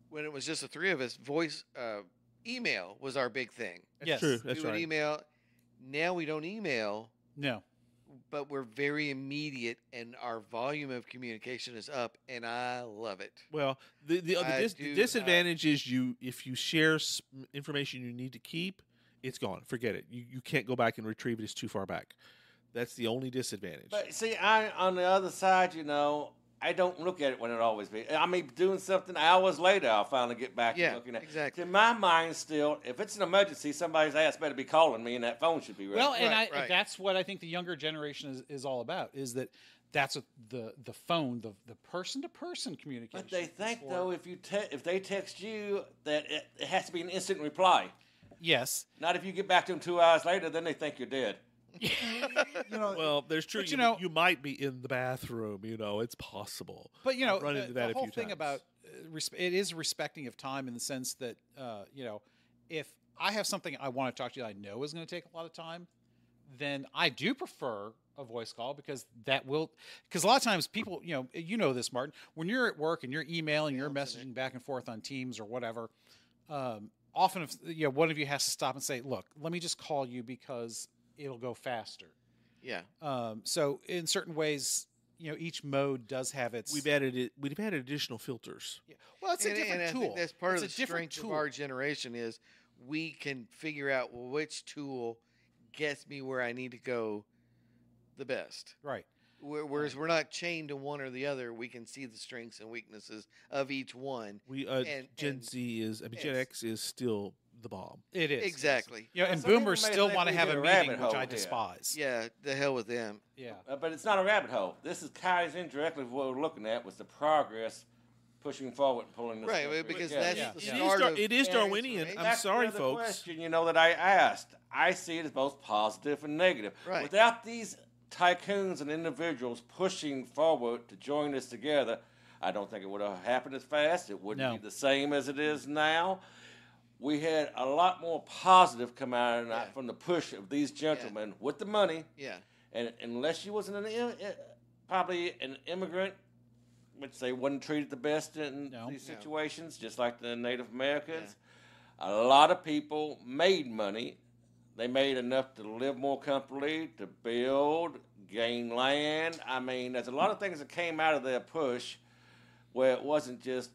[SPEAKER 3] When it was just the three of us, email was our big thing.
[SPEAKER 4] That's
[SPEAKER 1] Yes.
[SPEAKER 4] true. That's
[SPEAKER 3] We would
[SPEAKER 4] right.
[SPEAKER 3] email, Now we don't email,
[SPEAKER 1] No.
[SPEAKER 3] but we're very immediate, and our volume of communication is up, and I love it.
[SPEAKER 4] Well, the disadvantage is if you share information you need to keep, it's gone. Forget it. You can't go back and retrieve it. It's too far back. That's the only disadvantage.
[SPEAKER 2] But see, I on the other side, I don't look at it when it always be. I mean, doing something hours later, I'll finally get back to looking at it.
[SPEAKER 3] Exactly.
[SPEAKER 2] In my mind, still, if it's an emergency, somebody's ass better be calling me, and that phone should be ready.
[SPEAKER 1] Well, and
[SPEAKER 3] Right.
[SPEAKER 1] that's what I think the younger generation is all about. Is that's what the phone, the person to person communication.
[SPEAKER 2] But they
[SPEAKER 1] is
[SPEAKER 2] think
[SPEAKER 1] for.
[SPEAKER 2] though, if they text you, that it has to be an instant reply.
[SPEAKER 1] Yes.
[SPEAKER 2] Not if you get back to them 2 hours later, then they think you're dead.
[SPEAKER 4] Well, there's true.
[SPEAKER 1] But,
[SPEAKER 4] you might be in the bathroom. It's possible.
[SPEAKER 1] But
[SPEAKER 4] I've run into that
[SPEAKER 1] the
[SPEAKER 4] a
[SPEAKER 1] whole
[SPEAKER 4] few
[SPEAKER 1] thing
[SPEAKER 4] times.
[SPEAKER 1] about it is respecting of time in the sense that if I have something I want to talk to you, I know is going to take a lot of time, then I do prefer a voice call because a lot of times people this, Martin, when you're at work and you're emailing, you're messaging back and forth on Teams or whatever. Often, if one of you has to stop and say, "Look, let me just call you because it'll go faster."
[SPEAKER 3] Yeah.
[SPEAKER 1] So in certain ways, each mode does have its.
[SPEAKER 4] We've added additional filters.
[SPEAKER 1] Yeah. Well, it's a different
[SPEAKER 3] I
[SPEAKER 1] tool.
[SPEAKER 3] think that's part
[SPEAKER 1] It's
[SPEAKER 3] of
[SPEAKER 1] a
[SPEAKER 3] the
[SPEAKER 1] different
[SPEAKER 3] strength
[SPEAKER 1] tool.
[SPEAKER 3] of our generation is we can figure out which tool gets me where I need to go the best.
[SPEAKER 1] Right.
[SPEAKER 3] Whereas we're not chained to one or the other, we can see the strengths and weaknesses of each one.
[SPEAKER 4] We
[SPEAKER 3] And-
[SPEAKER 4] Gen
[SPEAKER 3] and-
[SPEAKER 4] Z is. I mean, Gen
[SPEAKER 3] Yes.
[SPEAKER 4] X is still the bomb.
[SPEAKER 1] It is.
[SPEAKER 3] Exactly.
[SPEAKER 1] And
[SPEAKER 2] some people
[SPEAKER 1] boomers
[SPEAKER 2] may
[SPEAKER 1] still
[SPEAKER 2] think
[SPEAKER 1] want to
[SPEAKER 2] we
[SPEAKER 1] have
[SPEAKER 2] hit
[SPEAKER 1] a
[SPEAKER 2] a
[SPEAKER 1] meeting,
[SPEAKER 2] rabbit
[SPEAKER 1] which
[SPEAKER 2] hole
[SPEAKER 1] I
[SPEAKER 2] here.
[SPEAKER 1] despise.
[SPEAKER 3] Yeah, the hell with them.
[SPEAKER 1] Yeah.
[SPEAKER 2] But it's not a rabbit hole. This ties in directly with what we're looking at was the progress pushing forward and pulling this
[SPEAKER 3] Right,
[SPEAKER 2] stuff
[SPEAKER 3] because
[SPEAKER 2] together.
[SPEAKER 3] that's
[SPEAKER 1] Yeah.
[SPEAKER 3] the
[SPEAKER 1] Yeah.
[SPEAKER 3] start of
[SPEAKER 4] It is
[SPEAKER 3] yeah,
[SPEAKER 4] Darwinian.
[SPEAKER 3] it's
[SPEAKER 4] I'm
[SPEAKER 2] That's
[SPEAKER 4] sorry,
[SPEAKER 2] the other
[SPEAKER 4] folks.
[SPEAKER 2] question, that I asked. I see it as both positive and negative.
[SPEAKER 3] Right.
[SPEAKER 2] Without these tycoons and individuals pushing forward to join us together, I don't think it would have happened as fast. It wouldn't
[SPEAKER 1] No.
[SPEAKER 2] be the same as it is now. We had a lot more positive come out
[SPEAKER 3] Yeah.
[SPEAKER 2] from the push of these gentlemen with the money.
[SPEAKER 3] Yeah.
[SPEAKER 2] And unless you wasn't probably an immigrant, which they wasn't treated the best in
[SPEAKER 1] No.
[SPEAKER 2] these situations, just like the Native Americans. A lot of people made money. They made enough to live more comfortably, to build, gain land. I mean, there's a lot of things that came out of their push where it wasn't just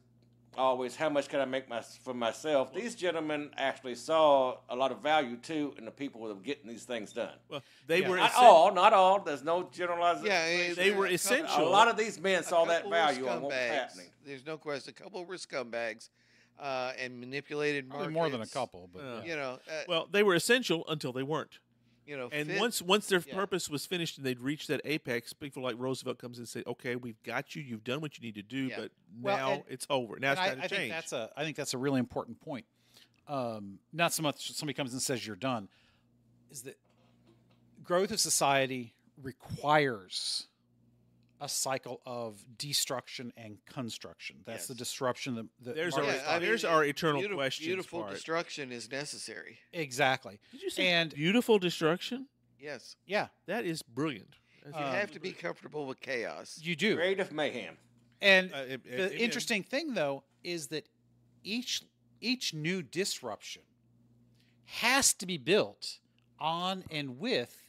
[SPEAKER 2] always how much can I make for myself. These gentlemen actually saw a lot of value too in the people that were getting these things done.
[SPEAKER 4] Well, they
[SPEAKER 1] Yeah.
[SPEAKER 4] were
[SPEAKER 2] Not
[SPEAKER 4] essen-
[SPEAKER 2] all. There's no generalization.
[SPEAKER 3] Yeah,
[SPEAKER 4] They were
[SPEAKER 2] A
[SPEAKER 4] essential.
[SPEAKER 2] lot of these men
[SPEAKER 3] A
[SPEAKER 2] saw that
[SPEAKER 3] couple were
[SPEAKER 2] value on what was
[SPEAKER 3] scumbags.
[SPEAKER 2] happening.
[SPEAKER 3] There's no question. A couple were scumbags and manipulated
[SPEAKER 1] Probably
[SPEAKER 3] markets.
[SPEAKER 1] more than a couple, but
[SPEAKER 4] Yeah.
[SPEAKER 3] You know,
[SPEAKER 4] Well, they were essential until they weren't. And
[SPEAKER 3] fit-
[SPEAKER 4] once their
[SPEAKER 3] yeah.
[SPEAKER 4] purpose was finished and they'd reached that apex, people like Roosevelt comes in and say, "Okay, we've got you. You've done what you need to do,
[SPEAKER 3] Yeah.
[SPEAKER 4] but
[SPEAKER 1] Well,
[SPEAKER 4] now
[SPEAKER 1] and-
[SPEAKER 4] it's over. Now it's
[SPEAKER 1] And
[SPEAKER 4] time to change."
[SPEAKER 1] I think that's a really important point. Not so much somebody comes and says you're done, is that growth of society requires a cycle of destruction and construction. That's
[SPEAKER 3] Yes.
[SPEAKER 1] the disruption that
[SPEAKER 4] There's
[SPEAKER 1] Mark
[SPEAKER 4] our
[SPEAKER 1] was
[SPEAKER 3] I
[SPEAKER 1] talking
[SPEAKER 3] mean,
[SPEAKER 4] there's our eternal
[SPEAKER 3] beautiful,
[SPEAKER 4] questions
[SPEAKER 3] Beautiful
[SPEAKER 4] part.
[SPEAKER 3] destruction is necessary.
[SPEAKER 1] Exactly.
[SPEAKER 4] Did you say
[SPEAKER 1] And
[SPEAKER 4] beautiful destruction?
[SPEAKER 3] Yes,
[SPEAKER 1] yeah,
[SPEAKER 4] That is brilliant. That's
[SPEAKER 3] you have to
[SPEAKER 4] absolutely
[SPEAKER 3] be comfortable with chaos.
[SPEAKER 1] you do.
[SPEAKER 2] Creative mayhem.
[SPEAKER 1] And
[SPEAKER 4] brilliant.
[SPEAKER 1] the
[SPEAKER 4] Amen.
[SPEAKER 1] interesting thing, though, is that each new disruption has to be built on and with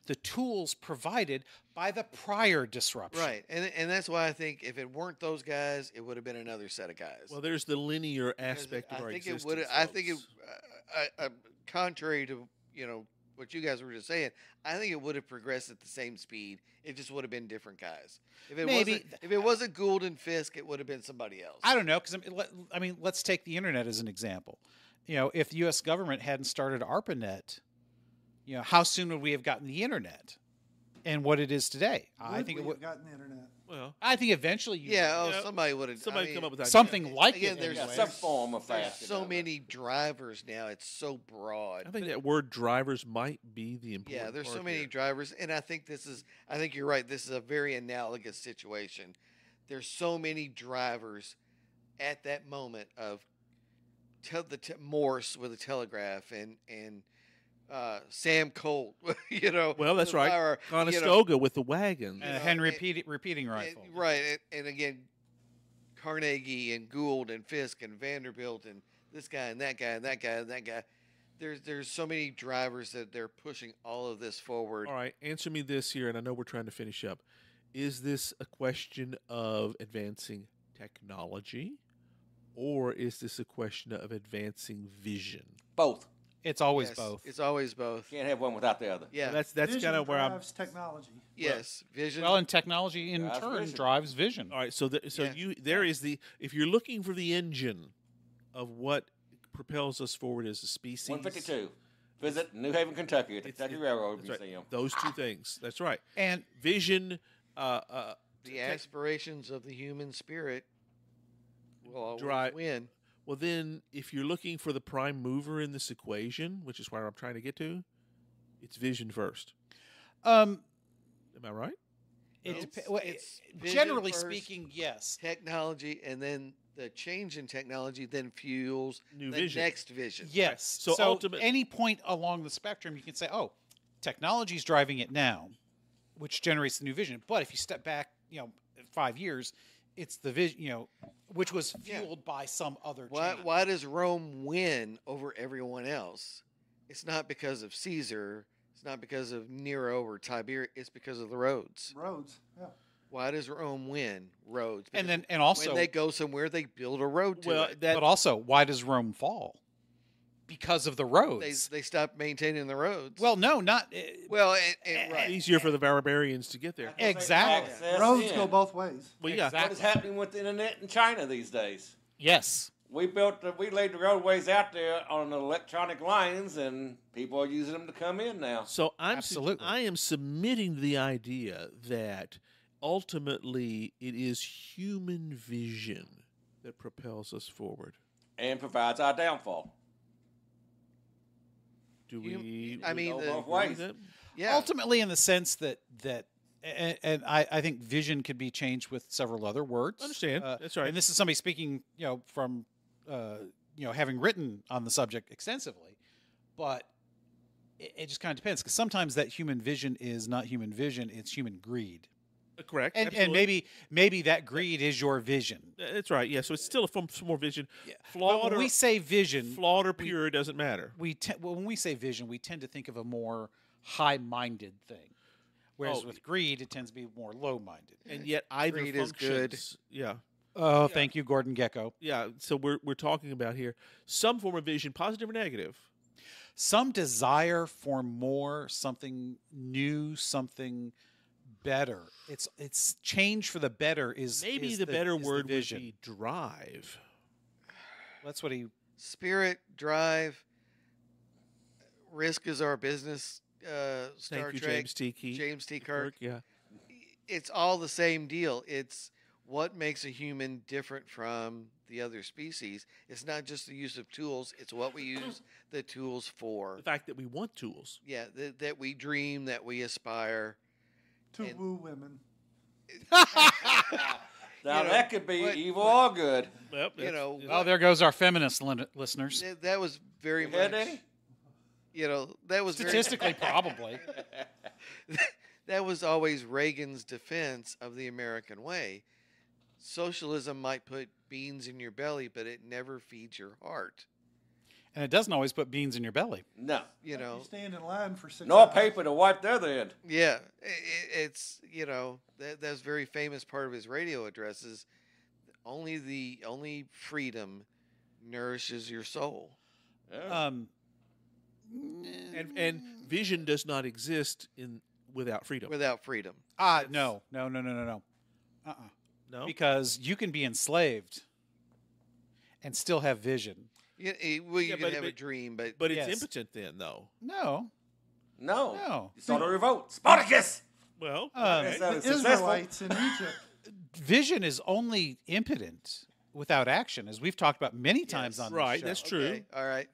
[SPEAKER 1] the tools provided by the prior disruption.
[SPEAKER 3] Right, and that's why I think if it weren't those guys, it would have been another set of guys.
[SPEAKER 4] Well, there's the linear
[SPEAKER 3] Because
[SPEAKER 4] aspect of our existence.
[SPEAKER 3] I think it,
[SPEAKER 4] folks.
[SPEAKER 3] contrary to what you guys were just saying, I think it would have progressed at the same speed. It just would have been different guys. If it
[SPEAKER 1] Maybe.
[SPEAKER 3] wasn't Gould and Fisk, it would have been somebody else.
[SPEAKER 1] I don't know, because I mean, let's take the internet as an example. If the U.S. government hadn't started ARPANET, how soon would we have gotten the internet and what it is today? I think it
[SPEAKER 5] we
[SPEAKER 1] would.
[SPEAKER 5] have gotten the internet.
[SPEAKER 4] Well,
[SPEAKER 1] I think eventually you
[SPEAKER 3] Yeah, somebody would have.
[SPEAKER 4] somebody come up with that.
[SPEAKER 1] something like
[SPEAKER 3] again,
[SPEAKER 1] it.
[SPEAKER 3] there's
[SPEAKER 1] anyway.
[SPEAKER 2] some form of
[SPEAKER 3] There's
[SPEAKER 2] fast.
[SPEAKER 3] so many drivers now. It's so broad.
[SPEAKER 4] I think that word drivers might be the important.
[SPEAKER 3] Yeah, there's so
[SPEAKER 4] part
[SPEAKER 3] many
[SPEAKER 4] here.
[SPEAKER 3] drivers, and I think you're right. This is a very analogous situation. There's so many drivers at that moment of Morse with a telegraph and Sam Colt,
[SPEAKER 4] Well, that's right.
[SPEAKER 3] or,
[SPEAKER 4] Conestoga with the wagons.
[SPEAKER 1] And a
[SPEAKER 3] know,
[SPEAKER 1] Henry
[SPEAKER 3] and-
[SPEAKER 1] repeating rifle.
[SPEAKER 3] right? And again, Carnegie and Gould and Fisk and Vanderbilt and this guy and that guy and that guy and that guy. there's so many drivers that they're pushing all of this forward.
[SPEAKER 4] All right, answer me this here, and I know we're trying to finish up. Is this a question of advancing technology, or is this a question of advancing vision?
[SPEAKER 2] Both.
[SPEAKER 1] It's always
[SPEAKER 3] Yes,
[SPEAKER 1] both.
[SPEAKER 3] It's always both.
[SPEAKER 2] Can't have one without the other.
[SPEAKER 3] Yeah.
[SPEAKER 4] That's
[SPEAKER 5] Vision
[SPEAKER 4] kind of where I'm.
[SPEAKER 5] drives technology.
[SPEAKER 3] Yes. Vision.
[SPEAKER 1] Well, and technology in
[SPEAKER 2] Drives
[SPEAKER 1] turn
[SPEAKER 2] vision.
[SPEAKER 1] drives vision.
[SPEAKER 4] All right, so
[SPEAKER 3] Yeah.
[SPEAKER 4] there is the, if you're looking for the engine of what propels us forward as a species.
[SPEAKER 2] 152. Visit New Haven, Kentucky at the
[SPEAKER 4] It's-
[SPEAKER 2] Kentucky
[SPEAKER 4] it-
[SPEAKER 2] Railroad
[SPEAKER 4] that's right,
[SPEAKER 2] Museum.
[SPEAKER 4] those two things. That's right.
[SPEAKER 1] And
[SPEAKER 4] Vision.
[SPEAKER 3] the aspirations of the human spirit will always
[SPEAKER 4] Drive-
[SPEAKER 3] win.
[SPEAKER 4] Well, then, if you're looking for the prime mover in this equation, which is where I'm trying to get to, it's vision first.
[SPEAKER 1] um,
[SPEAKER 4] Am I right?
[SPEAKER 1] it
[SPEAKER 3] No.
[SPEAKER 1] dep- well,
[SPEAKER 3] It's vision
[SPEAKER 1] generally
[SPEAKER 3] first.
[SPEAKER 1] speaking, yes.
[SPEAKER 3] Technology, and then the change in technology then fuels
[SPEAKER 4] New
[SPEAKER 3] the
[SPEAKER 4] vision.
[SPEAKER 3] next vision.
[SPEAKER 1] Yes.
[SPEAKER 4] So
[SPEAKER 1] So,
[SPEAKER 4] ultimate-
[SPEAKER 1] any point along the spectrum, you can say, "Oh, technology's driving it now," which generates the new vision. But if you step back, 5 years, it's the vision, which was
[SPEAKER 3] Yeah.
[SPEAKER 1] fueled by some other
[SPEAKER 3] Why,
[SPEAKER 1] change.
[SPEAKER 3] why does Rome win over everyone else? It's not because of Caesar. It's not because of Nero or Tiberius. It's because of the roads.
[SPEAKER 5] Roads. Yeah.
[SPEAKER 3] Why does Rome win? Roads.
[SPEAKER 1] And
[SPEAKER 3] Because
[SPEAKER 1] then also,
[SPEAKER 3] when they go somewhere, they build a road to
[SPEAKER 4] Well,
[SPEAKER 3] it.
[SPEAKER 4] that
[SPEAKER 1] but also, why does Rome fall? Because of the
[SPEAKER 3] They
[SPEAKER 1] roads.
[SPEAKER 3] they stop maintaining the roads.
[SPEAKER 1] Well, no, not
[SPEAKER 3] well, right.
[SPEAKER 4] easier for the barbarians to get there.
[SPEAKER 1] Exactly.
[SPEAKER 2] Access
[SPEAKER 5] Roads
[SPEAKER 2] in.
[SPEAKER 5] go both ways.
[SPEAKER 4] Well, yeah.
[SPEAKER 1] Exactly.
[SPEAKER 2] What is happening with the internet in China these days?
[SPEAKER 1] Yes.
[SPEAKER 2] We laid the roadways out there on electronic lines, and people are using them to come in now.
[SPEAKER 4] So
[SPEAKER 1] Absolutely.
[SPEAKER 4] I am submitting the idea that ultimately it is human vision that propels us forward.
[SPEAKER 2] And provides our downfall.
[SPEAKER 4] Do
[SPEAKER 3] You-
[SPEAKER 4] we?
[SPEAKER 3] I mean,
[SPEAKER 2] go
[SPEAKER 3] the-
[SPEAKER 2] both
[SPEAKER 4] agree
[SPEAKER 2] ways.
[SPEAKER 4] with that?
[SPEAKER 3] Yeah.
[SPEAKER 1] Ultimately, in the sense that and I think vision could be changed with several other words.
[SPEAKER 4] Understand. That's right.
[SPEAKER 1] And this is somebody speaking, from having written on the subject extensively, but it just kind of depends, because sometimes that human vision is not human vision; it's human greed,
[SPEAKER 4] Correct.
[SPEAKER 1] and
[SPEAKER 4] absolutely.
[SPEAKER 1] maybe that greed is your vision.
[SPEAKER 4] That's right. Yeah. So it's still a form more vision.
[SPEAKER 1] Yeah.
[SPEAKER 4] Flawed
[SPEAKER 1] But when
[SPEAKER 4] or
[SPEAKER 1] we say vision,
[SPEAKER 4] flawed or pure, it doesn't matter.
[SPEAKER 1] when we say vision, we tend to think of a more high-minded thing, whereas
[SPEAKER 4] Oh.
[SPEAKER 1] with greed, it tends to be more low-minded.
[SPEAKER 4] And yet either
[SPEAKER 3] Greed is good.
[SPEAKER 4] functions. Yeah.
[SPEAKER 1] Oh, thank you, Gordon Gekko.
[SPEAKER 4] Yeah. So we're talking about here some form of vision, positive or negative.
[SPEAKER 1] Some desire for more, something new, something better. It's change for the better is
[SPEAKER 4] Maybe
[SPEAKER 1] is
[SPEAKER 4] the better
[SPEAKER 1] is the
[SPEAKER 4] word would
[SPEAKER 1] vision.
[SPEAKER 4] be drive.
[SPEAKER 1] That's what he.
[SPEAKER 3] Spirit, drive, risk is our business. Star
[SPEAKER 4] Thank you,
[SPEAKER 3] Trek,
[SPEAKER 4] James T. Key.
[SPEAKER 3] James T. Kirk.
[SPEAKER 4] Yeah.
[SPEAKER 3] It's all the same deal. It's what makes a human different from the other species. It's not just the use of tools. It's what we use the tools for.
[SPEAKER 4] The fact that we want tools.
[SPEAKER 3] Yeah, that we dream, that we aspire.
[SPEAKER 5] To
[SPEAKER 3] And-
[SPEAKER 5] woo women.
[SPEAKER 2] Now,
[SPEAKER 3] know,
[SPEAKER 2] that could be
[SPEAKER 3] what-
[SPEAKER 2] evil or good.
[SPEAKER 4] Yep.
[SPEAKER 3] You know,
[SPEAKER 1] Oh, there goes our feminist listeners.
[SPEAKER 3] that was very
[SPEAKER 2] You had
[SPEAKER 3] much.
[SPEAKER 2] any?
[SPEAKER 3] That was very,
[SPEAKER 1] Statistically, probably.
[SPEAKER 3] that was always Reagan's defense of the American way. Socialism might put beans in your belly, but it never feeds your heart.
[SPEAKER 1] And it doesn't always put beans in your belly.
[SPEAKER 2] No.
[SPEAKER 3] You know,
[SPEAKER 5] You stand in line for 6
[SPEAKER 2] Nor
[SPEAKER 5] hours.
[SPEAKER 2] paper to wipe the other end.
[SPEAKER 3] yeah, it's that's very famous part of his radio addresses. Only freedom nourishes your soul.
[SPEAKER 2] Yeah.
[SPEAKER 4] And vision does not exist without freedom.
[SPEAKER 3] Without freedom,
[SPEAKER 1] No.
[SPEAKER 4] No.
[SPEAKER 1] Because you can be enslaved and still have vision.
[SPEAKER 3] you
[SPEAKER 4] Yeah,
[SPEAKER 3] can
[SPEAKER 4] but-
[SPEAKER 3] have a
[SPEAKER 4] but-
[SPEAKER 3] dream, but
[SPEAKER 4] But it's
[SPEAKER 1] Yes.
[SPEAKER 4] impotent then, though.
[SPEAKER 1] No.
[SPEAKER 2] No.
[SPEAKER 1] No.
[SPEAKER 2] You start a revolt. Spartacus!
[SPEAKER 4] Well,
[SPEAKER 2] That's
[SPEAKER 5] The
[SPEAKER 2] not successful.
[SPEAKER 5] Israelites in Egypt.
[SPEAKER 1] Vision is only impotent without action, as we've talked about many times
[SPEAKER 3] Yes.
[SPEAKER 1] on
[SPEAKER 4] right.
[SPEAKER 1] this show.
[SPEAKER 4] That's true.
[SPEAKER 3] okay, all right.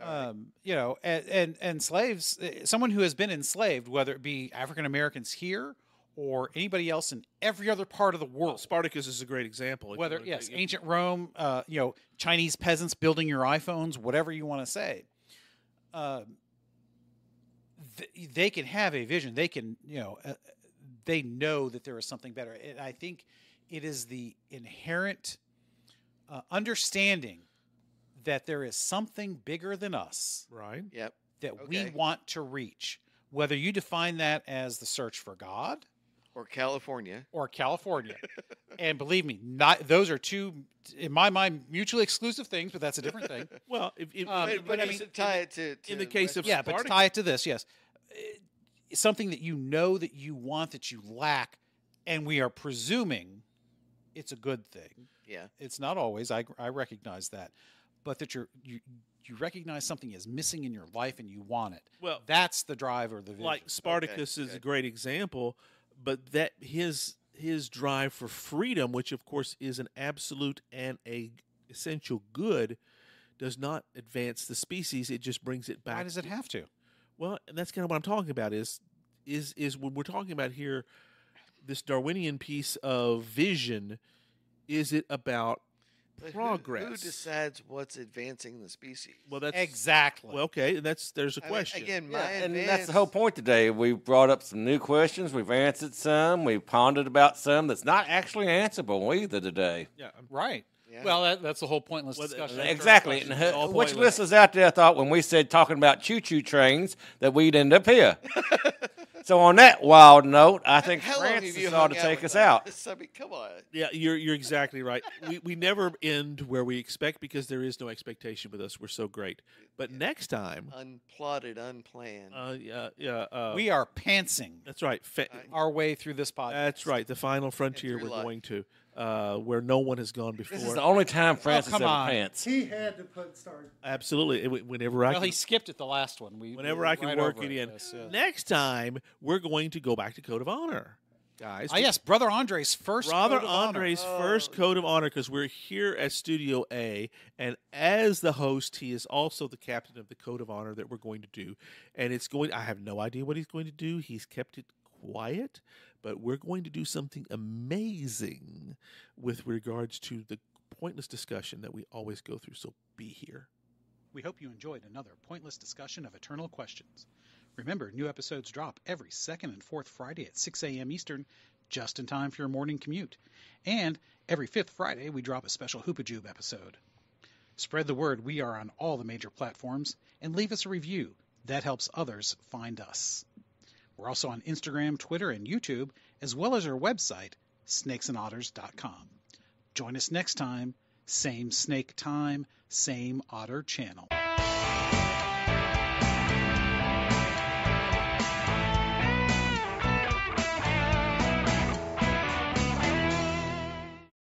[SPEAKER 1] And slaves, someone who has been enslaved, whether it be African Americans here or anybody else in every other part of the
[SPEAKER 4] Well,
[SPEAKER 1] world,
[SPEAKER 4] Spartacus is a great example. if you
[SPEAKER 1] whether
[SPEAKER 4] wanna
[SPEAKER 1] yes,
[SPEAKER 4] take it.
[SPEAKER 1] ancient Rome, Chinese peasants building your iPhones, whatever you want to say, they can have a vision. They can, they know that there is something better. And I think it is the inherent understanding that there is something bigger than us
[SPEAKER 4] Right.
[SPEAKER 3] Yep.
[SPEAKER 1] that we
[SPEAKER 3] Okay.
[SPEAKER 1] want to reach. Whether you define that as the search for God
[SPEAKER 3] Or California.
[SPEAKER 1] or California. And believe me, those are two, in my mind, mutually exclusive things, but that's a different thing.
[SPEAKER 4] Well,
[SPEAKER 3] But I mean, tie it to
[SPEAKER 4] in the case of
[SPEAKER 1] Yeah, but
[SPEAKER 4] Spartacus-
[SPEAKER 1] tie it to this, yes. Something that you know that you want, that you lack, and we are presuming it's a good thing.
[SPEAKER 3] Yeah.
[SPEAKER 1] It's not always, I recognize that. But that you recognize something is missing in your life and you want it.
[SPEAKER 4] Well,
[SPEAKER 1] That's the drive or the vision.
[SPEAKER 4] like Spartacus is a great example, but that his drive for freedom, which of course is an absolute and a essential good, does not advance the species. It just brings it back.
[SPEAKER 1] Why does it have to?
[SPEAKER 4] Well, and that's kind of what I'm talking about. Is when we're talking about here, this Darwinian piece of vision, is it about
[SPEAKER 3] But
[SPEAKER 4] progress?
[SPEAKER 3] Who decides what's advancing the species?
[SPEAKER 4] Well, that's
[SPEAKER 1] Exactly.
[SPEAKER 4] well, okay. There's a
[SPEAKER 3] I mean,
[SPEAKER 4] question.
[SPEAKER 3] again, my
[SPEAKER 2] Yeah, and
[SPEAKER 3] advance,
[SPEAKER 2] that's the whole point today. We've brought up some new questions. We've answered some. We've pondered about some that's not actually answerable either today.
[SPEAKER 4] Yeah,
[SPEAKER 1] Right.
[SPEAKER 3] Yeah.
[SPEAKER 1] Well, that's the whole pointless
[SPEAKER 4] Well,
[SPEAKER 1] discussion.
[SPEAKER 2] Exactly. And
[SPEAKER 4] questions, all
[SPEAKER 2] which
[SPEAKER 4] pointless.
[SPEAKER 2] listeners out there thought when we said talking about choo-choo trains that we'd end up here? So on that wild note, I think
[SPEAKER 3] How long have
[SPEAKER 2] Francis
[SPEAKER 3] you
[SPEAKER 2] ought
[SPEAKER 3] hung
[SPEAKER 2] to
[SPEAKER 3] out
[SPEAKER 2] take
[SPEAKER 3] with
[SPEAKER 2] us out.
[SPEAKER 3] us? I mean, come on.
[SPEAKER 4] Yeah, you're exactly right. We never end where we expect because there is no expectation with us. We're so great. But next time,
[SPEAKER 3] Unplotted, unplanned.
[SPEAKER 1] We are pantsing
[SPEAKER 4] that's right.
[SPEAKER 1] our way through this podcast.
[SPEAKER 4] That's right. The final frontier
[SPEAKER 3] through
[SPEAKER 4] we're
[SPEAKER 3] life.
[SPEAKER 4] going to, where no one has gone before.
[SPEAKER 2] This is the only time Francis
[SPEAKER 1] come
[SPEAKER 2] ever
[SPEAKER 1] on.
[SPEAKER 2] pants.
[SPEAKER 5] He had to start.
[SPEAKER 4] Absolutely. Whenever I
[SPEAKER 1] Well,
[SPEAKER 4] can,
[SPEAKER 1] he skipped it the last one.
[SPEAKER 4] whenever I can work it in.
[SPEAKER 1] Yes.
[SPEAKER 4] Next time, we're going to go back to Code of Honor, guys.
[SPEAKER 1] Yes, Brother Andre's first
[SPEAKER 4] Brother
[SPEAKER 1] Code of Honor.
[SPEAKER 4] Andre's
[SPEAKER 3] Oh.
[SPEAKER 4] first Code of Honor, because we're here at Studio A, and as the host, he is also the captain of the Code of Honor that we're going to do. And I have no idea what he's going to do. He's kept it quiet, but we're going to do something amazing with regards to the pointless discussion that we always go through. So be here.
[SPEAKER 1] We hope you enjoyed another pointless discussion of eternal questions. Remember, new episodes drop every second and fourth Friday at 6 a.m. Eastern, just in time for your morning commute. And every fifth Friday, we drop a special Hoopajoob episode. Spread the word we are on all the major platforms, and leave us a review. That helps others find us. We're also on Instagram, Twitter, and YouTube, as well as our website, snakesandotters.com. Join us next time, same snake time, same otter channel.